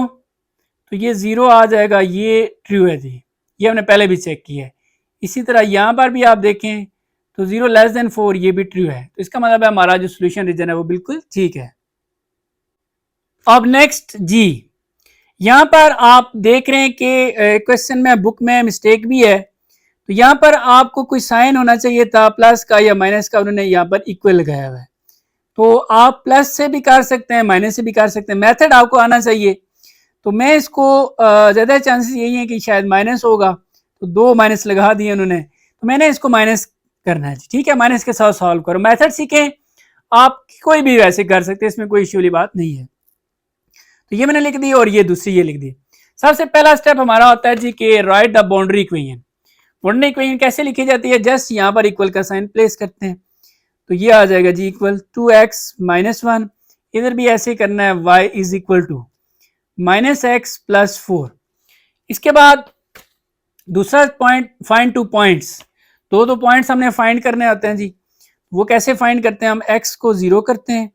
तो ये 0 आ जाएगा, ये ट्रू है जी, ये हमने पहले भी चेक किया है। इसी तरह यहाँ पर भी आप देखें तो 0 लेस देन 4 ये भी ट्रू है। तो इसका मतलब है हमारा जो सोल्यूशन रीजन है वो बिल्कुल ठीक है। अब नेक्स्ट जी, यहाँ पर आप देख रहे हैं कि क्वेश्चन में बुक में मिस्टेक भी है। तो यहाँ पर आपको कोई साइन होना चाहिए था प्लस का या माइनस का, उन्होंने यहाँ पर इक्वल लगाया हुआ है। तो आप प्लस से भी कर सकते हैं, माइनस से भी कर सकते हैं, मेथड आपको आना चाहिए। तो मैं इसको ज़्यादा चांसेस यही है कि शायद माइनस होगा, तो 2 माइनस लगा दिए उन्होंने, तो मैंने इसको माइनस करना है, ठीक है। माइनस के साथ सॉल्व करो, मेथड सीखें, आप कोई भी वैसे कर सकते हैं, इसमें कोई इश्यू वाली बात नहीं है। तो ये मैंने लिख दी और ये दूसरी ये लिख दी। सबसे पहला स्टेप हमारा होता है जी कि right the boundary equation. Boundary equation कैसे लिखी जाती है, जस्ट यहाँ पर इक्वल का साइन प्लेस करते हैं, तो ये आ जाएगा जी इक्वल 2x माइनस 1, इधर भी ऐसे करना है, y is equal to minus x plus 4। इसके बाद दूसरा पॉइंट, फाइंड 2 पॉइंट्स, दो पॉइंट्स हमने फाइंड करने होते हैं जी। वो कैसे फाइंड करते हैं, हम x को 0 करते हैं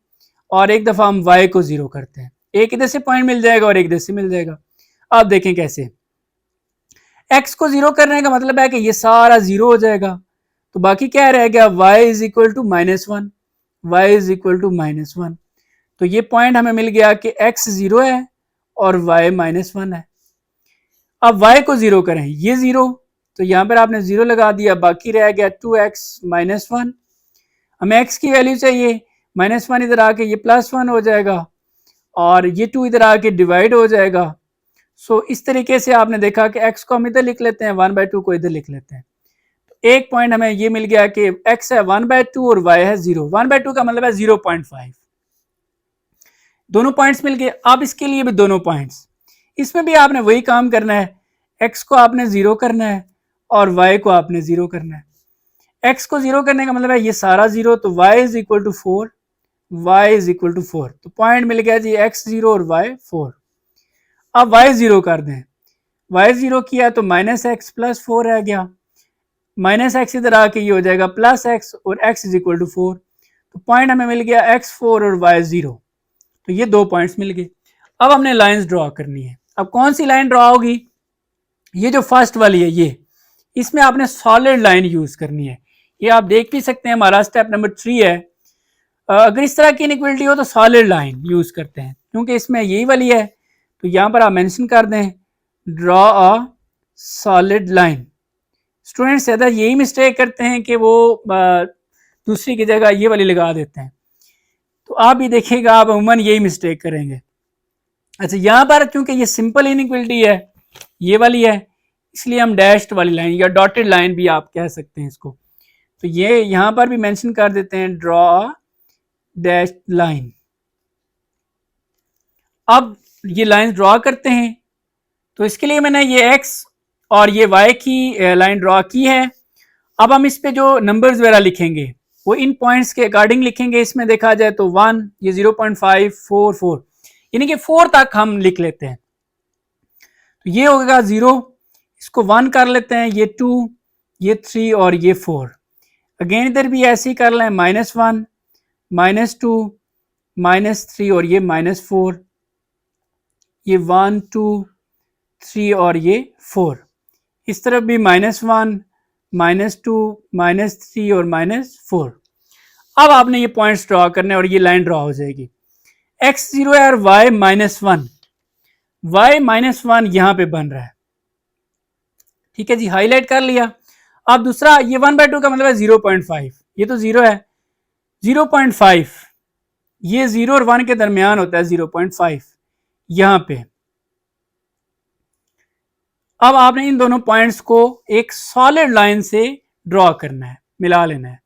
और एक दफा हम y को 0 करते हैं, एक इधर से पॉइंट मिल जाएगा और एक इधर से मिल जाएगा। आप देखें कैसे, x को 0 करने का मतलब है कि ये सारा 0 हो जाएगा, तो बाकी क्या रह गया, y is equal to minus 1, y is equal to minus 1। तो ये पॉइंट हमें मिल गया कि x 0 है और y माइनस 1 है। अब y को 0 करें, ये 0 तो यहाँ पर आपने 0 लगा दिया, बाकी रह गया 2x माइनस 1। हमें x की वैल्यू चाहिए, -1 इधर आके ये +1 हो जाएगा और ये 2 इधर आके डिवाइड हो जाएगा। सो इस तरीके से आपने देखा कि x को हम इधर लिख लेते हैं, 1/2 को इधर लिख लेते हैं। तो एक पॉइंट हमें ये मिल गया कि x है 1/2 और y है 0। 1/2 का मतलब है 0.5। दोनों पॉइंट्स मिल गए। अब इसके लिए भी दोनों पॉइंट्स, इसमें भी आपने वही काम करना है, x को आपने 0 करना है और y को आपने 0 करना है। x को 0 करने का मतलब है ये सारा 0, तो y is equal to 4, y is equal to 4। तो पॉइंट मिल गया जी x 0 और y 4। अब y 0 कर दें, y 0 किया तो -x प्लस 4 रह गया, -x इधर आके ये हो जाएगा +x और x इज इक्वल टू 4। तो पॉइंट हमें मिल गया x 4 और y 0। तो ये दो पॉइंट्स मिल गए। अब हमने लाइंस ड्रॉ करनी है। अब कौन सी लाइन ड्रॉ होगी? ये जो फर्स्ट वाली है ये, इसमें आपने सॉलिड लाइन यूज करनी है। ये आप देख भी सकते हैं, हमारा स्टेप नंबर 3 है। अगर इस तरह की इनइक्वालिटी हो तो सॉलिड लाइन यूज करते हैं, क्योंकि इसमें यही वाली है। तो यहां पर आप मेंशन कर दें draw a solid line. Students ज्यादा यही मिस्टेक करते हैं कि वो दूसरी की जगह ये वाली लगा देते हैं। तो आप भी देखिएगा, आप अमूमन यही मिस्टेक करेंगे। अच्छा, यहां पर चूंकि ये सिंपल इनइक्वालिटी है, ये वाली है, इसलिए हम डैश्ड वाली लाइन या डॉटेड लाइन भी आप कह सकते हैं इसको। तो ये यहां पर भी मेंशन कर देते हैं ड्रॉ डैश लाइन। अब ये लाइन ड्रॉ करते हैं, तो इसके लिए मैंने ये x और ये y की लाइन ड्रॉ की है। अब हम इस पे जो नंबर्स वगैरह लिखेंगे वो इन पॉइंट्स के अकॉर्डिंग लिखेंगे। इसमें देखा जाए तो 1, ये 0.5, 4, 4, यानी कि 4 तक हम लिख लेते हैं। तो ये होगा 0, इसको 1 कर लेते हैं, ये 2, ये 3 और ये 4। अगेन इधर भी ऐसे ही कर लें, -1, -2, -3 और ये -4, ये 1, 2, 3 और ये 4। इस तरफ भी -1, -2, -3 और -4। अब आपने ये पॉइंट्स ड्रॉ करने और ये लाइन ड्रॉ हो जाएगी। x 0 है और y -1, y -1 यहां पे बन रहा है। ठीक है जी, हाईलाइट कर लिया। अब दूसरा, ये 1/2 का मतलब है 0.5, ये तो 0 है, 0.5 ये 0 और 1 के दरमियान होता है 0.5 यहां पे। अब आपने इन दोनों पॉइंट्स को एक सॉलिड लाइन से ड्रॉ करना है, मिला लेना है।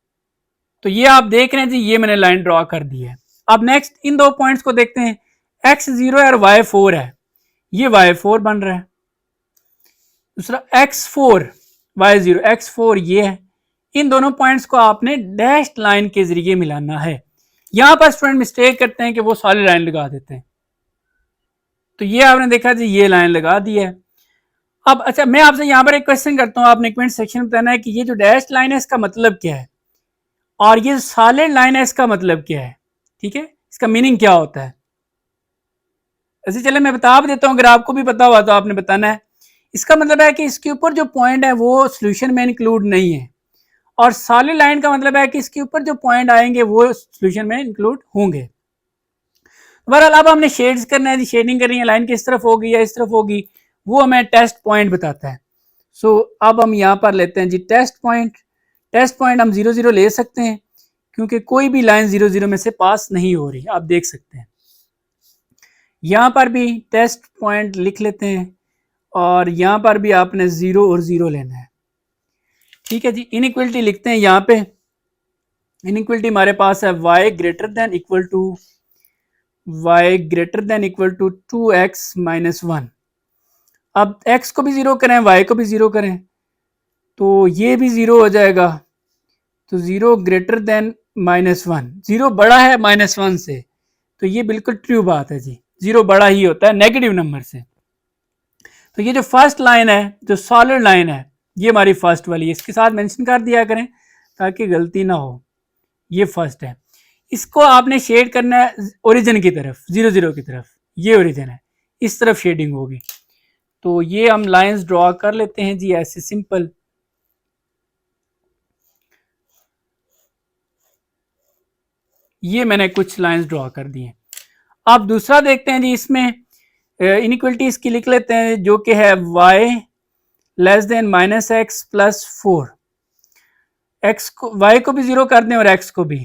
तो ये आप देख रहे हैं जी, ये मैंने लाइन ड्रॉ कर दी है। अब नेक्स्ट इन दो पॉइंट्स को देखते हैं, x 0 है और y 4 है, ये y 4 बन रहा है। दूसरा x 4, y 0, x 4 ये है। इन दोनों पॉइंट्स को आपने डैश्ड लाइन के जरिए मिलाना है। यहां पर स्टूडेंट मिस्टेक करते हैं कि वो सॉलिड लाइन लगा देते हैं। तो ये आपने देखा जी, ये लाइन लगा दी है। अब अच्छा, मैं आपसे यहां पर एक क्वेश्चन करता हूं, आपने कमेंट सेक्शन में बताना है कि ये जो डैश लाइन है इसका मतलब क्या है और ये सॉलिड लाइन है इसका मतलब क्या है। ठीक है, इसका मीनिंग क्या होता है। ऐसे चले मैं बता देता हूं, अगर आपको भी पता हुआ तो आपने बताना है। इसका मतलब है कि इसके ऊपर जो पॉइंट है वो सोल्यूशन में इंक्लूड नहीं है, और सॉलिड लाइन का मतलब है कि इसके ऊपर जो पॉइंट आएंगे वो सोल्यूशन में इंक्लूड होंगे। बहरहाल अब हमने शेड्स करना है, शेडिंग करनी है, लाइन किस तरफ होगी या इस तरफ होगी, वो हमें टेस्ट पॉइंट बताता है। सो अब हम यहाँ पर लेते हैं जी टेस्ट पॉइंट। टेस्ट पॉइंट हम 0, 0 ले सकते हैं, क्योंकि कोई भी लाइन 0, 0 में से पास नहीं हो रही, आप देख सकते हैं। यहाँ पर भी टेस्ट पॉइंट लिख लेते हैं और यहाँ पर भी आपने 0 और 0 लेना है। ठीक है जी, इनइक्वलिटी लिखते हैं। यहाँ पे इनइक्वलिटी हमारे पास है y greater than equal to 2x minus 1। अब x को भी 0 करें, y को भी 0 करें, तो ये भी 0 हो जाएगा। तो 0 ग्रेटर देन -1, 0 बड़ा है -1 से, तो ये बिल्कुल ट्रू बात है जी, 0 बड़ा ही होता है नेगेटिव नंबर से। तो ये जो फर्स्ट लाइन है, जो सॉलिड लाइन है, ये हमारी फर्स्ट वाली है, इसके साथ मेंशन कर दिया करें ताकि गलती ना हो। ये फर्स्ट है, इसको आपने शेड करना है ओरिजिन की तरफ, 0, 0 की तरफ, ये ओरिजिन है, इस तरफ शेडिंग होगी। तो ये हम लाइंस ड्रॉ कर लेते हैं जी ऐसे सिंपल। ये मैंने कुछ लाइंस ड्रॉ कर दी हैं। अब दूसरा देखते हैं जी, इसमें इनइक्वलिटी इसकी लिख लेते हैं जो कि है y less then minus x plus 4, x को वाई को भी 0 कर दें और एक्स को भी,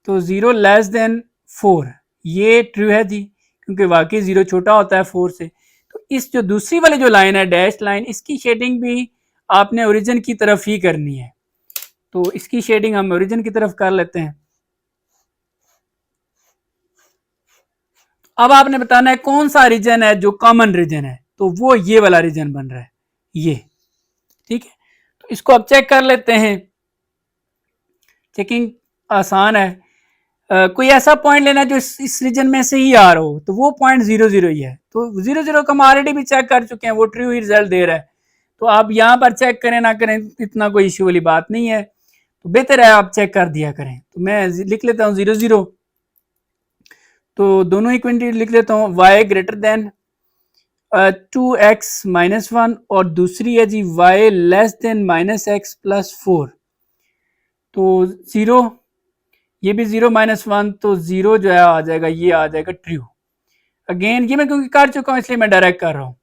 तो 0 लेस देन 4, ये ट्रू है जी, क्योंकि वाकई 0 छोटा होता है 4 से। तो इस जो दूसरी वाली जो लाइन है डैश लाइन, इसकी शेडिंग भी आपने ओरिजिन की तरफ ही करनी है, तो इसकी शेडिंग हम ओरिजिन की तरफ कर लेते हैं। अब आपने बताना है कौन सा रीजन है जो कॉमन रीजन है, तो वो ये वाला रीजन बन रहा है ये, ठीक है। तो इसको अब चेक कर लेते हैं, चेकिंग आसान है। कोई ऐसा पॉइंट लेना जो इस रीजन में से ही आ रहा हो, तो वो पॉइंट 0 0 ही है, तो 0 0 का हम ऑलरेडी भी चेक कर चुके हैं, वो ट्रू ही रिजल्ट दे रहा है। तो आप यहाँ पर चेक करें ना करें इतना कोई इश्यू वाली बात नहीं है, तो बेहतर है आप चेक कर दिया करें। तो मैं लिख लेता हूँ 0 0, तो दोनों इक्विटी लिख लेता हूँ, y greater then 2x minus 1, और दूसरी है जी y less then minus x plus 4, तो 0, ये भी 0 माइनस 1, तो 0 जो है आ जाएगा, ये आ जाएगा ट्रू। अगेन ये मैं क्योंकि कर चुका हूँ इसलिए मैं डायरेक्ट कर रहा हूँ,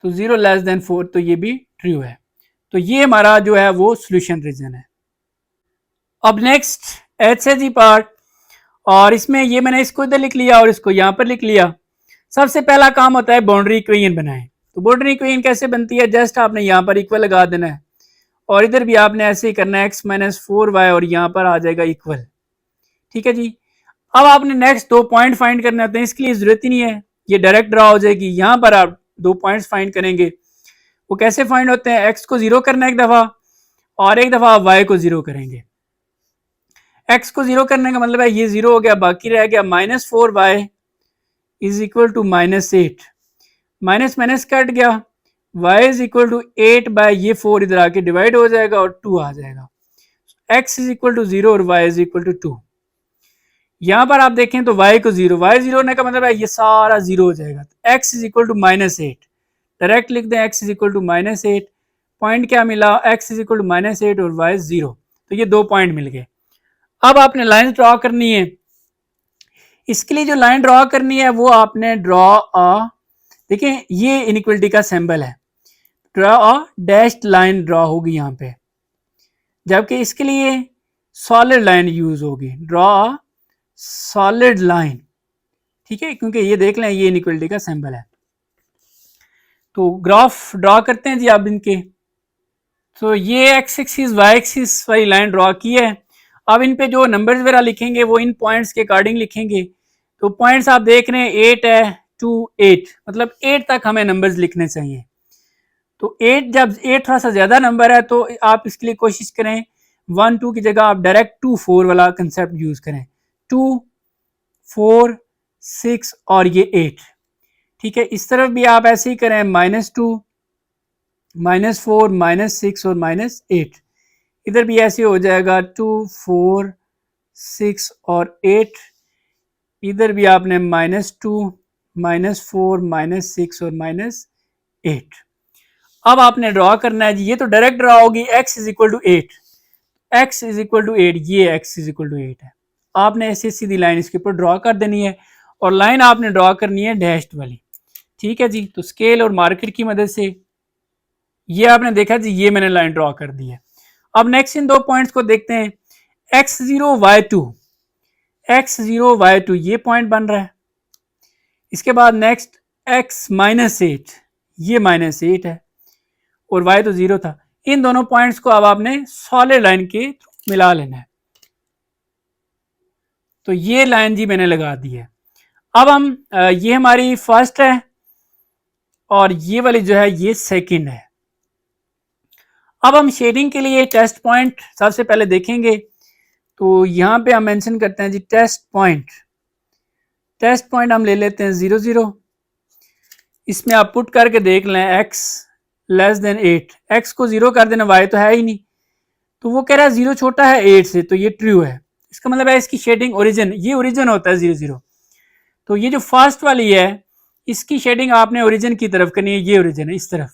तो 0 लेस देन 4, तो ये भी ट्रू है। तो ये हमारा जो है वो सोल्यूशन रीजन है। अब नेक्स्ट एच है जी पार्ट, और इसमें ये मैंने इसको इधर लिख लिया और इसको यहाँ पर लिख लिया। सबसे पहला काम होता है बाउंड्री इक्वेशन बनाएं। तो बाउंड्री इक्वेशन कैसे बनती है, जस्ट आपने यहाँ पर इक्वल लगा देना है, और इधर भी आपने ऐसे ही करना है, x माइनस 4y, और यहाँ पर आ जाएगा इक्वल, ठीक है जी। अब आपने नेक्स्ट 2 पॉइंट फाइंड करने होते हैं, इसके लिए जरूरत ही नहीं है, ये डायरेक्ट ड्रा हो जाएगी। यहाँ पर आप 2 पॉइंट्स फाइंड करेंगे, वो कैसे फाइंड होते हैं, x को 0 करना एक दफा, और एक दफा आप y को 0 करेंगे। x को 0 करने का मतलब है ये 0 हो गया, बाकी रह गया minus 4y is equal to minus 8, minus minus cut गया, y is equal to 8 by ये 4 इधर आके डिवाइड हो जाएगा और 2 आ जाएगा, x इज इक्वल टू 0 और y इज इक्वल टू 2। यहां पर आप देखें तो y को 0, y 0 होने का मतलब है ये सारा 0 हो जाएगा, तो x is equal to minus 8, direct लिख दें x is equal to minus 8, point क्या मिला, x is equal to minus 8 और y 0, तो ये 2 पॉइंट मिल गए। अब आपने लाइन ड्रॉ करनी है, इसके लिए जो लाइन ड्रॉ करनी है वो आपने ड्रॉ देखिए ये इनइक्वलिटी का सिंबल है, draw a dashed line draw होगी यहाँ पे, जबकि इसके लिए सॉलिड लाइन यूज होगी, ड्रॉ अ सॉलिड लाइन, ठीक है, क्योंकि ये देख लें ये इनइक्वलिटी का सिंबल है। तो ग्राफ ड्रॉ करते हैं जी आप इनके, तो ये एक्स एक्सिस वाई एक्सिस वाली लाइन ड्रॉ की है। अब इन पे जो नंबर्स वगैरह लिखेंगे वो इन पॉइंट्स के अकॉर्डिंग लिखेंगे। तो पॉइंट्स आप देख रहे हैं 8 है टू 8, मतलब 8 तक हमें नंबर्स लिखने चाहिए। तो 8 जब 8 थोड़ा सा ज्यादा नंबर है तो आप इसके लिए कोशिश करें 1 2 की जगह आप डायरेक्ट 2 4 वाला कंसेप्ट यूज करें, 2 4 6 और ये 8, ठीक है। इस तरफ भी आप ऐसे ही करें, -2 -4 -6 और -8, इधर भी ऐसे हो जाएगा 2 4 6 और 8, इधर भी आपने -2 -4 -6 और -8। अब आपने ड्रॉ करना है जी, ये तो डायरेक्ट ड्रॉ होगी, x is equal to 8, x is equal to 8, ये x इज इक्वल टू 8 है। आपने ऐसे सीधी लाइन इसके ऊपर ड्रॉ कर देनी है, और लाइन आपने ड्रॉ करनी है डैश्ड वाली, ठीक है जी। तो स्केल और मार्कर की मदद से ये आपने देखा जी, ये मैंने लाइन ड्रॉ कर दी है। अब नेक्स्ट इन 2 पॉइंट्स को देखते हैं, x0 y2, x0 y2 ये पॉइंट बन रहा है। इसके बाद नेक्स्ट x -8, ये -8 है, और y तो 0 था। इन दोनों पॉइंट्स को अब आपने सॉलिड लाइन के मिला लेना है। तो ये लाइन जी मैंने लगा दी है। अब हम ये हमारी फर्स्ट है और ये वाली जो है ये सेकंड है। अब हम शेडिंग के लिए टेस्ट पॉइंट सबसे पहले देखेंगे, तो यहां पे हम मेंशन करते हैं जी टेस्ट पॉइंट। टेस्ट पॉइंट हम ले लेते हैं 0 0, इसमें आप पुट करके देख लें x लेस देन 8, x को 0 कर देना, y तो है ही नहीं, तो वो कह रहा है 0 छोटा है 8 से, तो ये ट्रू है। इसका मतलब है इसकी शेडिंग ओरिजिन, ये ओरिजिन होता है 0 0, तो ये जो फर्स्ट वाली है इसकी शेडिंग आपने ओरिजिन की तरफ करनी है, ये ओरिजिन है इस तरफ।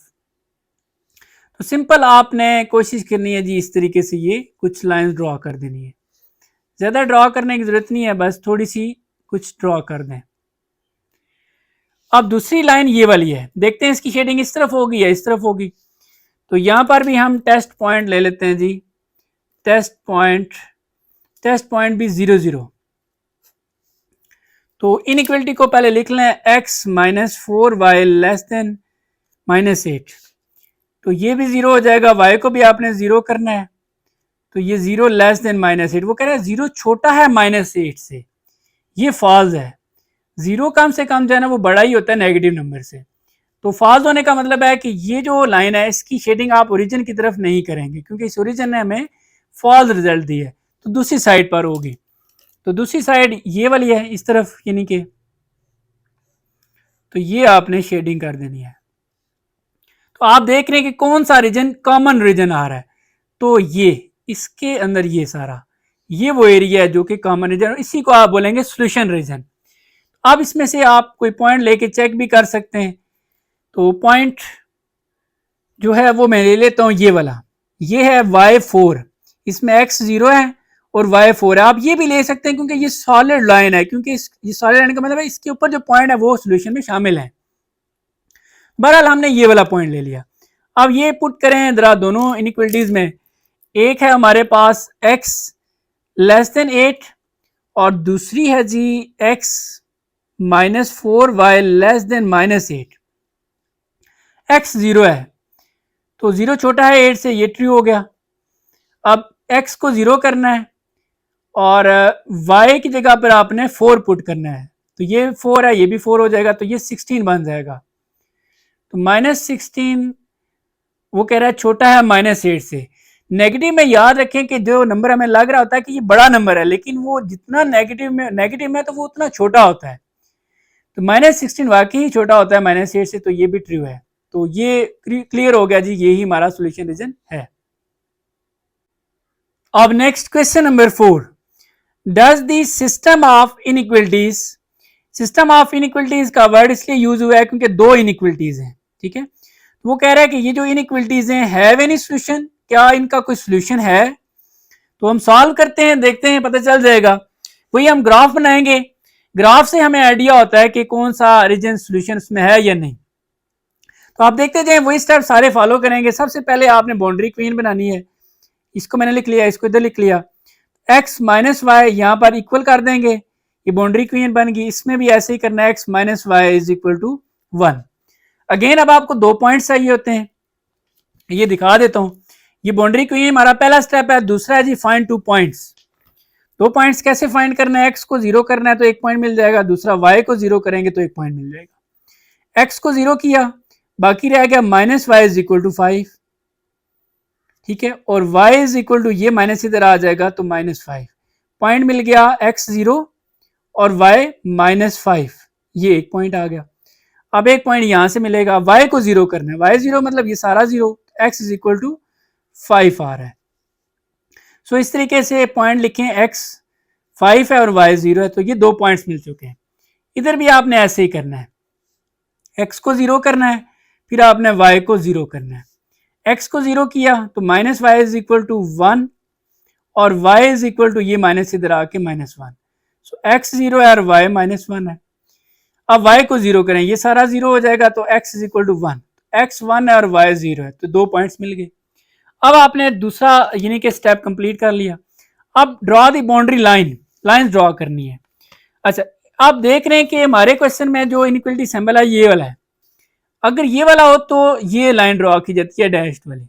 तो सिंपल आपने कोशिश करनी है जी इस तरीके से ये कुछ लाइंस ड्रॉ कर देनी है, ज्यादा ड्रॉ करने की जरूरत नहीं है, बस थोड़ी सी कुछ ड्रॉ कर दें। अब दूसरी लाइन ये वाली है, देखते हैं इसकी शेडिंग इस तरफ होगी या इस तरफ होगी। तो यहां पर भी हम टेस्ट पॉइंट ले लेते हैं जी, टेस्ट पॉइंट भी 0 0। तो इनइक्वलिटी को पहले लिख लें, x minus 4y less than minus 8। तो ये भी 0 हो जाएगा, y को भी आपने 0 करना है, तो ये 0 लेस देन माइनस 8। वो कह रहा है 0 छोटा है माइनस 8 से, ये फॉल्स है। 0 कम से कम जो है ना वो बड़ा ही होता है नेगेटिव नंबर से। तो फॉल्स होने का मतलब है कि ये जो लाइन है इसकी शेडिंग आप ओरिजिन की तरफ नहीं करेंगे, क्योंकि इस ओरिजिन ने हमें फॉल्स रिजल्ट दिया है, तो दूसरी साइड पर होगी। तो दूसरी साइड ये वाली है इस तरफ, यानी कि तो ये आपने शेडिंग कर देनी है। तो आप देख रहे हैं कि कौन सा रीजन कॉमन रीजन आ रहा है, तो ये इसके अंदर ये सारा ये वो एरिया है जो कि कॉमन रीजन, इसी को आप बोलेंगे सोल्यूशन रीजन। अब इसमें से आप कोई पॉइंट लेके चेक भी कर सकते हैं। तो पॉइंट जो है वो मैं ले लेता हूं, ये वाला, ये है y4, इसमें x 0 है और y4 है। आप ये भी ले सकते हैं क्योंकि ये सॉलिड लाइन है, क्योंकि ये सॉलिड लाइन का मतलब है इसके ऊपर जो पॉइंट है वो सोल्यूशन में शामिल है। बहरहाल हमने ये वाला पॉइंट ले लिया। अब ये पुट करें जरा दोनों इनइक्वलिटीज में, एक है हमारे पास x लेस देन 8 और दूसरी है जी x minus 4y less than minus 8। x 0 है तो 0 छोटा है 8 से, ये ट्रू हो गया। अब x को 0 करना है और y की जगह पर आपने 4 पुट करना है, तो ये 4 है, ये भी 4 हो जाएगा, तो ये 16 बन जाएगा। तो माइनस 16 वो कह रहा है छोटा है माइनस 8 से। नेगेटिव में याद रखें कि जो नंबर हमें लग रहा होता है कि ये बड़ा नंबर है, लेकिन वो जितना नेगेटिव में तो वो उतना छोटा होता है। तो माइनस 16 वाकई ही छोटा होता है माइनस 8 से, तो ये भी ट्रू है। तो ये क्लियर हो गया जी, ये ही हमारा सोल्यूशन रीजन है। अब next question number 4, does the system of inequalities, system of inequalities का वर्ड इसलिए यूज हुआ है क्योंकि दो इनइक्वलिटीज हैं, ठीक है। तो वो कह रहा है कि ये जो इनइक्वलिटीज हैं हैव एनी सॉल्यूशन, क्या इनका कोई सॉल्यूशन है। तो हम सॉल्व करते हैं, देखते हैं, पता चल जाएगा। वही हम ग्राफ बनाएंगे, ग्राफ से हमें आइडिया होता है कि कौन सा रीजन सॉल्यूशन उसमें है या नहीं। तो आप देखते जाए, वही स्टेप सारे फॉलो करेंगे। सबसे पहले आपने बाउंड्री क्वीन बनानी है, इसको मैंने लिख लिया, इसको इधर लिख लिया। x माइनस वाई यहाँ पर इक्वल कर देंगे, ये बाउंड्री क्वीन बन गई। इसमें भी ऐसे ही करना है, x minus y is equal to 1। Again अब आपको 2 पॉइंट्स चाहिए होते हैं, ये दिखा देता हूं। ये बाउंड्री क्वीन हमारा पहला स्टेप है। दूसरा है जी फाइंड 2 पॉइंट्स। 2 पॉइंट्स कैसे फाइंड करना है, x को 0 करना है तो 1 पॉइंट मिल जाएगा, दूसरा y को 0 करेंगे तो 1 पॉइंट मिल जाएगा। x को 0 किया, बाकी रह गया minus y is equal to 5, ठीक है, और y इज इक्वल टू, ये माइनस इधर आ जाएगा तो माइनस 5, पॉइंट मिल गया x 0 और y माइनस 5, ये 1 पॉइंट आ गया। अब 1 पॉइंट यहां से मिलेगा, y को 0 करना है, y 0 मतलब ये सारा 0, x इज इक्वल टू 5 आ रहा है। सो इस तरीके से पॉइंट लिखें, x 5 है और y 0 है, तो ये 2 पॉइंट्स मिल चुके हैं। इधर भी आपने ऐसे ही करना है, x को 0 करना है, फिर आपने y को 0 करना है। x को 0 किया तो minus y is equal to 1 और y इज इक्वल टू, ये माइनस इधर आके माइनस 1। सो x 0 है और y माइनस 1 है। अब y को 0 करें, ये सारा 0 हो जाएगा तो x is equal to 1, x 1 है और y 0 है, तो 2 पॉइंट्स मिल गए। अब आपने दूसरा यानी कि स्टेप कंप्लीट कर लिया। अब draw the boundary line, line draw करनी है। अच्छा, आप देख रहे हैं कि हमारे क्वेश्चन में जो इनइक्वलिटी सिंबल है ये वाला है। अगर ये वाला हो तो ये लाइन ड्रॉ की जाती है डैश्ड वाली।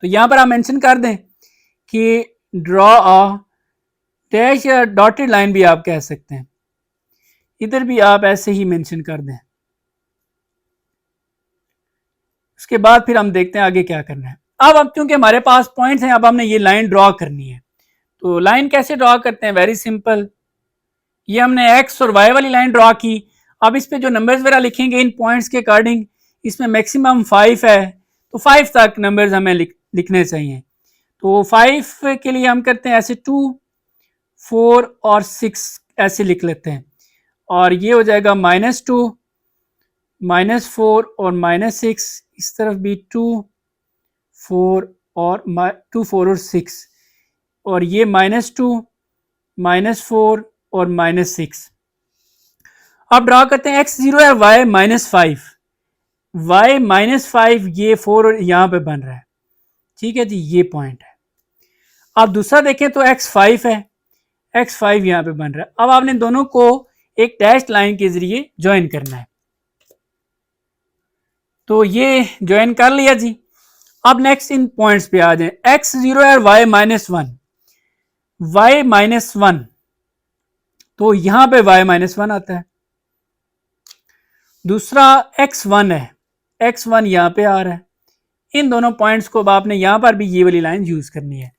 तो यहां पर आप मेंशन कर दें कि ड्रॉ अ डैश, या डॉटेड लाइन भी आप कह सकते हैं, इधर भी आप ऐसे ही मेंशन कर दें। उसके बाद फिर हम देखते हैं आगे क्या करना है। अब क्योंकि हमारे पास पॉइंट्स हैं, अब हमने ये लाइन ड्रॉ करनी है। तो लाइन कैसे ड्रॉ करते हैं, वेरी सिंपल। ये हमने x और y वाली लाइन ड्रॉ की। अब इस पे जो नंबर्स वगैरह लिखेंगे इन पॉइंट्स के अकॉर्डिंग, इसमें मैक्सिमम 5 है तो 5 तक नंबर्स हमें लिखने चाहिए। तो 5 के लिए हम करते हैं ऐसे 2, 4 और 6 ऐसे लिख लेते हैं, और ये हो जाएगा -2, -4 और -6। इस तरफ भी 2, 4 और 2, 4 और 6, और ये -2, -4 और -6। अब ड्रा करते हैं x0 है y-5, y-5 ये 4 यहां पे बन रहा है, ठीक है जी, ये पॉइंट है। अब दूसरा देखें तो x5 है, x5 यहां पे बन रहा है। अब आपने दोनों को एक डैश लाइन के जरिए ज्वाइन करना है, तो ये ज्वाइन कर लिया जी। अब नेक्स्ट इन पॉइंट्स पे आ जाए, x0 है y-1, y-1 तो यहां पे y-1 आता है। दूसरा x1 है, x1 यहां पे आ रहा है। इन दोनों पॉइंट्स को आपने यहां पर भी ये वाली लाइन यूज करनी है,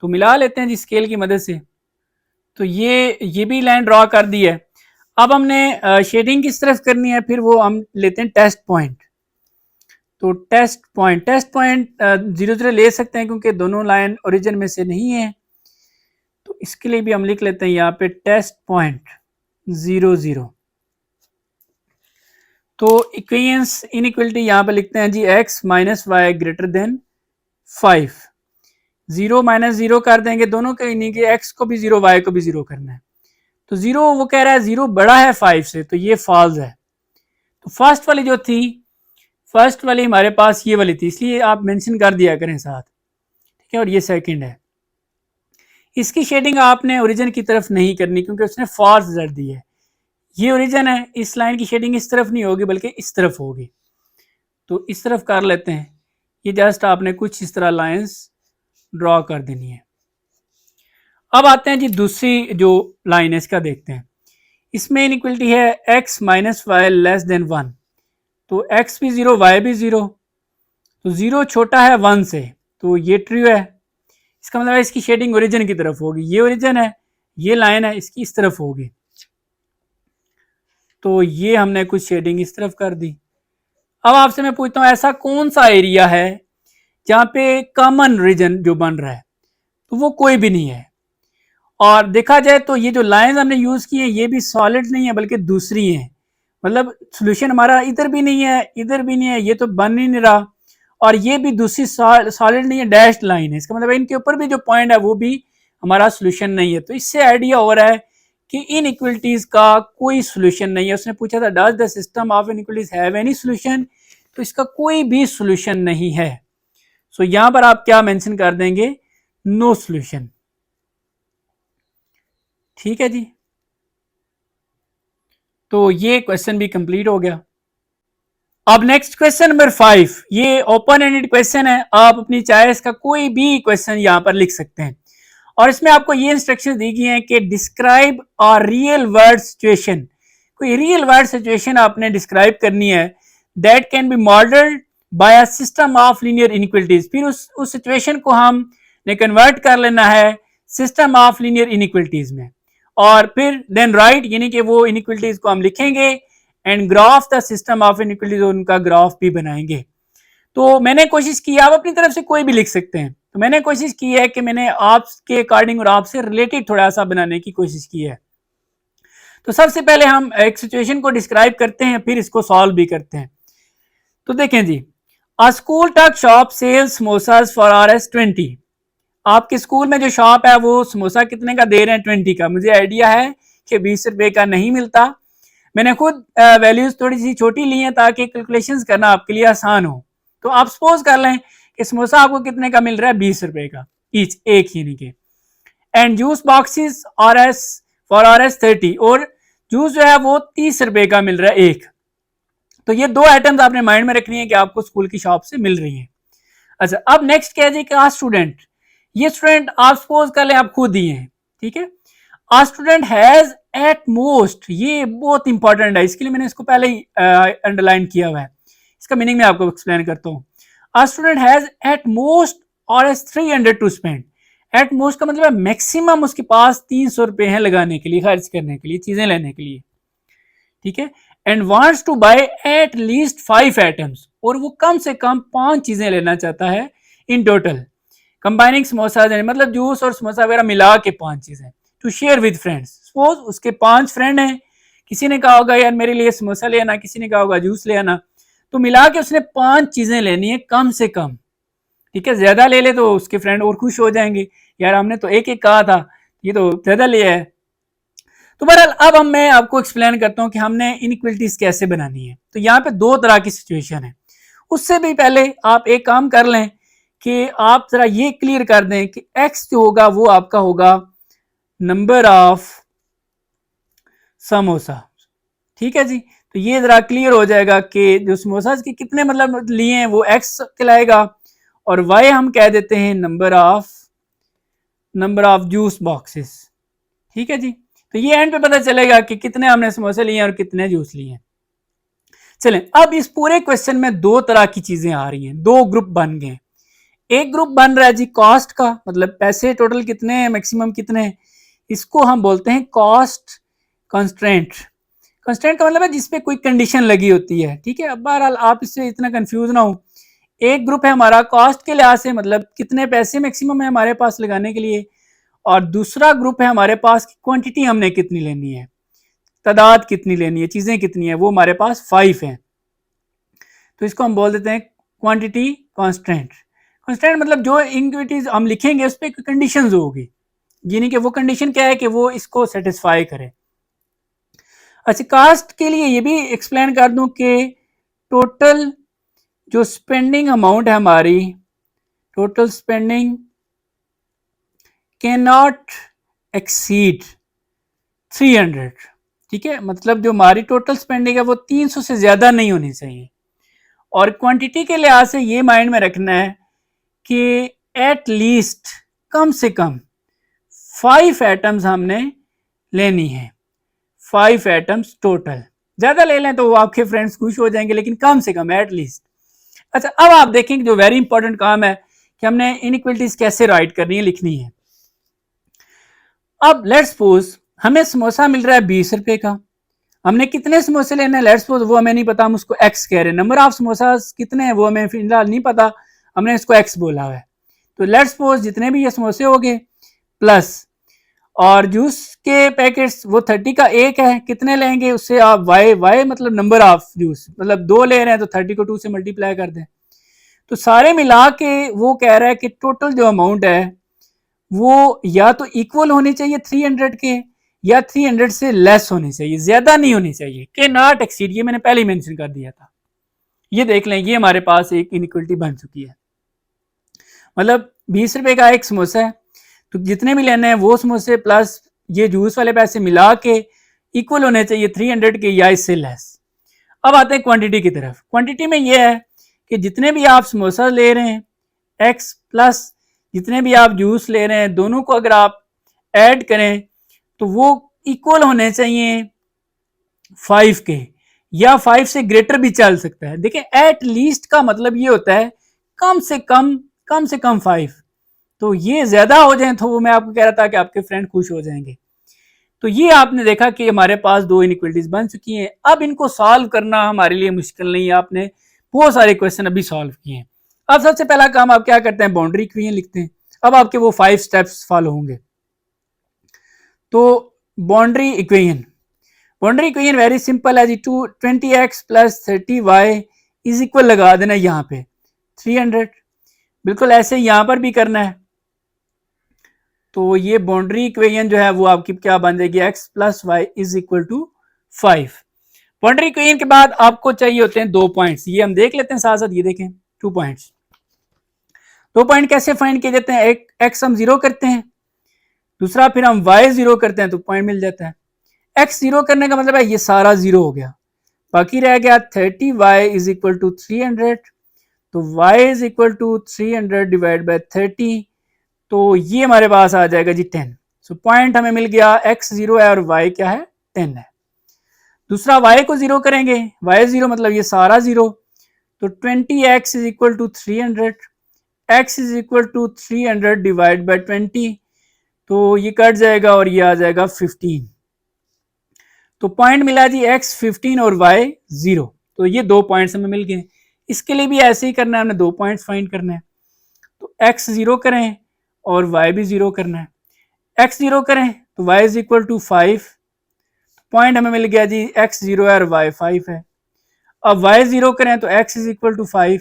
तो मिला लेते हैं जी स्केल की मदद से। तो ये भी लाइन ड्रॉ कर दी है। अब हमने शेडिंग किस तरफ करनी है, फिर वो हम लेते हैं टेस्ट पॉइंट। तो टेस्ट पॉइंट 0 ले सकते हैं क्योंकि दोनों लाइन ओरिजिन में से नहीं है, तो इसके लिए भी हम लिख लेते हैं यहाँ पे टेस्ट पॉइंट 0 तो इक्वेशंस इनइक्वलिटी यहाँ पे लिखते हैं जी x minus y greater than 5, 0 minus 0 कर देंगे दोनों के, यानी कि x को भी 0 y को भी 0 करना है। तो 0 वो कह रहा है 0 बड़ा है 5 से, तो ये फॉल्स है। तो फर्स्ट वाली जो थी, फर्स्ट वाली हमारे पास ये वाली थी, इसलिए आप मेंशन कर दिया करें साथ, ठीक है। और ये सेकंड है, इसकी शेडिंग आपने ओरिजिन की तरफ नहीं करनी क्योंकि उसने फॉल्स रिजल्ट दी है। ये ओरिजिन है, इस लाइन की शेडिंग इस तरफ नहीं होगी बल्कि इस तरफ होगी, तो इस तरफ कर लेते हैं। ये जस्ट आपने कुछ इस तरह लाइंस ड्रॉ कर देनी है। अब आते हैं जी दूसरी जो लाइन है इसका देखते हैं। इसमें इनइक्वलिटी है x minus y less than 1, तो x भी 0 y भी 0, तो 0 छोटा है 1 से, तो ये ट्रू है। इसका मतलब है इसकी शेडिंग ओरिजिन की तरफ होगी, ये ओरिजिन है, ये लाइन है, इसकी इस तरफ होगी, तो ये हमने कुछ शेडिंग इस तरफ कर दी। अब आपसे मैं पूछता हूं ऐसा कौन सा एरिया है जहां पे कॉमन रीजन जो बन रहा है, तो वो कोई भी नहीं है। और देखा जाए तो ये जो लाइंस हमने यूज की है ये भी सॉलिड नहीं है बल्कि दूसरी है, मतलब सॉल्यूशन हमारा इधर भी नहीं है इधर भी नहीं है, ये तो बन ही नहीं रहा, और ये भी दूसरी सॉलिड नहीं है, डैश्ड लाइन है। इसका मतलब इनके ऊपर भी जो पॉइंट है वो भी हमारा सोल्यूशन नहीं है। तो इससे आइडिया हो रहा है कि इनइक्वलिटीज का कोई सोल्यूशन नहीं है। उसने पूछा था does the system of inequalities have any solution, तो इसका कोई भी सोल्यूशन नहीं है। सो यहां पर आप क्या मेंशन कर देंगे, नो सोल्यूशन, ठीक है जी। तो ये क्वेश्चन भी कंप्लीट हो गया। अब नेक्स्ट क्वेश्चन नंबर 5, ये ओपन एंडेड क्वेश्चन है, आप अपनी चॉइस का कोई भी क्वेश्चन यहां पर लिख सकते हैं। और इसमें आपको ये इंस्ट्रक्शन दी गई है कि describe a real world situation, कोई रियल वर्ल्ड सिचुएशन आपने डिस्क्राइब करनी है that can be modelled by a system of linear inequalities. फिर उस सिचुएशन को हमने कन्वर्ट कर लेना है सिस्टम ऑफ लीनियर इनइक्वलिटीज में, और फिर देन राइट यानी कि वो इनइक्वलिटीज को हम लिखेंगे and graph the system of inequalities, उनका ग्राफ भी बनाएंगे। तो मैंने कोशिश की, आप अपनी तरफ से कोई भी लिख सकते हैं, तो मैंने कोशिश की है कि मैंने आपके अकॉर्डिंग और आपसे रिलेटेड थोड़ा सा बनाने की कोशिश की है। तो सबसे पहले हम एक सिचुएशन को डिस्क्राइब करते हैं, फिर इसको सॉल्व भी करते हैं। तो देखें जी, a school tuck shop sells samosas for Rs20। आपके स्कूल में जो शॉप है वो समोसा कितने का दे रहे हैं, 20 का। मुझे आइडिया है कि 20 रुपए का नहीं मिलता, मैंने खुद वैल्यूज थोड़ी सी छोटी ली हैं ताकि कैलकुलेशंस करना आपके लिए आसान हो। तो आप सपोज कर लें कि समोसा आपको कितने का मिल रहा है, 20 रुपए का ईच, एक ही नहीं के। And juice boxes Rs for Rs30, और जूस जो है वो 30 रुपए का मिल रहा है एक। तो ये दो आइटम्स आपने माइंड में रखनी है कि आपको स्कूल की शॉप से मिल रही है। अच्छा, अब नेक्स्ट क्या है कि स्टूडेंट, ये स्टूडेंट आप सपोज कर लें आप खुद ही हैं, ठीक है। आ स्टूडेंट हैज एट मोस्ट, ये बहुत इंपॉर्टेंट है, इसके लिए मैंने इसको पहले ही अंडरलाइन किया हुआ है। इसका मीनिंग मैं आपको एक्सप्लेन करता हूँ। A student has at most Rs300 to spend. At most का मतलब है मैक्सिमम उसके पास 300 रुपए हैं लगाने के लिए, खर्च करने के लिए, चीजें लेने के लिए, ठीक है। And wants to buy at least 5 items, और वो कम से कम 5 चीजें लेना चाहता है इन टोटल, कंबाइनिंग समोसा मतलब जूस और समोसा वगैरह मिला के 5 चीजें, to share with friends. Suppose उसके 5 फ्रेंड हैं, किसी ने कहा होगा यार मेरे लिए समोसा ले आना, किसी ने कहा होगा जूस ले आना, तो मिला के उसने 5 चीजें लेनी है कम से कम, ठीक है। ज्यादा ले ले तो उसके फ्रेंड और खुश हो जाएंगे, यार हमने तो एक एक कहा था, ये तो ज्यादा लिया है। तो बहरहाल अब मैं आपको एक्सप्लेन करता हूं कि हमने इनइक्वलिटीज कैसे बनानी है। तो यहाँ पे दो तरह की सिचुएशन है। उससे भी पहले आप एक काम कर लें कि आप जरा ये क्लियर कर दें कि x जो होगा वो आपका होगा नंबर ऑफ समोसा। ठीक है जी, तो ये जरा क्लियर हो जाएगा कि जो समोसा के कितने मतलब लिए हैं वो x कहलाएगा, और y हम कह देते हैं नंबर ऑफ जूस बॉक्सेस। ठीक है जी, तो ये एंड पे पता चलेगा कि कितने हमने समोसे लिए हैं और कितने जूस लिए हैं। चलें, अब इस पूरे क्वेश्चन में दो तरह की चीजें आ रही हैं, दो ग्रुप बन गए। एक ग्रुप बन रहा है जी कॉस्ट का, मतलब पैसे टोटल कितने हैं, मैक्सिमम कितने हैं, इसको हम बोलते हैं कॉस्ट कंस्ट्रेंट। कंस्ट्रेंट का मतलब है जिसपे कोई कंडीशन लगी होती है। ठीक है, अब बहरहाल आप इससे इतना कंफ्यूज ना हो। एक ग्रुप है हमारा कॉस्ट के लिहाज से, मतलब कितने पैसे मैक्सिमम है हमारे पास लगाने के लिए, और दूसरा ग्रुप है हमारे पास क्वांटिटी हमने कितनी लेनी है, तादाद कितनी लेनी है, चीजें कितनी है, वो हमारे पास 5 है। तो इसको हम बोल देते हैं क्वांटिटी कांस्टेंट। कांस्टेंट मतलब जो इनइक्वालिटीज हम लिखेंगे उस पर कंडीशंस होगी, यानी कि वो कंडीशन क्या है कि वो इसको सेटिस्फाई करे। अच्छा, कास्ट के लिए ये भी एक्सप्लेन कर दूं कि टोटल जो स्पेंडिंग अमाउंट है हमारी, total spending can not exceed 300। ठीक है, मतलब जो हमारी टोटल स्पेंडिंग है वो 300 से ज्यादा नहीं होनी चाहिए। और क्वांटिटी के लिहाज से ये माइंड में रखना है कि एट लीस्ट कम से कम 5 एटम्स हमने लेनी है, 5 एटम्स टोटल। ज्यादा ले लें तो आपके फ्रेंड्स खुश हो जाएंगे, लेकिन कम से कम एट लीस्ट। अच्छा, अब आप देखेंगे जो वेरी इंपॉर्टेंट काम है कि हमने इनइक्वालिटीज कैसे राइट करनी है, लिखनी है। अब लेट्स सपोज हमें समोसा मिल रहा है 20 रुपए का, हमने कितने समोसे लेने हैं लेट्स सपोज वो हमें नहीं पता, हम उसको x कह रहे हैं। नंबर ऑफ समोसा कितने हैं वो हमें फिलहाल नहीं पता, हमने इसको x बोला है। तो लेट्स सपोज जितने भी ये समोसे हो गए प्लस, और जूस के पैकेट्स वो 30 का एक है, कितने लेंगे उससे आप y मतलब नंबर ऑफ जूस, मतलब 2 ले रहे हैं तो 30 को 2 से मल्टीप्लाई कर दें। तो सारे मिला के वो कह रहा है कि टोटल जो अमाउंट है वो या तो इक्वल होनी चाहिए 300 के, या 300 से लेस होनी चाहिए, ज्यादा नहीं होनी चाहिए, के नॉट एक्सीड। ये मैंने पहले ही मेंशन कर दिया था। ये देख लें, ये हमारे पास एक इनइक्वालिटी बन चुकी है। मतलब 20 रुपए का एक समोसा है, तो जितने भी लेने हैं वो समोसे प्लस ये जूस वाले पैसे मिला के इक्वल होने चाहिए 300 के या इससे लेस। अब आते हैं क्वांटिटी की तरफ। क्वांटिटी में ये है कि जितने भी आप समोसा ले रहे हैं x प्लस जितने भी आप जूस ले रहे हैं, दोनों को अगर आप ऐड करें तो वो इक्वल होने चाहिए 5 के, या 5 से ग्रेटर भी चल सकता है। देखिए एट लीस्ट का मतलब ये होता है कम से कम 5। तो ये ज्यादा हो जाए तो वो मैं आपको कह रहा था कि आपके फ्रेंड खुश हो जाएंगे। तो ये आपने देखा कि हमारे पास दो इनइक्वालिटीज बन चुकी हैं। अब इनको सॉल्व करना हमारे लिए मुश्किल नहीं है, आपने बहुत सारे क्वेश्चन अभी सॉल्व किए हैं। अब सबसे पहला काम आप क्या करते हैं, बाउंड्री इक्वेशन लिखते हैं। अब आपके वो 5 स्टेप्स फॉलो होंगे। तो बाउंड्री इक्वेशन वेरी सिंपल है जी, 20x plus 30y is equal लगा देना यहाँ पे 300। बिल्कुल ऐसे यहाँ पर भी करना है। तो ये बाउंड्री इक्वेशन जो है वो आपकी क्या बन जाएगी, x plus y is equal to 5। Boundary equation के बाद आपको चाहिए होते हैं 2 पॉइंट्स, ये हम देख लेते हैं साथ साथ। ये देखें 2 पॉइंट्स। 2 पॉइंट कैसे फाइंड किए जाते हैं, एक x हम 0 करते हैं, दूसरा फिर हम y 0 करते हैं तो पॉइंट मिल जाता है। x 0 करने का मतलब है ये सारा 0 हो गया, बाकी रह गया 30y इज इक्वल टू 300। तो y is equal to 300 divide by 30, तो ये हमारे पास आ जाएगा जी 10। सो पॉइंट हमें मिल गया, x 0 है और y क्या है 10 है। दूसरा y को 0 करेंगे, y 0 मतलब ये सारा 0, तो 20x is equal to 300, x is equal to 300 divide by 20, तो ये कट जाएगा और ये आ जाएगा 15। तो पॉइंट मिला जी x 15 और y 0, तो ये 2 पॉइंट्स हमें मिल गए। इसके लिए भी ऐसे ही करना है, हमने 2 पॉइंट्स फाइंड करना है। तो x 0 करें और y भी 0 करना है। x 0 करें तो y is equal to 5, point हमें मिल गया जी x 0 है और y 5 है। अब y 0 करें तो x is equal to 5,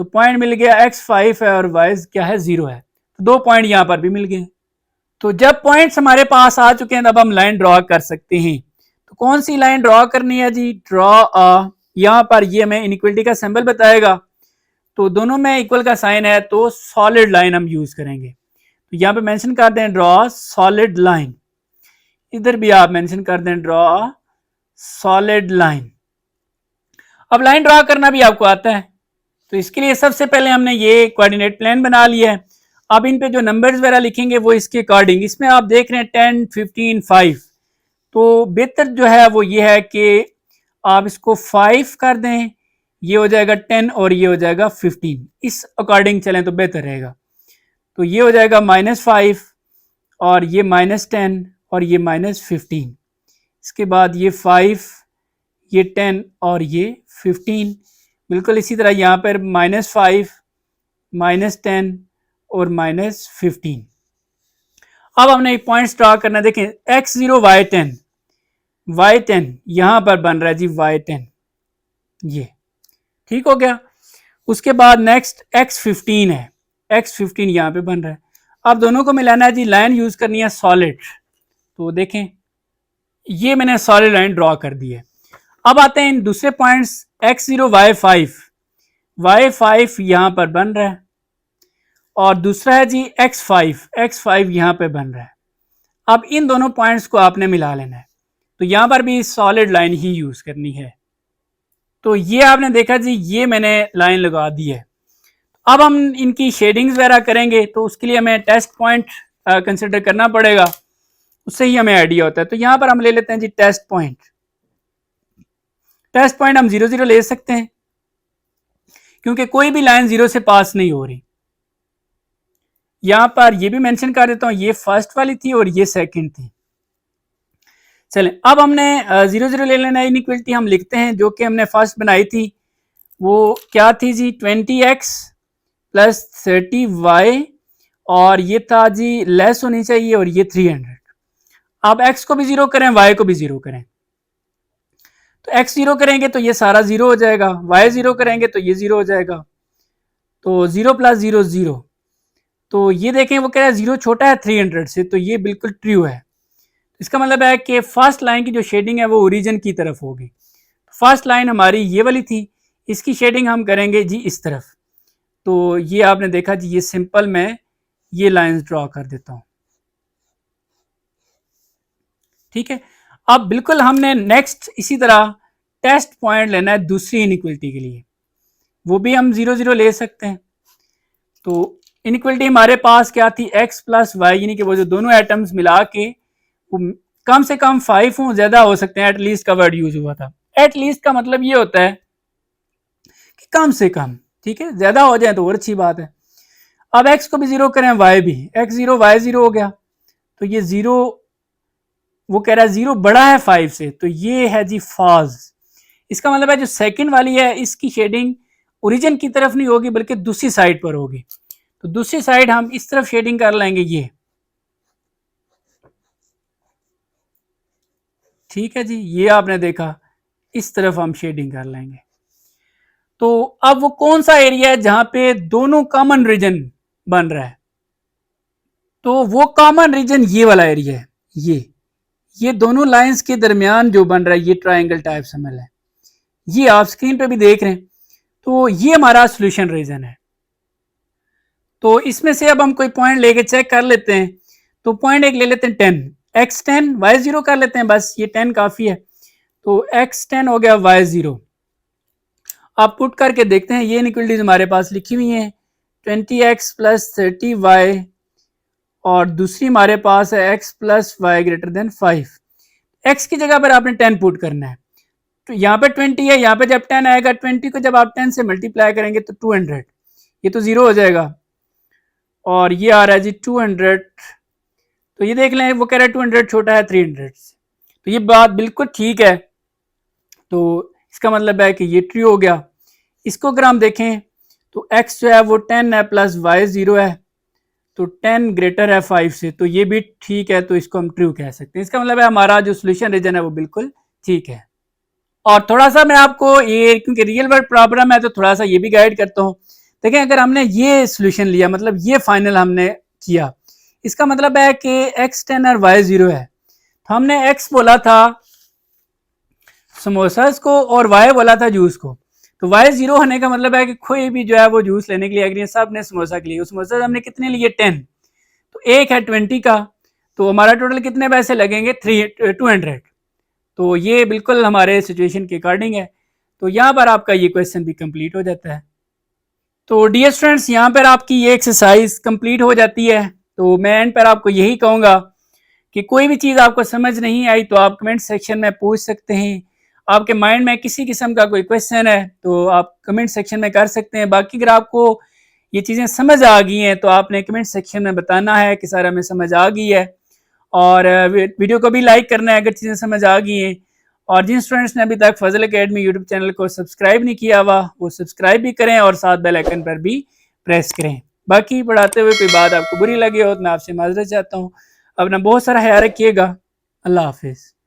point मिल गया x 5 है और y क्या है 0 है। तो 2 पॉइंट यहां पर भी मिल गए। तो जब पॉइंट्स हमारे पास आ चुके हैं तब हम लाइन ड्रॉ कर सकते हैं। तो कौन सी लाइन ड्रॉ करनी है जी? ड्रॉ यहां पर ये हमें इनइक्वलिटी का सिंबल बताएगा, तो दोनों में इक्वल का साइन है तो सॉलिड लाइन हम यूज करेंगे। तो यहां पे मेंशन कर दें ड्रॉ सॉलिड लाइन, इधर भी आप मेंशन कर दें ड्रॉ सॉलिड लाइन। अब लाइन ड्रॉ करना भी आपको आता है, तो इसके लिए सबसे पहले हमने ये कोऑर्डिनेट प्लेन बना लिया है। अब इन पे जो नंबर्स वगैरह लिखेंगे वो इसके अकॉर्डिंग, इसमें आप देख रहे हैं 10, 15, 5, तो बेहतर जो है वो ये है कि आप इसको 5 कर दें, ये हो जाएगा 10 और ये हो जाएगा 15, इस अकॉर्डिंग चलें तो बेहतर रहेगा। तो ये हो जाएगा -5 और ये -10 और ये -15, इसके बाद ये 5, ये 10 और ये 15, बिल्कुल इसी तरह यहाँ पर -5, -10 और -15। अब हमने एक पॉइंट ड्रॉ करना, देखें x0 y10, y10 यहां पर बन रहा है जी y10, ये ठीक हो गया। उसके बाद नेक्स्ट x15 है, x15 यहां पे बन रहा है। अब दोनों को मिलाना है जी, लाइन यूज करनी है सॉलिड, तो देखें ये मैंने सॉलिड लाइन ड्रॉ कर दी है। अब आते हैं इन दूसरे पॉइंट्स, x0 y5, y5 यहां पर बन रहा है और दूसरा है जी x5, x5 यहां पे बन रहा है। अब इन दोनों पॉइंट्स को आपने मिला लेना है, तो यहां पर भी सॉलिड लाइन ही यूज करनी है। तो ये आपने देखा जी, ये मैंने लाइन लगा दी है। अब हम इनकी शेडिंग्स वगैरह करेंगे, तो उसके लिए हमें टेस्ट पॉइंट कंसिडर करना पड़ेगा, उससे ही हमें आइडिया होता है। तो यहां पर हम ले लेते हैं जी टेस्ट पॉइंट। टेस्ट पॉइंट हम 0, 0 ले सकते हैं क्योंकि कोई भी लाइन 0 से पास नहीं हो रही। यहां पर ये भी मेंशन कर देता हूं, ये फर्स्ट वाली थी और ये सेकंड थी। चलें, अब हमने 0, 0 ले लेना है। इनइक्वलिटी हम लिखते हैं जो कि हमने फर्स्ट बनाई थी, वो क्या थी जी? 20x प्लस 30y, और ये था जी लेस होनी चाहिए, और ये 300। अब x को भी 0 करें, y को भी 0 करें, तो x 0 करेंगे तो ये सारा 0 हो जाएगा, y 0 करेंगे तो ये 0 हो जाएगा, तो 0 प्लस 0 0। तो ये देखें वो कह रहा है 0 छोटा है 300 से, तो ये बिल्कुल ट्रू है। इसका मतलब है कि फर्स्ट लाइन की जो शेडिंग है वो ओरिजिन की तरफ होगी। फर्स्ट लाइन हमारी ये वाली थी, इसकी शेडिंग हम करेंगे जी इस तरफ। तो ये आपने देखा जी, ये सिंपल मैं ये लाइंस ड्रॉ कर देता हूं, ठीक है। अब बिल्कुल हमने नेक्स्ट इसी तरह टेस्ट पॉइंट लेना है दूसरी इनइक्वलिटी के लिए, वो भी हम 0, 0 ले सकते हैं। तो इनइक्वलिटी हमारे पास क्या थी? x प्लस वाई, यानी कि वो जो दोनों एटम्स मिला के वो कम से कम 5 हो, ज्यादा हो सकते हैं, एटलीस्ट का वर्ड यूज हुआ था। एटलीस्ट का मतलब ये होता है कि कम से कम, ठीक है, ज्यादा हो जाए तो और अच्छी बात है। अब x को भी 0 करें, y भी, x 0 y 0 हो गया, तो ये 0, वो कह रहा है 0 बड़ा है 5 से, तो ये है जी फॉल्स। इसका मतलब है जो सेकंड वाली है इसकी शेडिंग ओरिजिन की तरफ नहीं होगी बल्कि दूसरी साइड पर होगी। तो दूसरी साइड हम इस तरफ शेडिंग कर लेंगे, ये ठीक है जी, ये आपने देखा, इस तरफ हम शेडिंग कर लेंगे। तो अब वो कौन सा एरिया है जहां पे दोनों कॉमन रीजन बन रहा है? तो वो कॉमन रीजन ये वाला एरिया है, ये दोनों लाइंस के दरमियान जो बन रहा है, ये ट्राइंगल टाइप समझ है, ये आप स्क्रीन पे भी देख रहे हैं। तो ये हमारा सॉल्यूशन रीजन है। तो इसमें से अब हम कोई पॉइंट लेके चेक कर लेते हैं। तो पॉइंट एक ले लेते हैं 10, x10 y0 कर लेते हैं, बस ये 10 काफी है। तो x10 हो गया y0। आप पुट करके देखते हैं, ये इनइक्वलिटीज हमारे पास लिखी हुई हैं, 20x प्लस 30y, और दूसरी हमारे पास है x plus y greater than 5। x की जगह पर आपने 10 पुट करना है, तो यहाँ पे 20 है, यहाँ पे जब 10 आएगा, 20 को जब आप 10 से मल्टीप्लाई करेंगे तो 200, ये तो 0 हो जाएगा, और ये आ रहा है जी 200। तो ये देख लें, वो कह रहा है 200 छोटा है 300 से, तो ये बात बिल्कुल ठीक है। तो इसका मतलब है कि ये ट्रू हो गया। इसको अगर हम देखें तो x जो है वो 10 है प्लस y 0 है, तो 10 ग्रेटर है 5 से, तो ये भी ठीक है, तो इसको हम ट्रू कह सकते हैं। इसका मतलब है हमारा जो सोल्यूशन रीजन है वो बिल्कुल ठीक है। और थोड़ा सा मैं आपको ये, क्योंकि रियल वर्ल्ड प्रॉब्लम है, तो थोड़ा सा ये भी गाइड करता हूँ। देखें, अगर हमने ये सोल्यूशन लिया, मतलब ये फाइनल हमने किया, इसका मतलब है कि x 10 और y 0 है। तो हमने x बोला था समोसास को और y बोला था जूस को। तो y 0 होने का मतलब है कि कोई भी जो है वो जूस लेने के लिए एग्री है, सब ने समोसा के लिए। समोसा हमने कितने लिए 10, तो एक है 20 का, तो हमारा टोटल कितने पैसे लगेंगे 200। तो ये बिल्कुल हमारे सिचुएशन के अकॉर्डिंग है। तो यहाँ पर आपका ये क्वेश्चन भी कंप्लीट हो जाता है। तो डियर स्टूडेंट्स, यहाँ पर आपकी ये एक्सरसाइज कंप्लीट हो जाती है। तो मैं एंड पर आपको यही कहूँगा कि कोई भी चीज़ आपको समझ नहीं आई तो आप कमेंट सेक्शन में पूछ सकते हैं। आपके माइंड में किसी किस्म का कोई क्वेश्चन है तो आप कमेंट सेक्शन में कर सकते हैं। बाकी अगर आपको ये चीज़ें समझ आ गई हैं तो आपने कमेंट सेक्शन में बताना है कि सर हमें समझ आ गई है, और वीडियो को भी लाइक करना है अगर चीज़ें समझ आ गई हैं। और जिन स्टूडेंट्स ने अभी तक फजल एकेडमी यूट्यूब चैनल को सब्सक्राइब नहीं किया हुआ वो सब्सक्राइब भी करें और साथ बेल आइकन पर भी प्रेस करें। बाकी पढ़ाते हुए कोई बात आपको बुरी लगी हो तो मैं आपसे माजरत चाहता हूँ। अपना बहुत सारा ख्याल रखिएगा। अल्लाह हाफिज़।